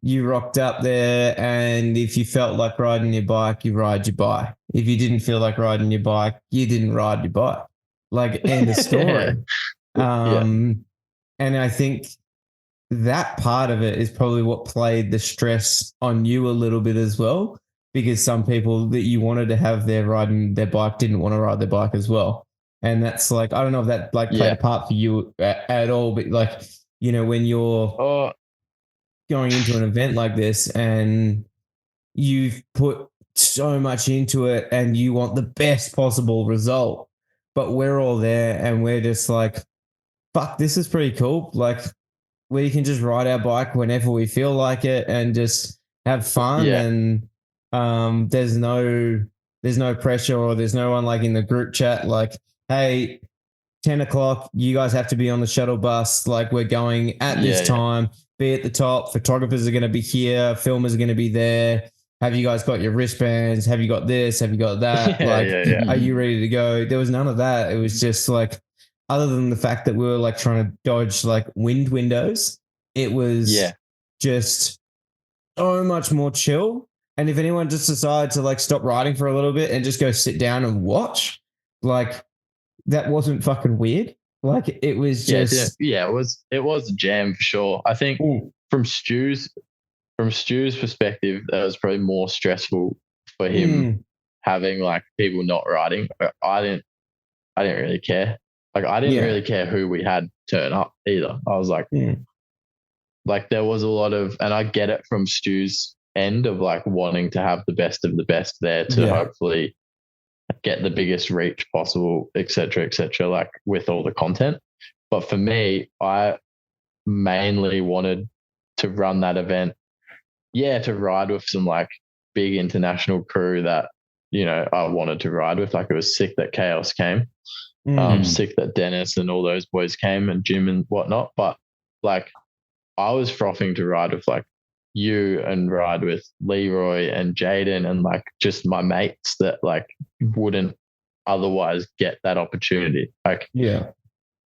You rocked up there, and if you felt like riding your bike, you ride your bike. If you didn't feel like riding your bike, you didn't ride your bike. Like, end of story. And I think that part of it is probably what played the stress on you a little bit as well, because some people that you wanted to have there riding their bike didn't want to ride their bike as well. And that's, like, I don't know if that, like, played a part for you at all, but, like, you know, when you're going into an event like this and you've put so much into it and you want the best possible result, but we're all there and we're just like, fuck, this is pretty cool. Like, we can just ride our bike whenever we feel like it and just have fun. And there's no pressure, or there's no one, like, in the group chat like, hey, 10 o'clock, you guys have to be on the shuttle bus. Like, we're going at this time. be at the top. Photographers are going to be here. Filmers are going to be there. Have you guys got your wristbands? Have you got this? Have you got that? Are you ready to go? There was none of that. It was just like, other than the fact that we were like trying to dodge like wind windows, it was just so much more chill. And if anyone just decided to like stop riding for a little bit and just go sit down and watch, like that wasn't fucking weird. Like it was just it was a jam for sure. I think from Stu's perspective, that was probably more stressful for him having like people not riding. I didn't really care. Like I didn't really care who we had turn up either. I was like, like there was a lot of, and I get it from Stu's end of like wanting to have the best of the best there to hopefully get the biggest reach possible, et cetera, like with all the content. But for me, I mainly wanted to run that event, to ride with some like big international crew that, you know, I wanted to ride with. Like it was sick that Chaos came, sick that Dennis and all those boys came and Jim and whatnot. But like I was frothing to ride with like you and ride with Leroy and Jaden and like just my mates that like wouldn't otherwise get that opportunity. Like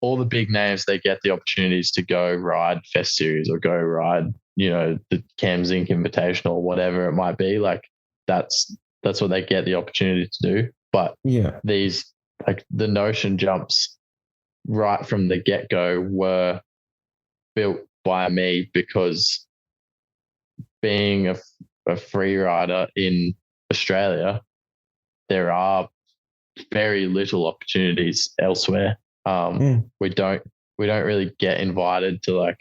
all the big names, they get the opportunities to go ride Fest Series or go ride, you know, the Cam Zink Invitational or whatever it might be. Like that's what they get the opportunity to do. But these like the Notion jumps right from the get-go were built by me because being a free rider in Australia, there are very little opportunities elsewhere. We don't really get invited to like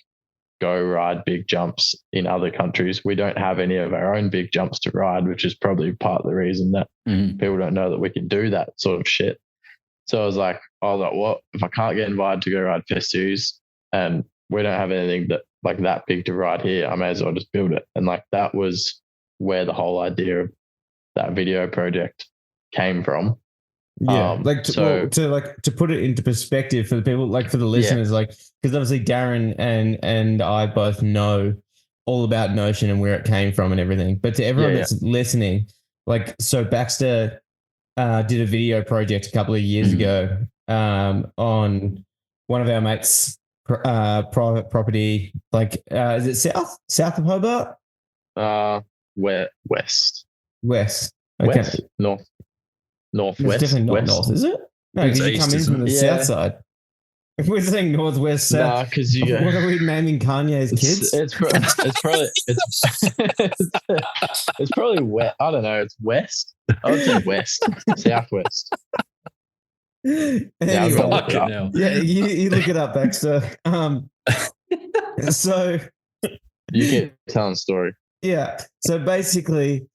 go ride big jumps in other countries. We don't have any of our own big jumps to ride, which is probably part of the reason that people don't know that we can do that sort of shit. So I was like, what if I can't get invited to go ride Fest Series and we don't have anything that like that big to ride here, I may as well just build it. And like that was where the whole idea of that video project came from. To put it into perspective for the people, like for the listeners, like because obviously Darren and I both know all about Notion and where it came from and everything. But to everyone that's listening, like so Baxter did a video project a couple of years ago on one of our mates' private property. Like is it south of Hobart? West. Okay. West. Northwest. It's definitely not north, is it? No, because you come in from the south side. If we're saying northwest, south, nah, because you go. What are we naming Kanye's kids? It's probably west. I don't know. It's west. I would say west, southwest. Anyway, you look it up, Baxter. So you keep telling the story. Yeah. So basically,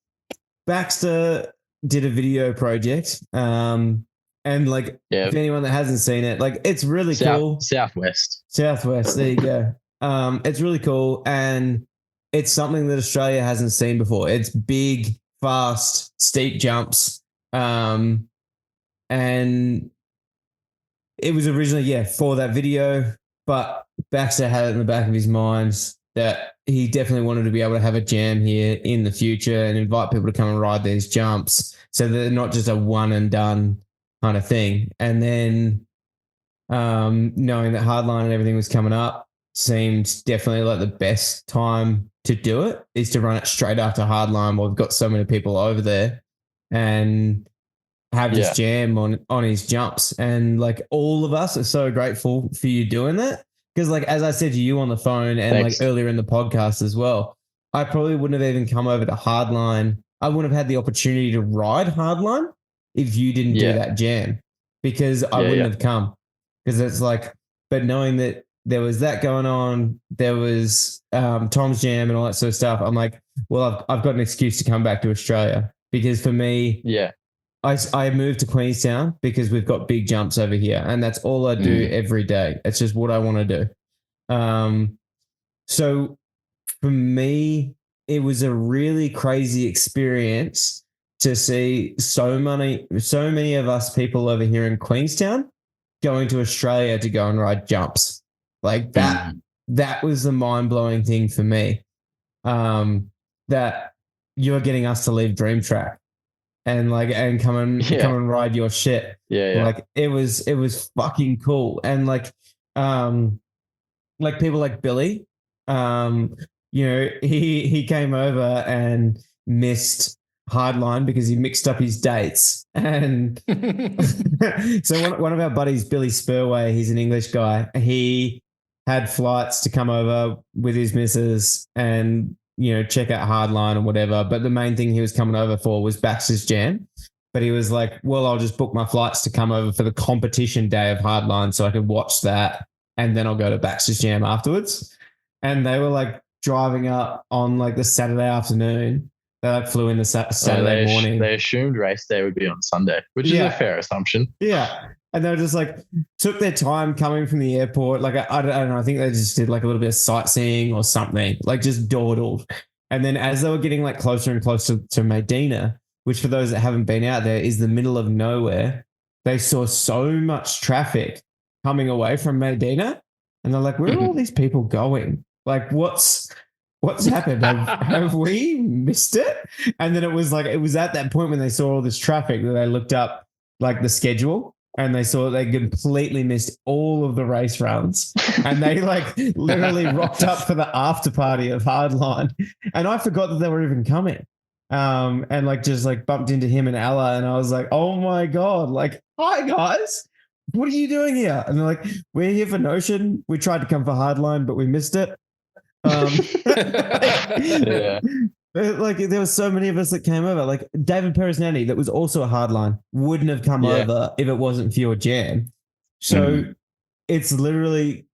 Baxter did a video project. And like if anyone that hasn't seen it, like it's really cool. Southwest. There you go. It's really cool. And it's something that Australia hasn't seen before. It's big, fast, steep jumps. And it was originally, for that video, but Baxter had it in the back of his mind that he definitely wanted to be able to have a jam here in the future and invite people to come and ride these jumps so that they're not just a one and done kind of thing. And then knowing that Hardline and everything was coming up seemed definitely like the best time to do it is to run it straight after Hardline while we've got so many people over there and have this jam on his jumps. And like all of us are so grateful for you doing that. Because like, as I said to you on the phone and like earlier in the podcast as well, I probably wouldn't have even come over to Hardline. I wouldn't have had the opportunity to ride Hardline if you didn't do that jam because I wouldn't have come. Because it's like, but knowing that there was that going on, there was Tom's jam and all that sort of stuff. I'm like, well, I've got an excuse to come back to Australia because for me, I moved to Queenstown because we've got big jumps over here and that's all I do every day. It's just what I want to do. So for me, it was a really crazy experience to see so many of us people over here in Queenstown going to Australia to go and ride jumps. Like that that was the mind-blowing thing for me, that you're getting us to leave Dream Track and come and ride your shit. Yeah. Like it was fucking cool. And like people like Billy, he came over and missed Hardline because he mixed up his dates. And so one of our buddies, Billy Spurway, he's an English guy. He had flights to come over with his missus and, check out Hardline or whatever. But the main thing he was coming over for was Baxter's Jam. But he was like, well, I'll just book my flights to come over for the competition day of Hardline so I can watch that. And then I'll go to Baxter's Jam afterwards. And they were like driving up on like the Saturday afternoon. They like flew in the Saturday morning. They assumed race day would be on Sunday, which is a fair assumption. Yeah. And they were just like, took their time coming from the airport. Like, I don't know. I think they just did like a little bit of sightseeing or something, like just dawdled. And then as they were getting like closer and closer to Medina, which for those that haven't been out there is the middle of nowhere, they saw so much traffic coming away from Medina. And they're like, where are all these people going? Like, what's happened? Have we missed it? And then it was at that point when they saw all this traffic that they looked up like the schedule and they saw they completely missed all of the race rounds. And they like literally rocked up for the after party of Hardline. And I forgot that they were even coming. And like just like bumped into him and Ella. And I was like, oh my God, like, hi guys. What are you doing here? And they're like, we're here for Notion. We tried to come for Hardline, but we missed it. Yeah. Like there were so many of us that came over. Like David Peresnani, that was also a Hardline, wouldn't have come over if it wasn't for your jam. So it's literally,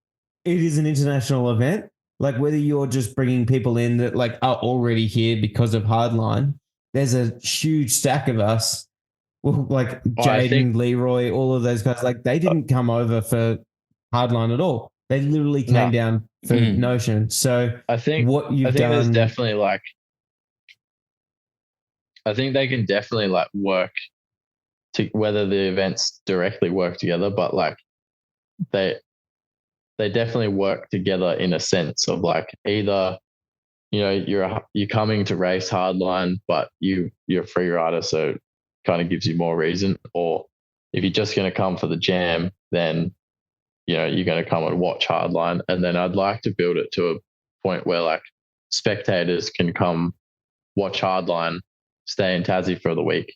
it is an international event. Like whether you're just bringing people in that like are already here because of Hardline, there's a huge stack of us. Well, like Jaden, Leroy, all of those guys, like they didn't come over for Hardline at all. They literally came down for Notion. So I think there's definitely like, I think they can definitely like work to whether the events directly work together, but like they definitely work together in a sense of like either, you're coming to race Hardline, but you're a free rider, so kind of gives you more reason. Or if you're just going to come for the jam, then you're going to come and watch Hardline. And then I'd like to build it to a point where like spectators can come watch Hardline, stay in Tassie for the week,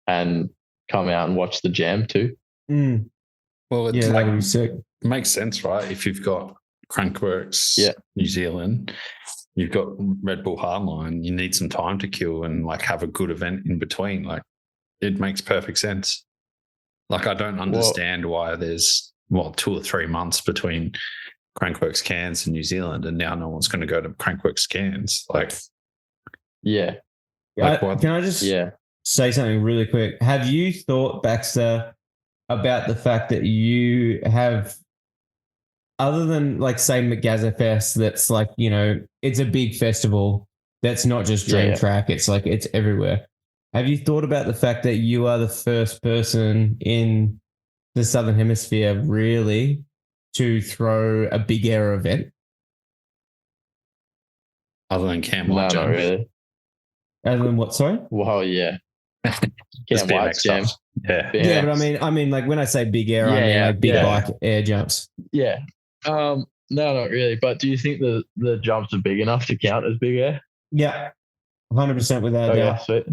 and come out and watch the jam too. Well, it's that would be sick. It makes sense, right? If you've got Crankworx New Zealand, you've got Red Bull Hardline, you need some time to kill and like have a good event in between. Like it makes perfect sense. Like I don't understand why there's 2 or 3 months between Crankworx Cairns and New Zealand, and now no one's going to go to Crankworx Cairns. Like, can I just say something really quick? Have you thought, Baxter, about the fact that you have, other than like say McGazza Fest, that's like, it's a big festival that's not just Dream Track, it's like it's everywhere. Have you thought about the fact that you are the first person in the Southern Hemisphere really to throw a big air event? Other than Cam White? No, not really. Other than what, sorry? Well, yeah. Cam White's jam. Yeah. Yeah, but I mean like when I say big air, I mean like big bike air jumps. Yeah. No, not really. But do you think the jumps are big enough to count as big air? Yeah. 100% without a doubt. Sweet.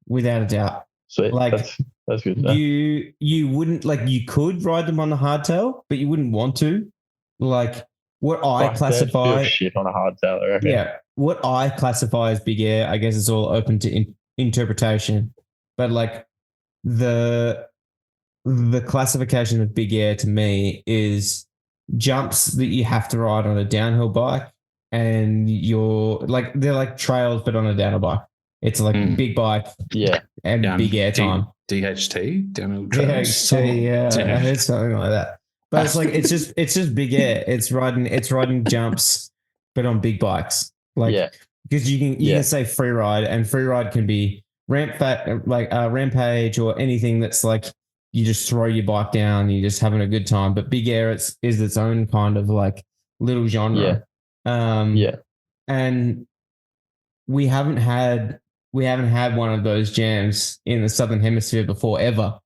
Without a doubt. Sweet. Like that's good. You wouldn't, like, you could ride them on the hardtail, but you wouldn't want to. Like what I classify shit on a hardtail, I reckon. Yeah. What I classify as big air, I guess it's all open to interpretation. But like the classification of big air to me is jumps that you have to ride on a downhill bike, and they're like trails but on a downhill bike. It's like big bike, and big air time. DHT, downhill trails. DHT, I heard something like that. But it's like it's just big air. It's riding jumps, but on big bikes. Like because you can say free ride, and free ride can be rampage or anything that's like you just throw your bike down, you're just having a good time. But big air is its own kind of like little genre. Yeah. And we haven't had one of those jams in the Southern Hemisphere before ever.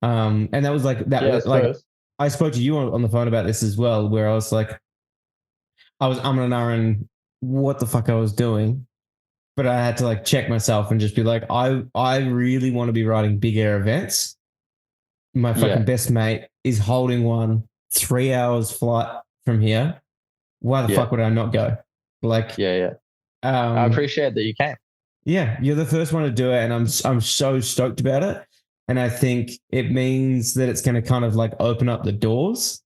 And that was like that. Yeah, Like I spoke to you on the phone about this as well, where I was like, I was and ahhing what the fuck I was doing, but I had to like check myself and just be like, I really want to be riding big air events. My fucking best mate is holding one 3 hours flight from here. Why the fuck would I not go? Like, I appreciate that you came. Yeah, you're the first one to do it, and I'm so stoked about it. And I think it means that it's going to kind of like open up the doors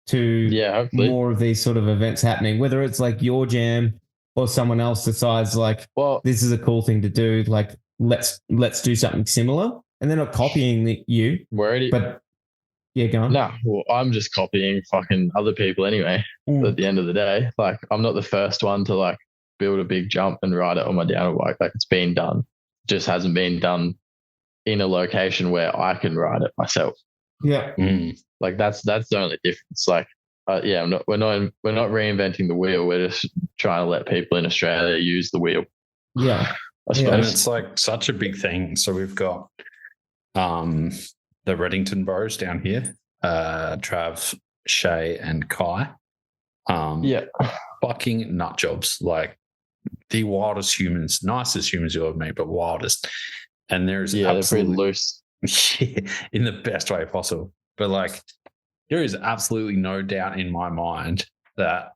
to more of these sort of events happening, whether it's like your jam or someone else decides like, well, this is a cool thing to do. Like, let's do something similar. And they're not copying you. But yeah, go on. No, well, I'm just copying fucking other people anyway. At the end of the day, like, I'm not the first one to like build a big jump and ride it on my downward bike. Like, it's been done, just hasn't been done in a location where I can ride it myself. Yeah. Like that's the only difference. Like, we're not reinventing the wheel. We're just trying to let people in Australia use the wheel. Yeah. I suppose. And it's like such a big thing. So we've got the Reddington bros down here, Trav, Shay, and Kai. Fucking nut jobs. Like the wildest humans, nicest humans you'll ever meet, but wildest. And there's they're pretty loose. In the best way possible. But like, there is absolutely no doubt in my mind that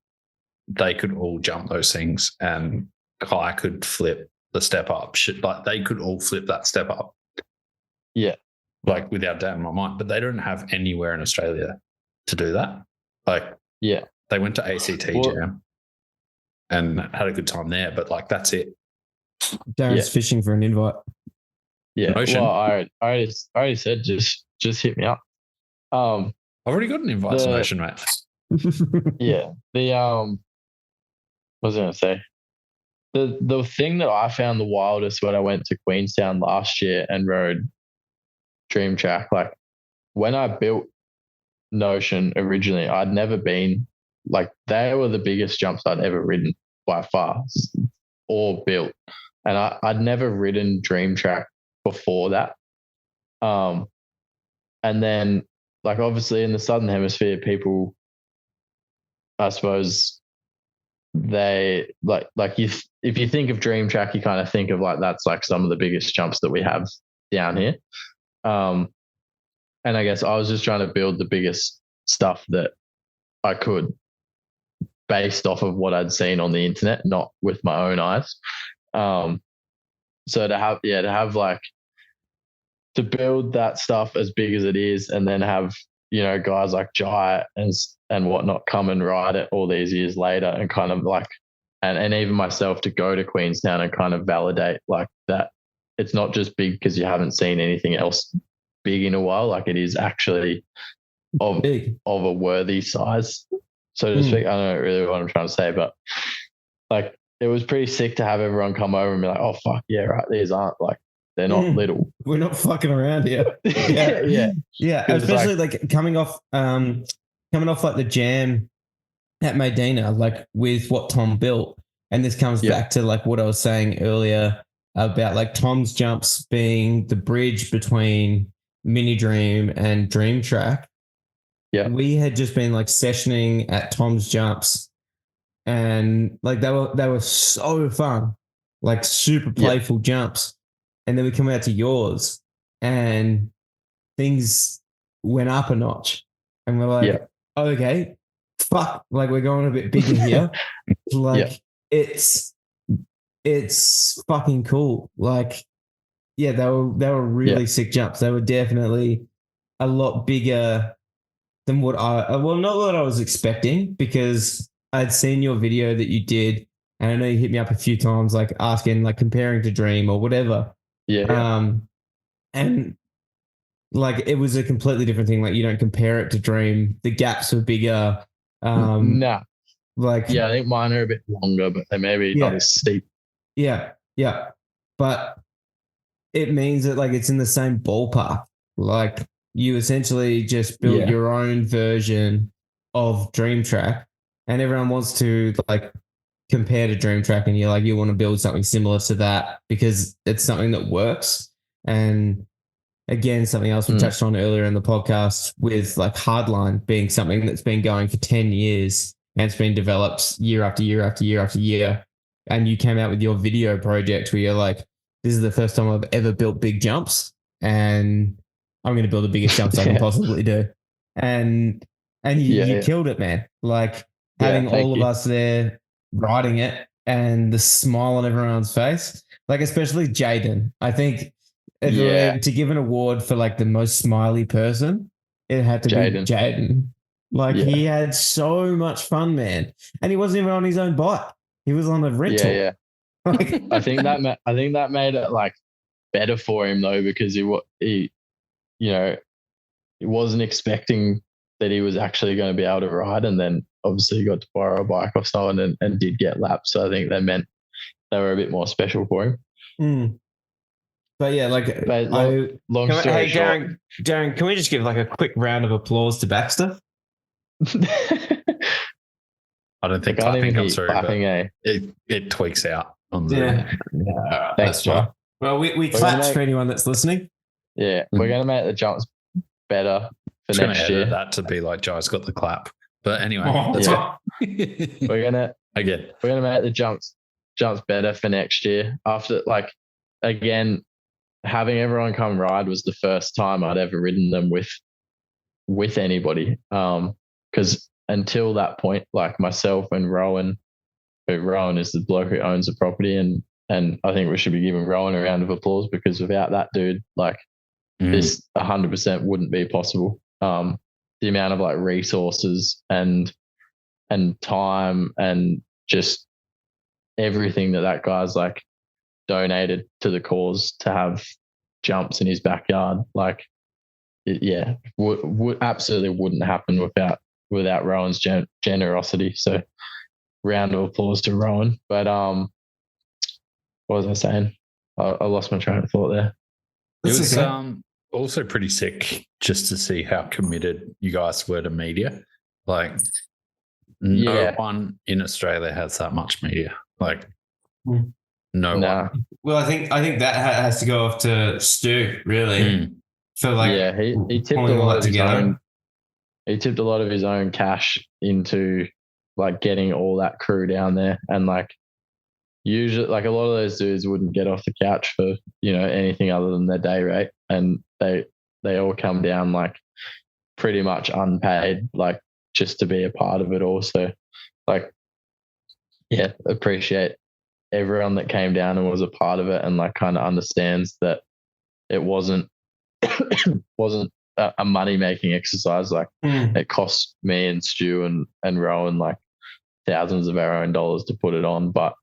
they could all jump those things, and Kai could flip the step up. Like, they could all flip that step up. Yeah. Like, without doubt in my mind. But they don't have anywhere in Australia to do that. Like, they went to ACT Jam and had a good time there, but like, that's it. Darren's fishing for an invite. Yeah. Motion. Well, I already said just hit me up. I've already got an invite to Motion, mate. Yeah. What was I going to say? The thing that I found the wildest when I went to Queenstown last year and rode Dream Track, like when I built Notion originally, I'd never been, like, they were the biggest jumps I'd ever ridden by far or built. And I'd never ridden Dream Track before that. And then, like, obviously in the Southern Hemisphere, people, I suppose, they if you think of Dream Track, you kind of think of like, that's like some of the biggest jumps that we have down here. And I guess I was just trying to build the biggest stuff that I could based off of what I'd seen on the internet, not with my own eyes. So to build that stuff as big as it is, and then have, guys like Jai and whatnot come and ride it all these years later, and kind of like, and even myself to go to Queenstown and kind of validate like that it's not just big because you haven't seen anything else big in a while. Like, it is actually of a worthy size, so to speak. I don't know really what I'm trying to say, but like, it was pretty sick to have everyone come over and be like, oh fuck yeah, right, these aren't like, they're not little. We're not fucking around here. Yeah. Especially like coming off like the jam at Medina, like with what Tom built. And this comes back to like what I was saying earlier about like Tom's jumps being the bridge between Mini Dream and Dream Track. Yeah. We had just been like sessioning at Tom's jumps, and like they were so fun, like super playful jumps. And then we come out to yours and things went up a notch, and we're like, okay, fuck, like we're going a bit bigger here. Like it's fucking cool. Like, they were really sick jumps. They were definitely a lot bigger than what not what I was expecting, because I'd seen your video that you did, and I know you hit me up a few times, like asking, like comparing to Dream or whatever. And like, it was a completely different thing. Like, you don't compare it to Dream. The gaps were bigger. Nah. Like, I think mine are a bit longer, but they may be not as steep. Yeah. But it means that like it's in the same ballpark. Like, you essentially just built your own version of Dream Track, and everyone wants to like compare to Dream Track, and you're like, you want to build something similar to that because it's something that works. And again, something else we touched on earlier in the podcast with like Hardline being something that's been going for 10 years and it's been developed year after year after year after year. And you came out with your video project where you're like, this is the first time I've ever built big jumps and I'm going to build the biggest jumps I can possibly do. And you killed it, man. Like having all of us there riding it and the smile on everyone's face, like especially Jaden. I think to give an award for like the most smiley person, it had to be Jaden. Like he had so much fun, man. And he wasn't even on his own bike. He was on a rental. Yeah. Like, I think that made it like better for him though, because he wasn't expecting that he was actually going to be able to ride, and then obviously he got to borrow a bike off someone and did get laps. So I think that meant they were a bit more special for him. Mm. But yeah, like long story short, Darren, can we just give like a quick round of applause to Baxter? I don't think clapping comes through, but it tweaks out on the. Yeah. Thanks, Joe. Well, we clapped for anyone that's listening. Yeah, we're going to make the jumps better for next year. That to be like Joe's got the clap, but anyway, we're gonna make the jumps better for next year. After like again, having everyone come ride was the first time I'd ever ridden them with anybody. Because until that point, like myself and Rowan is the bloke who owns the property, and I think we should be giving Rowan a round of applause, because without that dude, like this 100% wouldn't be possible. The amount of like resources and time and just everything that guy's like donated to the cause to have jumps in his backyard, like would absolutely wouldn't happen without Rowan's generosity. So round of applause to Rowan. But what was I saying? I lost my train of thought there. It was also pretty sick just to see how committed you guys were to media. Like no one in Australia has that much media. Like no one. Well, I think that has to go off to Stu, really. For like he tipped a lot of his own. He tipped a lot of his own cash into like getting all that crew down there, and like usually like a lot of those dudes wouldn't get off the couch for anything other than their day rate, and they all come down like pretty much unpaid, like just to be a part of it all. So like appreciate everyone that came down and was a part of it, and like kind of understands that it wasn't a money making exercise. Like it cost me and Stu and Rowan like thousands of our own dollars to put it on, but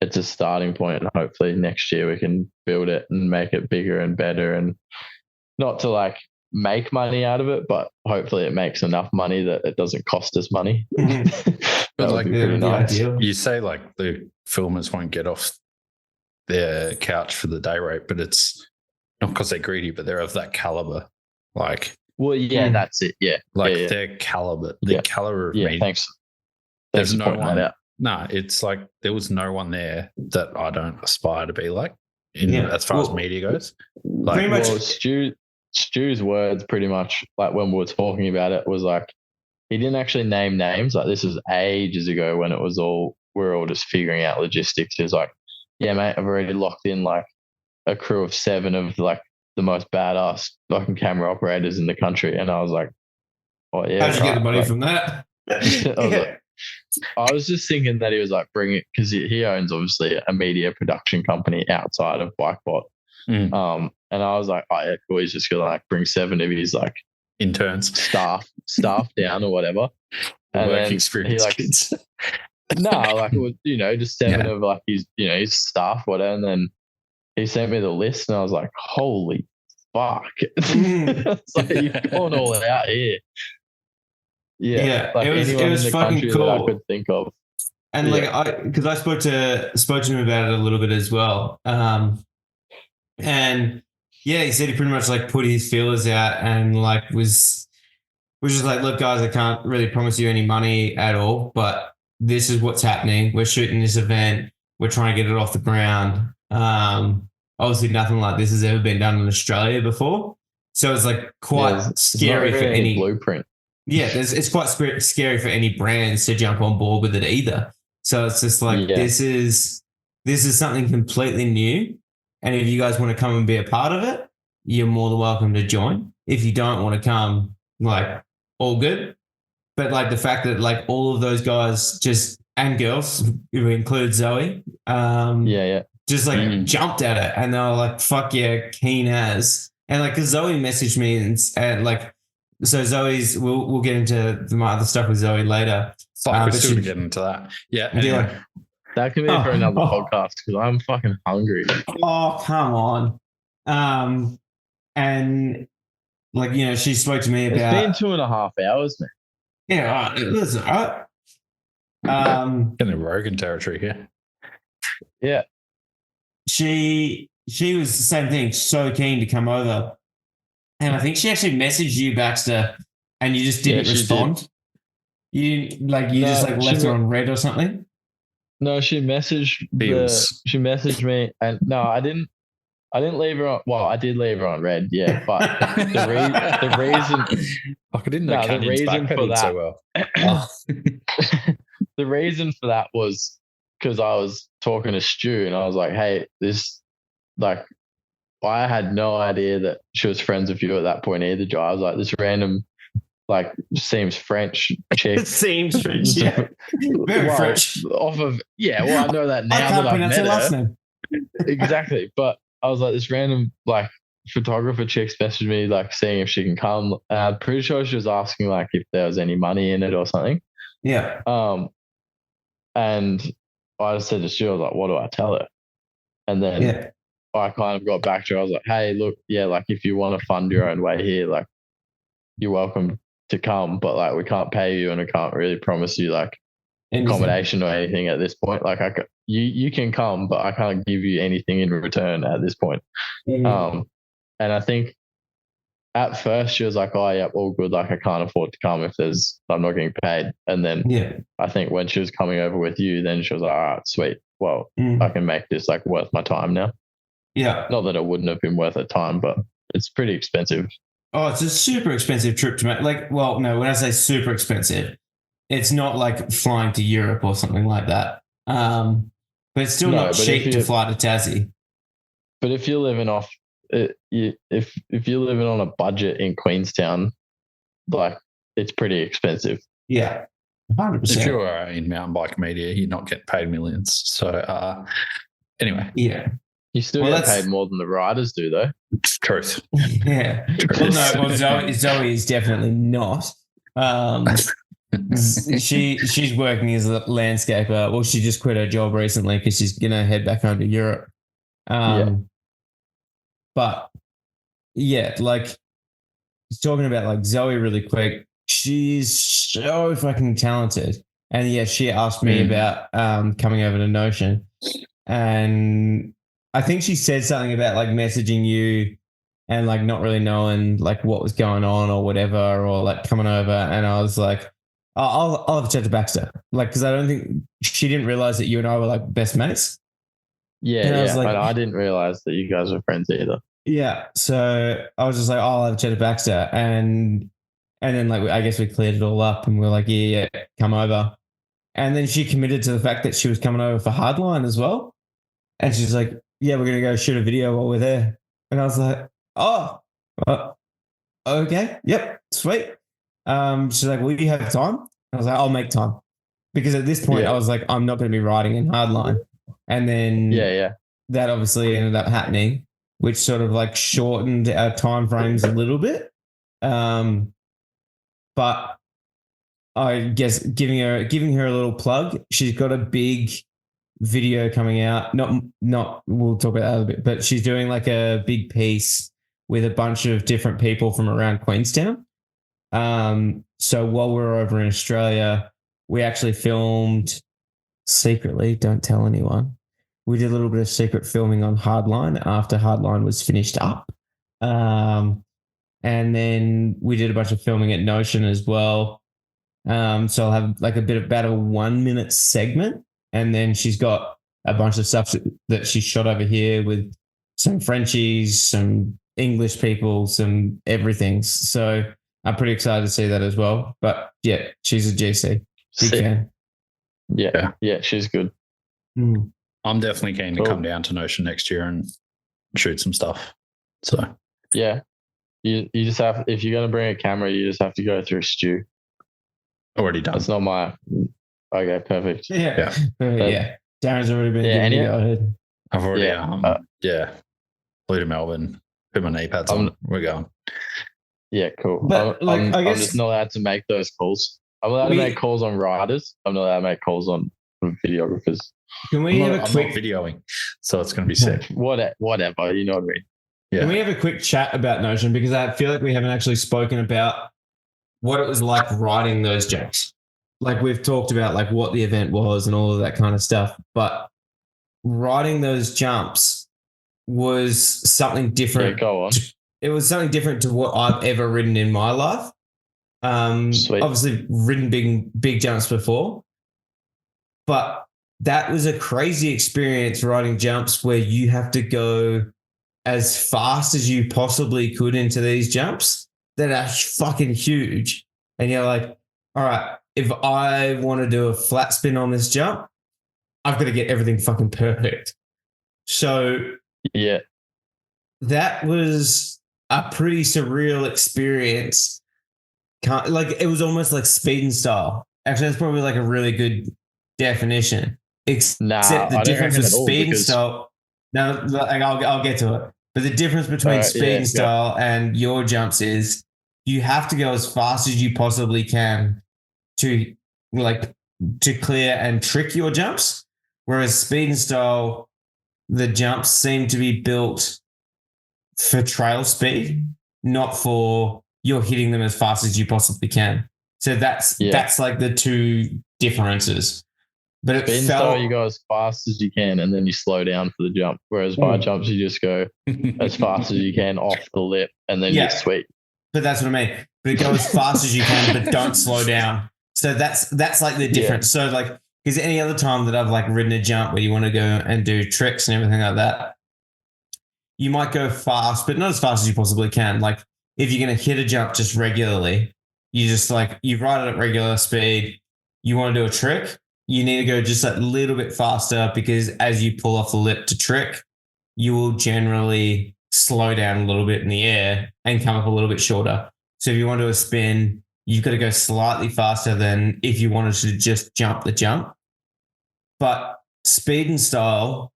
it's a starting point, and hopefully next year we can build it and make it bigger and better, and not to like make money out of it, but hopefully it makes enough money that it doesn't cost us money. But like nice. You say like the filmers won't get off their couch for the day rate, but it's not because they're greedy, but they're of that caliber. Like, well, that's it. Yeah, like their caliber, caliber of media. Thanks. There's no one. No, it's like there was no one there that I don't aspire to be like as far as media goes. Like, pretty much, Stu's words pretty much like when we were talking about it was like he didn't actually name names. Like this was ages ago when we're all just figuring out logistics. He was like, yeah, mate, I've already locked in like a crew of 7 of like the most badass fucking camera operators in the country. And I was like, oh yeah. How'd you get the money from that? I was just thinking that he was like bringing it, because he owns obviously a media production company outside of BikeBot. And I was like, oh yeah, cool. He's just gonna like bring 7 of his like interns, staff down or whatever. And work experience kids. No, like it was, just 7 of like his staff, whatever. And then he sent me the list, and I was like, holy fuck. It's like you've gone all out here. Yeah, like it was fucking cool. That I could think of, and because I spoke to him about it a little bit as well, and he said he pretty much like put his feelers out and like was was just like, look, guys, I can't really promise you any money at all, but this is what's happening. We're shooting this event. We're trying to get it off the ground. Obviously, nothing like this has ever been done in Australia before. So it's like quite scary for any blueprint. Yeah, it's quite scary for any brands to jump on board with it either. So it's just like this is something completely new. And if you guys want to come and be a part of it, you're more than welcome to join. If you don't want to come, like, all good. But like the fact that like all of those guys and girls, who include Zoe, just like jumped at it, and they were like, fuck yeah, keen as. And like, cause Zoe messaged me and like, so Zoe's, we'll get into the other stuff with Zoe later. We're still get into that. Yeah. Anyway. That can be for another podcast because I'm fucking hungry. Oh, come on. And like, you know, she spoke to me about. It's been 2.5 hours, man. Yeah, listen, all right. In the Rogan territory here. Yeah. She was the same thing, so keen to come over. And I think she actually messaged you, Baxter, and you just didn't respond. You just left her on red or something. No, she messaged me, and no, I didn't leave her on. Well, I did leave her on red, yeah. But the reason, I didn't know the reason for that. So well. The reason for that was because I was talking to Stu, and I was like, "Hey, this, like, I had no idea that she was friends with you at that point either, Joe. I was like, this random, like, seems French chick. It seems French, yeah. Very French. Well, I know that now that I've met her. Last name. Exactly. But I was like, this random, like, photographer chick messaged me, like, seeing if she can come. I'm pretty sure she was asking, like, if there was any money in it or something. Yeah. And I just said to Stu, I was like, what do I tell her? And then I kind of got back to her. I was like, hey, look, yeah, like, if you want to fund your own way here, like, you're welcome to come, but like, we can't pay you and I can't really promise you like accommodation or anything at this point. Like, you can come, but I can't give you anything in return at this point. Mm-hmm. And I think at first she was like, oh yeah, all good. Like, I can't afford to come if I'm not getting paid. And then I think when she was coming over with you, then she was like, all right, sweet. Well, I can make this like worth my time now. Yeah. Not that it wouldn't have been worth her time, but it's pretty expensive. Oh, it's a super expensive trip to make. Like, well, no, when I say super expensive, it's not like flying to Europe or something like that. But it's still not cheap to fly to Tassie. But if you're living off, if you're living on a budget in Queenstown, like, it's pretty expensive. Yeah, 100%. If you're in mountain bike media, you're not getting paid millions. So anyway, yeah. You still get paid more than the riders do, though. Truth. Yeah. Zoe is definitely not. She's working as a landscaper. Well, she just quit her job recently because she's going to head back home to Europe. But yeah, like, talking about like Zoe really quick, she's so fucking talented. And yeah, she asked me about coming over to Notion, and I think she said something about like messaging you and like not really knowing like what was going on or whatever, or like coming over. And I was like, I'll have a chat to Baxter. Like, because I don't think she didn't realize that you and I were like best mates. Yeah, and I was like, I didn't realize that you guys were friends either. Yeah. So I was just like, I'll have a chat to Baxter. And then like, I guess we cleared it all up and we're like, yeah, come over. And then she committed to the fact that she was coming over for Hardline as well. And she's like, yeah, we're going to go shoot a video while we're there. And I was like, okay. Yep. Sweet. She's like, will you have time? I was like, I'll make time. Because at this point I was like, I'm not going to be riding in Hardline. And then that obviously ended up happening, which sort of like shortened our time frames a little bit. But I guess giving her a little plug, she's got a big video coming out. Not we'll talk about that a bit, but she's doing like a big piece with a bunch of different people from around Queenstown. So while we were over in Australia, we actually filmed secretly, don't tell anyone. We did a little bit of secret filming on Hardline after Hardline was finished up. And And then we did a bunch of filming at Notion as well. So I'll have like a bit about a 1 minute segment. And then she's got a bunch of stuff that she shot over here with some Frenchies, some English people, some everything. So I'm pretty excited to see that as well. But yeah, she's a GC. Big fan. Yeah, she's good. I'm definitely keen to come down to Notion next year and shoot some stuff. So yeah, you just have, if you're going to bring a camera, you just have to go through Stu. Already done. That's not my. Okay, perfect. Yeah. Darren's already been. Go ahead. I've already flew to Melbourne, put my knee pads on. We're going. Yeah, cool. But I'm just not allowed to make those calls. I'm allowed to make calls on riders. I'm not allowed to make calls on videographers. Can we have a quick videoing? So it's going to be sick. Whatever, you know what I mean? Yeah. Can we have a quick chat about Notion? Because I feel like we haven't actually spoken about what it was like riding those jumps. Like we've talked about like what the event was and all of that kind of stuff, but riding those jumps was something different. Yeah, go on. It was something different to what I've ever ridden in my life. Sweet. Obviously ridden big jumps before, but that was a crazy experience riding jumps where you have to go as fast as you possibly could into these jumps that are fucking huge. And you're like, all right, if I want to do a flat spin on this jump, I've got to get everything fucking perfect. So yeah, that was a pretty surreal experience. Like it was almost like speed and style. Actually, that's probably like a really good definition. Except the difference with speed and style. No, like I'll get to it. But the difference between speed and style and your jumps is you have to go as fast as you possibly can to clear and trick your jumps. Whereas speed and style, the jumps seem to be built for trail speed, not for you're hitting them as fast as you possibly can. So that's like the two differences. But it felt you go as fast as you can and then you slow down for the jump. Whereas by jumps, you just go as fast as you can off the lip and then you're sweet. But that's what I mean. But go as fast as you can, but don't slow down. So that's like the difference. So like, because any other time that I've like ridden a jump where you want to go and do tricks and everything like that, you might go fast, but not as fast as you possibly can. Like if you're going to hit a jump just regularly, you just like, you ride it at regular speed. You want to do a trick, you need to go just a little bit faster because as you pull off the lip to trick, you will generally slow down a little bit in the air and come up a little bit shorter. So if you want to do a spin, you've got to go slightly faster than if you wanted to just jump the jump. But speed and style,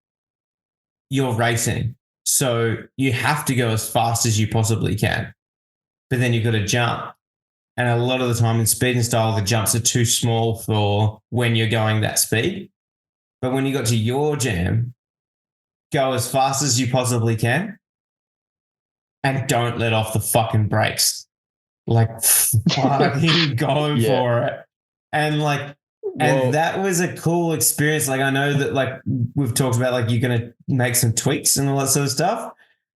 you're racing. So you have to go as fast as you possibly can. But then you've got to jump. And a lot of the time in speed and style, the jumps are too small for when you're going that speed. But when you got to your jam, go as fast as you possibly can and don't let off the fucking brakes. Like fucking go for it. And like, and that was a cool experience. Like I know that like we've talked about like you're going to make some tweaks and all that sort of stuff,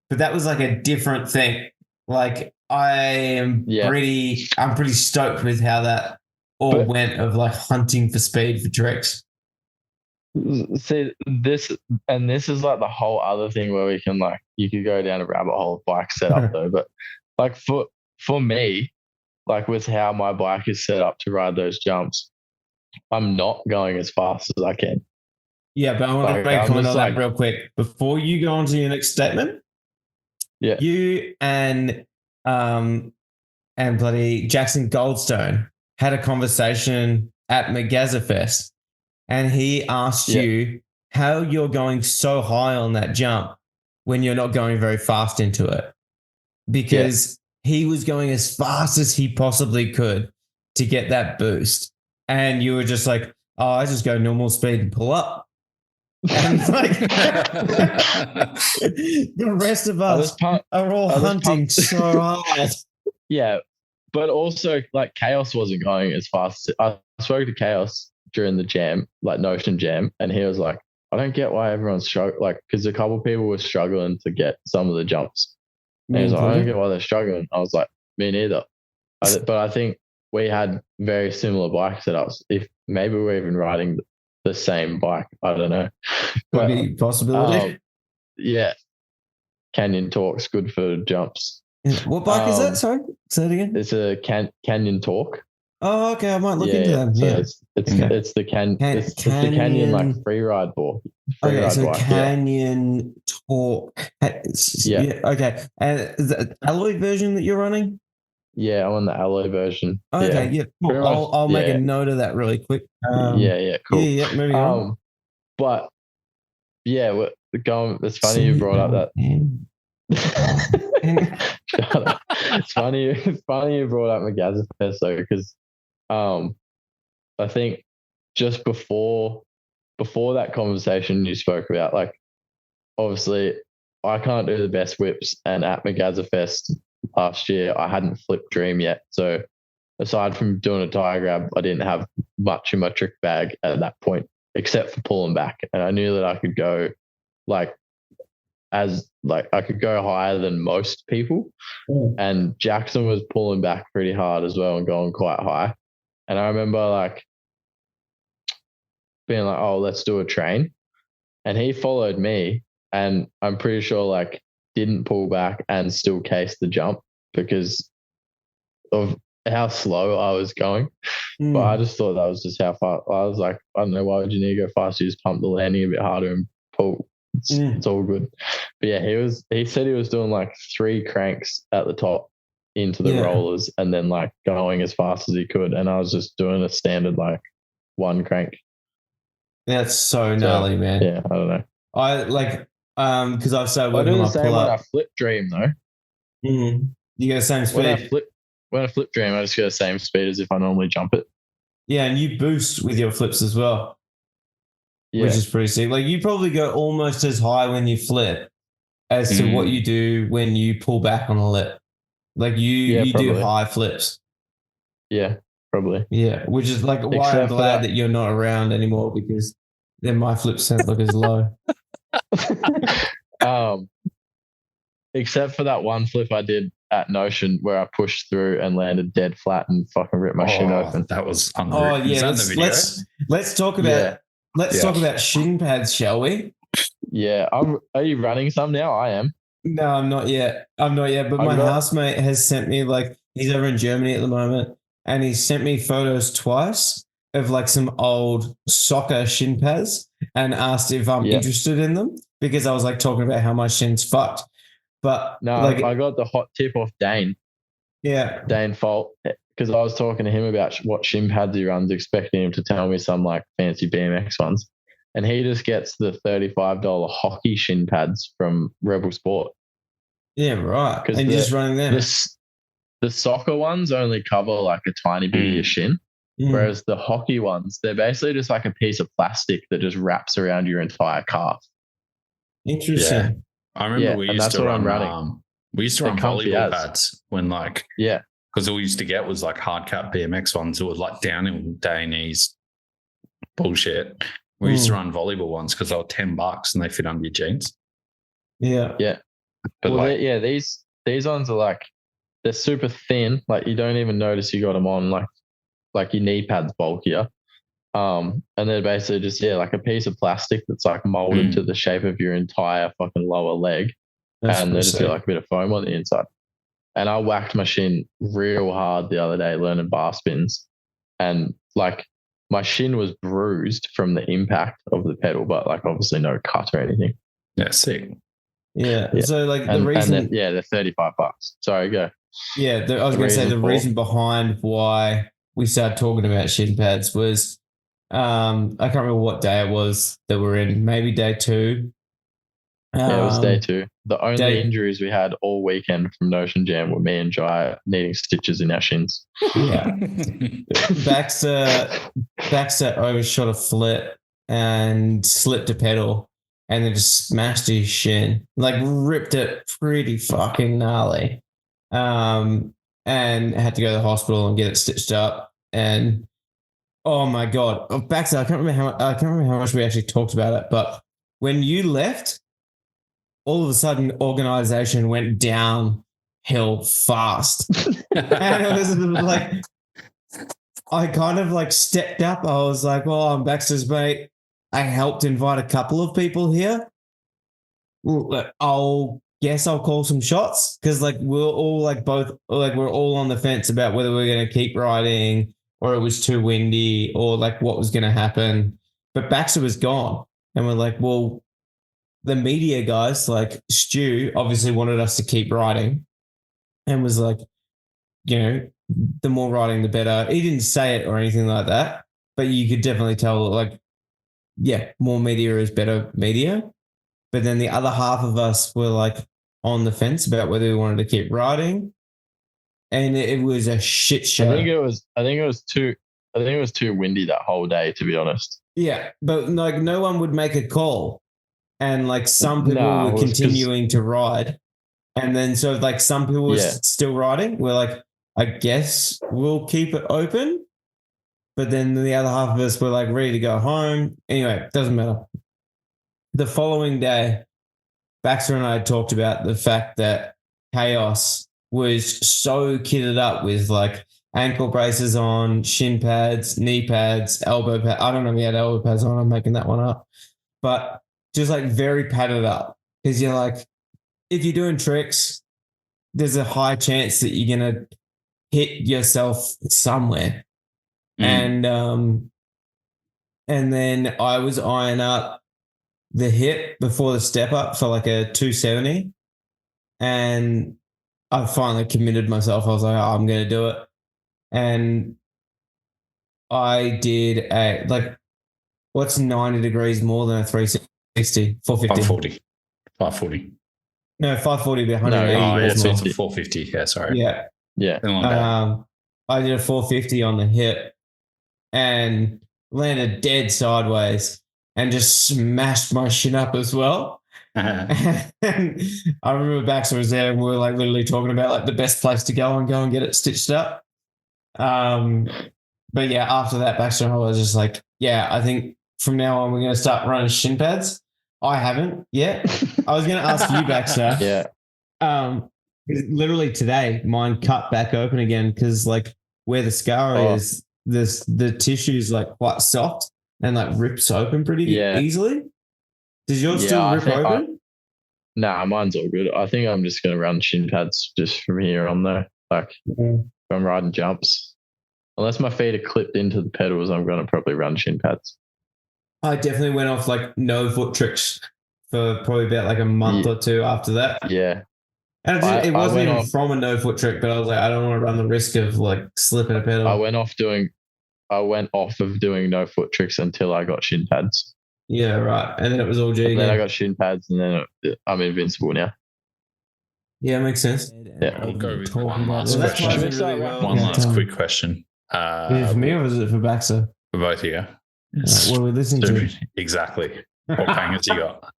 but that was like a different thing. Like I'm pretty stoked with how that all went of like hunting for speed for tricks. See this is like the whole other thing where we can like, you could go down a rabbit hole of bike setup though, but like for me, like with how my bike is set up to ride those jumps, I'm not going as fast as I can. Yeah, but I want to make a comment on that real quick. Before you go on to your next statement, you and bloody Jackson Goldstone had a conversation at Magazafest and he asked you how you're going so high on that jump when you're not going very fast into it. Because he was going as fast as he possibly could to get that boost. And you were just like, oh, I just go normal speed and pull up. And like the rest of us are all hunting so hard. Yeah. But also like Chaos wasn't going as fast. I spoke to Chaos during the jam, like Notion jam. And he was like, I don't get why everyone's struggling. Like, because a couple of people were struggling to get some of the jumps. And he was like, I don't get why they're struggling. I was like, me neither. But I think we had very similar bike setups. If maybe we're even riding the same bike, I don't know. Could be a possibility. Yeah. Canyon Torque's good for jumps. What bike is that? Sorry, say it again. It's a Canyon Torque. Oh, okay. I might look into that. So yeah, it's the Canyon like free ride ball. So bike, Canyon Torque. Yeah. Okay. And is that alloy version that you're running? Yeah, I'm on the alloy version. Okay. Yeah. Cool. I'll make a note of that really quick. Cool. Yeah. Moving on. But yeah, it's funny you brought up that. Shut up. It's funny you brought up Magazafest though, because I think just before that conversation you spoke about, like obviously I can't do the best whips, and at Magazafest last year I hadn't flipped Dream yet. So aside from doing a tire grab, I didn't have much in my trick bag at that point, except for pulling back. And I knew that I could go I could go higher than most people. And Jackson was pulling back pretty hard as well and going quite high. And I remember being like, oh, let's do a train. And he followed me, and I'm pretty sure didn't pull back and still cased the jump because of how slow I was going. But I just thought that was just how far. I was like, I don't know, why would you need to go faster? You just pump the landing a bit harder and pull. It's all good. But yeah, he said he was doing 3 cranks at the top into the rollers and then going as fast as he could. And I was just doing a standard 1 crank. That's so gnarly, man. Yeah, I don't know. I because I've started working on my pull up. When I flip Dream though. You get the same speed. When I flip Dream, I just get the same speed as if I normally jump it. Yeah, and you boost with your flips as well. Yeah. Which is pretty sick. You probably go almost as high when you flip as to what you do when you pull back on the lip. You do high flips. Yeah, probably. Yeah, which is why I'm glad that you're not around anymore, because then my flips don't look as low. Except for that one flip I did at Notion where I pushed through and landed dead flat and fucking ripped my shin open. That was unreal. Oh yeah, let's talk about talk about shin pads, shall we? Yeah, are you running some now? I am. No, I'm not yet. But my housemate has sent me he's over in Germany at the moment, and he sent me photos twice of some old soccer shin pads and asked if I'm interested in them, because I was talking about how my shin's fucked. But no, I got the hot tip off Dane. Yeah. Dane Fault, because I was talking to him about what shin pads he runs, expecting him to tell me some fancy BMX ones. And he just gets the $35 hockey shin pads from Rebel Sport. Yeah, right. And you're just running them. The soccer ones only cover a tiny bit of your shin, whereas the hockey ones, they're basically just a piece of plastic that just wraps around your entire calf. Interesting. Yeah. I remember we used to run volleyball pads when because all we used to get was hard cap BMX ones. It was downhill day knees bullshit. We used to run volleyball ones because they were $10 and they fit under your jeans. Yeah. Yeah. But these ones are they're super thin. You don't even notice you got them on. Your knee pad's bulkier. And they're basically just a piece of plastic that's molded to the shape of your entire fucking lower leg. And they just got a bit of foam on the inside. And I whacked my shin real hard the other day learning bar spins. And my shin was bruised from the impact of the pedal, but obviously no cut or anything. Yeah, sick. Yeah. So the reason, they're $35. Sorry, go. Yeah, I was going to say the reason behind why we started talking about shin pads was I can't remember what day it was that we're in. Maybe day 2. Yeah, it was day 2. The only injuries we had all weekend from Notion Jam were me and Jai needing stitches in our shins. Yeah. Baxter overshot a flip and slipped a pedal and then just smashed his shin, ripped it pretty fucking gnarly. And had to go to the hospital and get it stitched up. And oh my God, Baxter, I can't remember how much we actually talked about it, but when you left, all of a sudden organization went downhill fast. And it was like, I kind of like stepped up. I was like, well, I'm Baxter's mate. I helped invite a couple of people here. I'll call some shots because like we're all like we're all on the fence about whether we're going to keep riding or it was too windy or like what was going to happen. But Baxter was gone. And we're like, well, the media guys, like Stu, obviously wanted us to keep riding and was like, you know, the more riding, the better. He didn't say it or anything like that, but you could definitely tell, like, yeah, more media is better media. But then the other half of us were like on the fence about whether we wanted to keep riding, and it was a shit show. I think it was too windy that whole day, to be honest. Yeah, but like no one would make a call, and like some people were continuing to ride, and then so like some people were still riding. We're like, I guess we'll keep it open, but then the other half of us were like ready to go home. Anyway, doesn't matter. The following day, Baxter and I talked about the fact that Chaos was so kitted up with like ankle braces on, shin pads, knee pads, elbow pads. I don't know if he had elbow pads on. I'm making that one up. But just like very padded up. Because you're like, if you're doing tricks, there's a high chance that you're going to hit yourself somewhere. And then I was eyeing up the hip before the step up for like a 270. And I finally committed myself. I was like, oh, I'm going to do it. And I did what's 90 degrees more than a 360? 450. 540. No, 540 would be 180. No, yeah, so it's a 450. Yeah, sorry. Yeah. Yeah. I did a 450 on the hip and landed dead sideways and just smashed my shin up as well. And I remember Baxter was there and we were like literally talking about like the best place to go and get it stitched up. But yeah, after that, Baxter and I was just like, yeah, I think from now on we're going to start running shin pads. I haven't yet. I was going to ask you, Baxter. Yeah. Literally today, mine cut back open again because like where the scar is, the tissue is like quite soft and like rips open pretty easily. Does yours still rip open? Nah, mine's all good. I think I'm just going to run shin pads just from here on though. Like if I'm riding jumps, unless my feet are clipped into the pedals, I'm going to probably run shin pads. I definitely went off like no foot tricks for probably about like a month or two after that. Yeah. And it wasn't even from a no foot trick, but I was like, I don't want to run the risk of like slipping a pedal. I went off of doing no foot tricks until I got shin pads. Yeah, right. And then it was all G. And then I got shin pads and then I'm invincible now. Yeah, makes sense. Yeah, I'll go with one last question. One last quick question. Is it for me or is it for Baxter? For both of you. What are we listening to? Exactly. What bangers you got?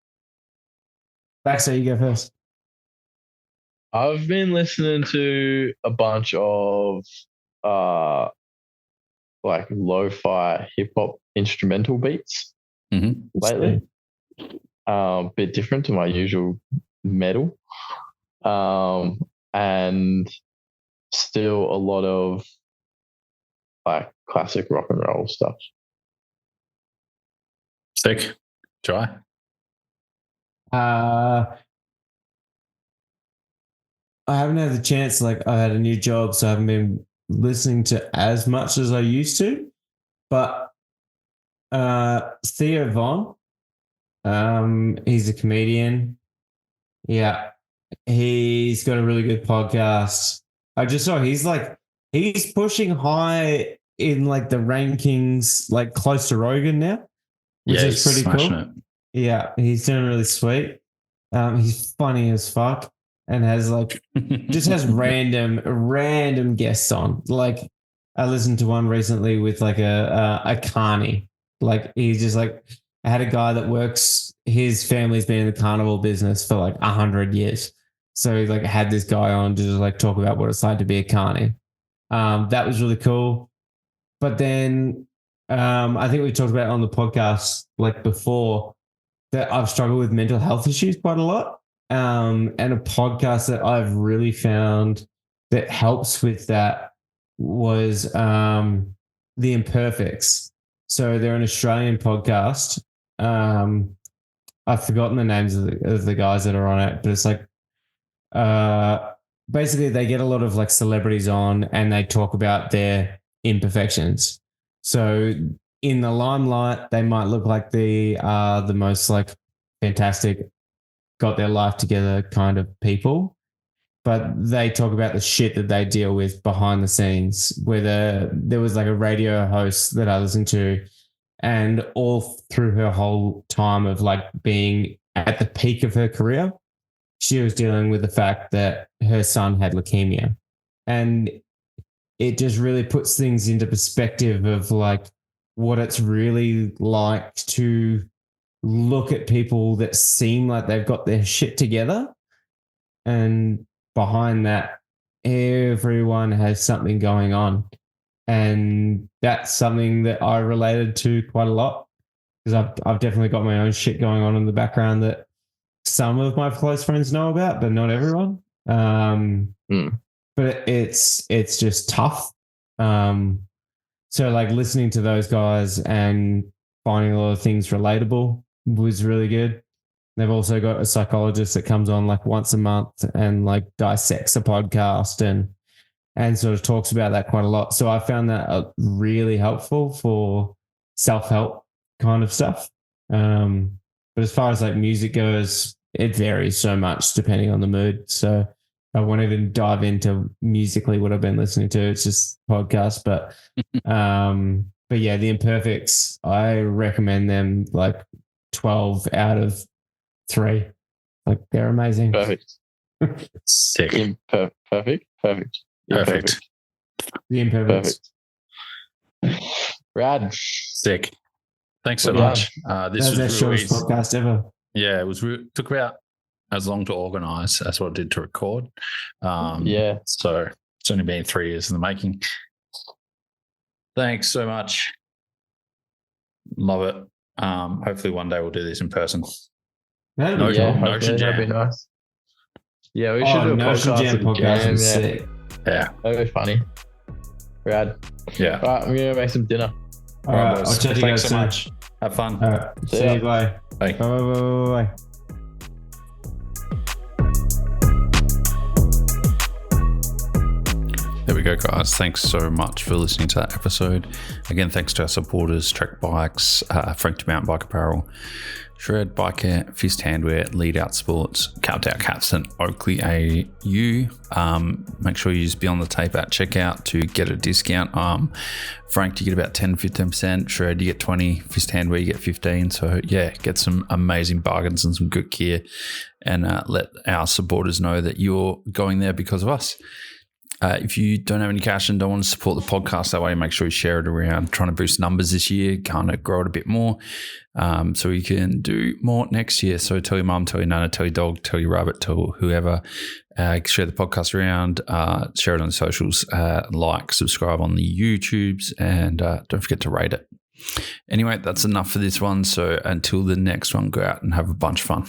Baxter, you go first. I've been listening to a bunch of like lo-fi hip hop instrumental beats lately. A bit different to my usual metal. And still a lot of like classic rock and roll stuff. Sick. Jai? I haven't had the chance, like I had a new job, so I haven't been listening to as much as I used to. But Theo Von, he's a comedian. Yeah. He's got a really good podcast. I just saw he's pushing high in like the rankings, like close to Rogan now, which is pretty cool. It. Yeah, he's doing really sweet. He's funny as fuck and has like just has random guests on. Like I listened to one recently with like a carny. Like he's just like I had a guy that works. His family's been in the carnival business for like 100 years. So he like had this guy on to just like talk about what it's like to be a carny. That was really cool. But then I think we talked about it on the podcast like before that I've struggled with mental health issues quite a lot. And a podcast that I've really found that helps with that was The Imperfects. So they're an Australian podcast. I've forgotten the names of the guys that are on it, but it's like basically they get a lot of like celebrities on and they talk about their imperfections. So in the limelight, they might look like they are the most like fantastic, got their life together kind of people, but they talk about the shit that they deal with behind the scenes. Whether there was like a radio host that I listened to, and all through her whole time of like being at the peak of her career, she was dealing with the fact that her son had leukemia. And it just really puts things into perspective of like what it's really like to look at people that seem like they've got their shit together. And behind that, everyone has something going on. And that's something that I related to quite a lot, because I've definitely got my own shit going on in the background that some of my close friends know about, but not everyone. But it's just tough. So like listening to those guys and finding a lot of things relatable was really good. They've also got a psychologist that comes on like once a month and like dissects a podcast and sort of talks about that quite a lot. So I found that really helpful for self-help kind of stuff. But as far as like music goes, it varies so much depending on the mood. So I won't even dive into musically what I've been listening to. It's just podcasts. But yeah, The Imperfects, I recommend them like 12 out of 3. Like they're amazing. Perfect. Sick. Perfect. Perfect. The Imperfects. Perfect. Rad. Sick. Thanks so much. This was the shortest podcast ever. Yeah, it was. Took about as long to organise as what it did to record. Yeah. So it's only been 3 years in the making. Thanks so much. Love it. Hopefully one day we'll do this in person. Notion Jam. That'd be nice. Yeah, we should do a podcast with Jam. Sick. Yeah. That'd be funny. Rad. Yeah. All right, I'm going to make some dinner. All right, I'll chat to you guys so much. Have fun. All right. See you. Bye. Bye. Bye. There we go, guys. Thanks so much for listening to that episode. Again, thanks to our supporters, Trek Bikes, Frank Mountain Bike Apparel, Shred Bike Care, Fist Handwear, Lead Out Sports, Capped Out Caps, and Oakley AU. Make sure you use Beyond the Tape at checkout to get a discount. Frank, you get about 10-15%. Shred, you get 20. Fist Handwear, you get 15. So yeah, get some amazing bargains and some good gear, and let our supporters know that you're going there because of us. If you don't have any cash and don't want to support the podcast that way, make sure you share it around. Trying to boost numbers this year, kind of grow it a bit more, so we can do more next year. So tell your mum, tell your nana, tell your dog, tell your rabbit, tell whoever. Share the podcast around, share it on the socials, like, subscribe on the YouTubes, and don't forget to rate it. Anyway, that's enough for this one. So until the next one, go out and have a bunch of fun.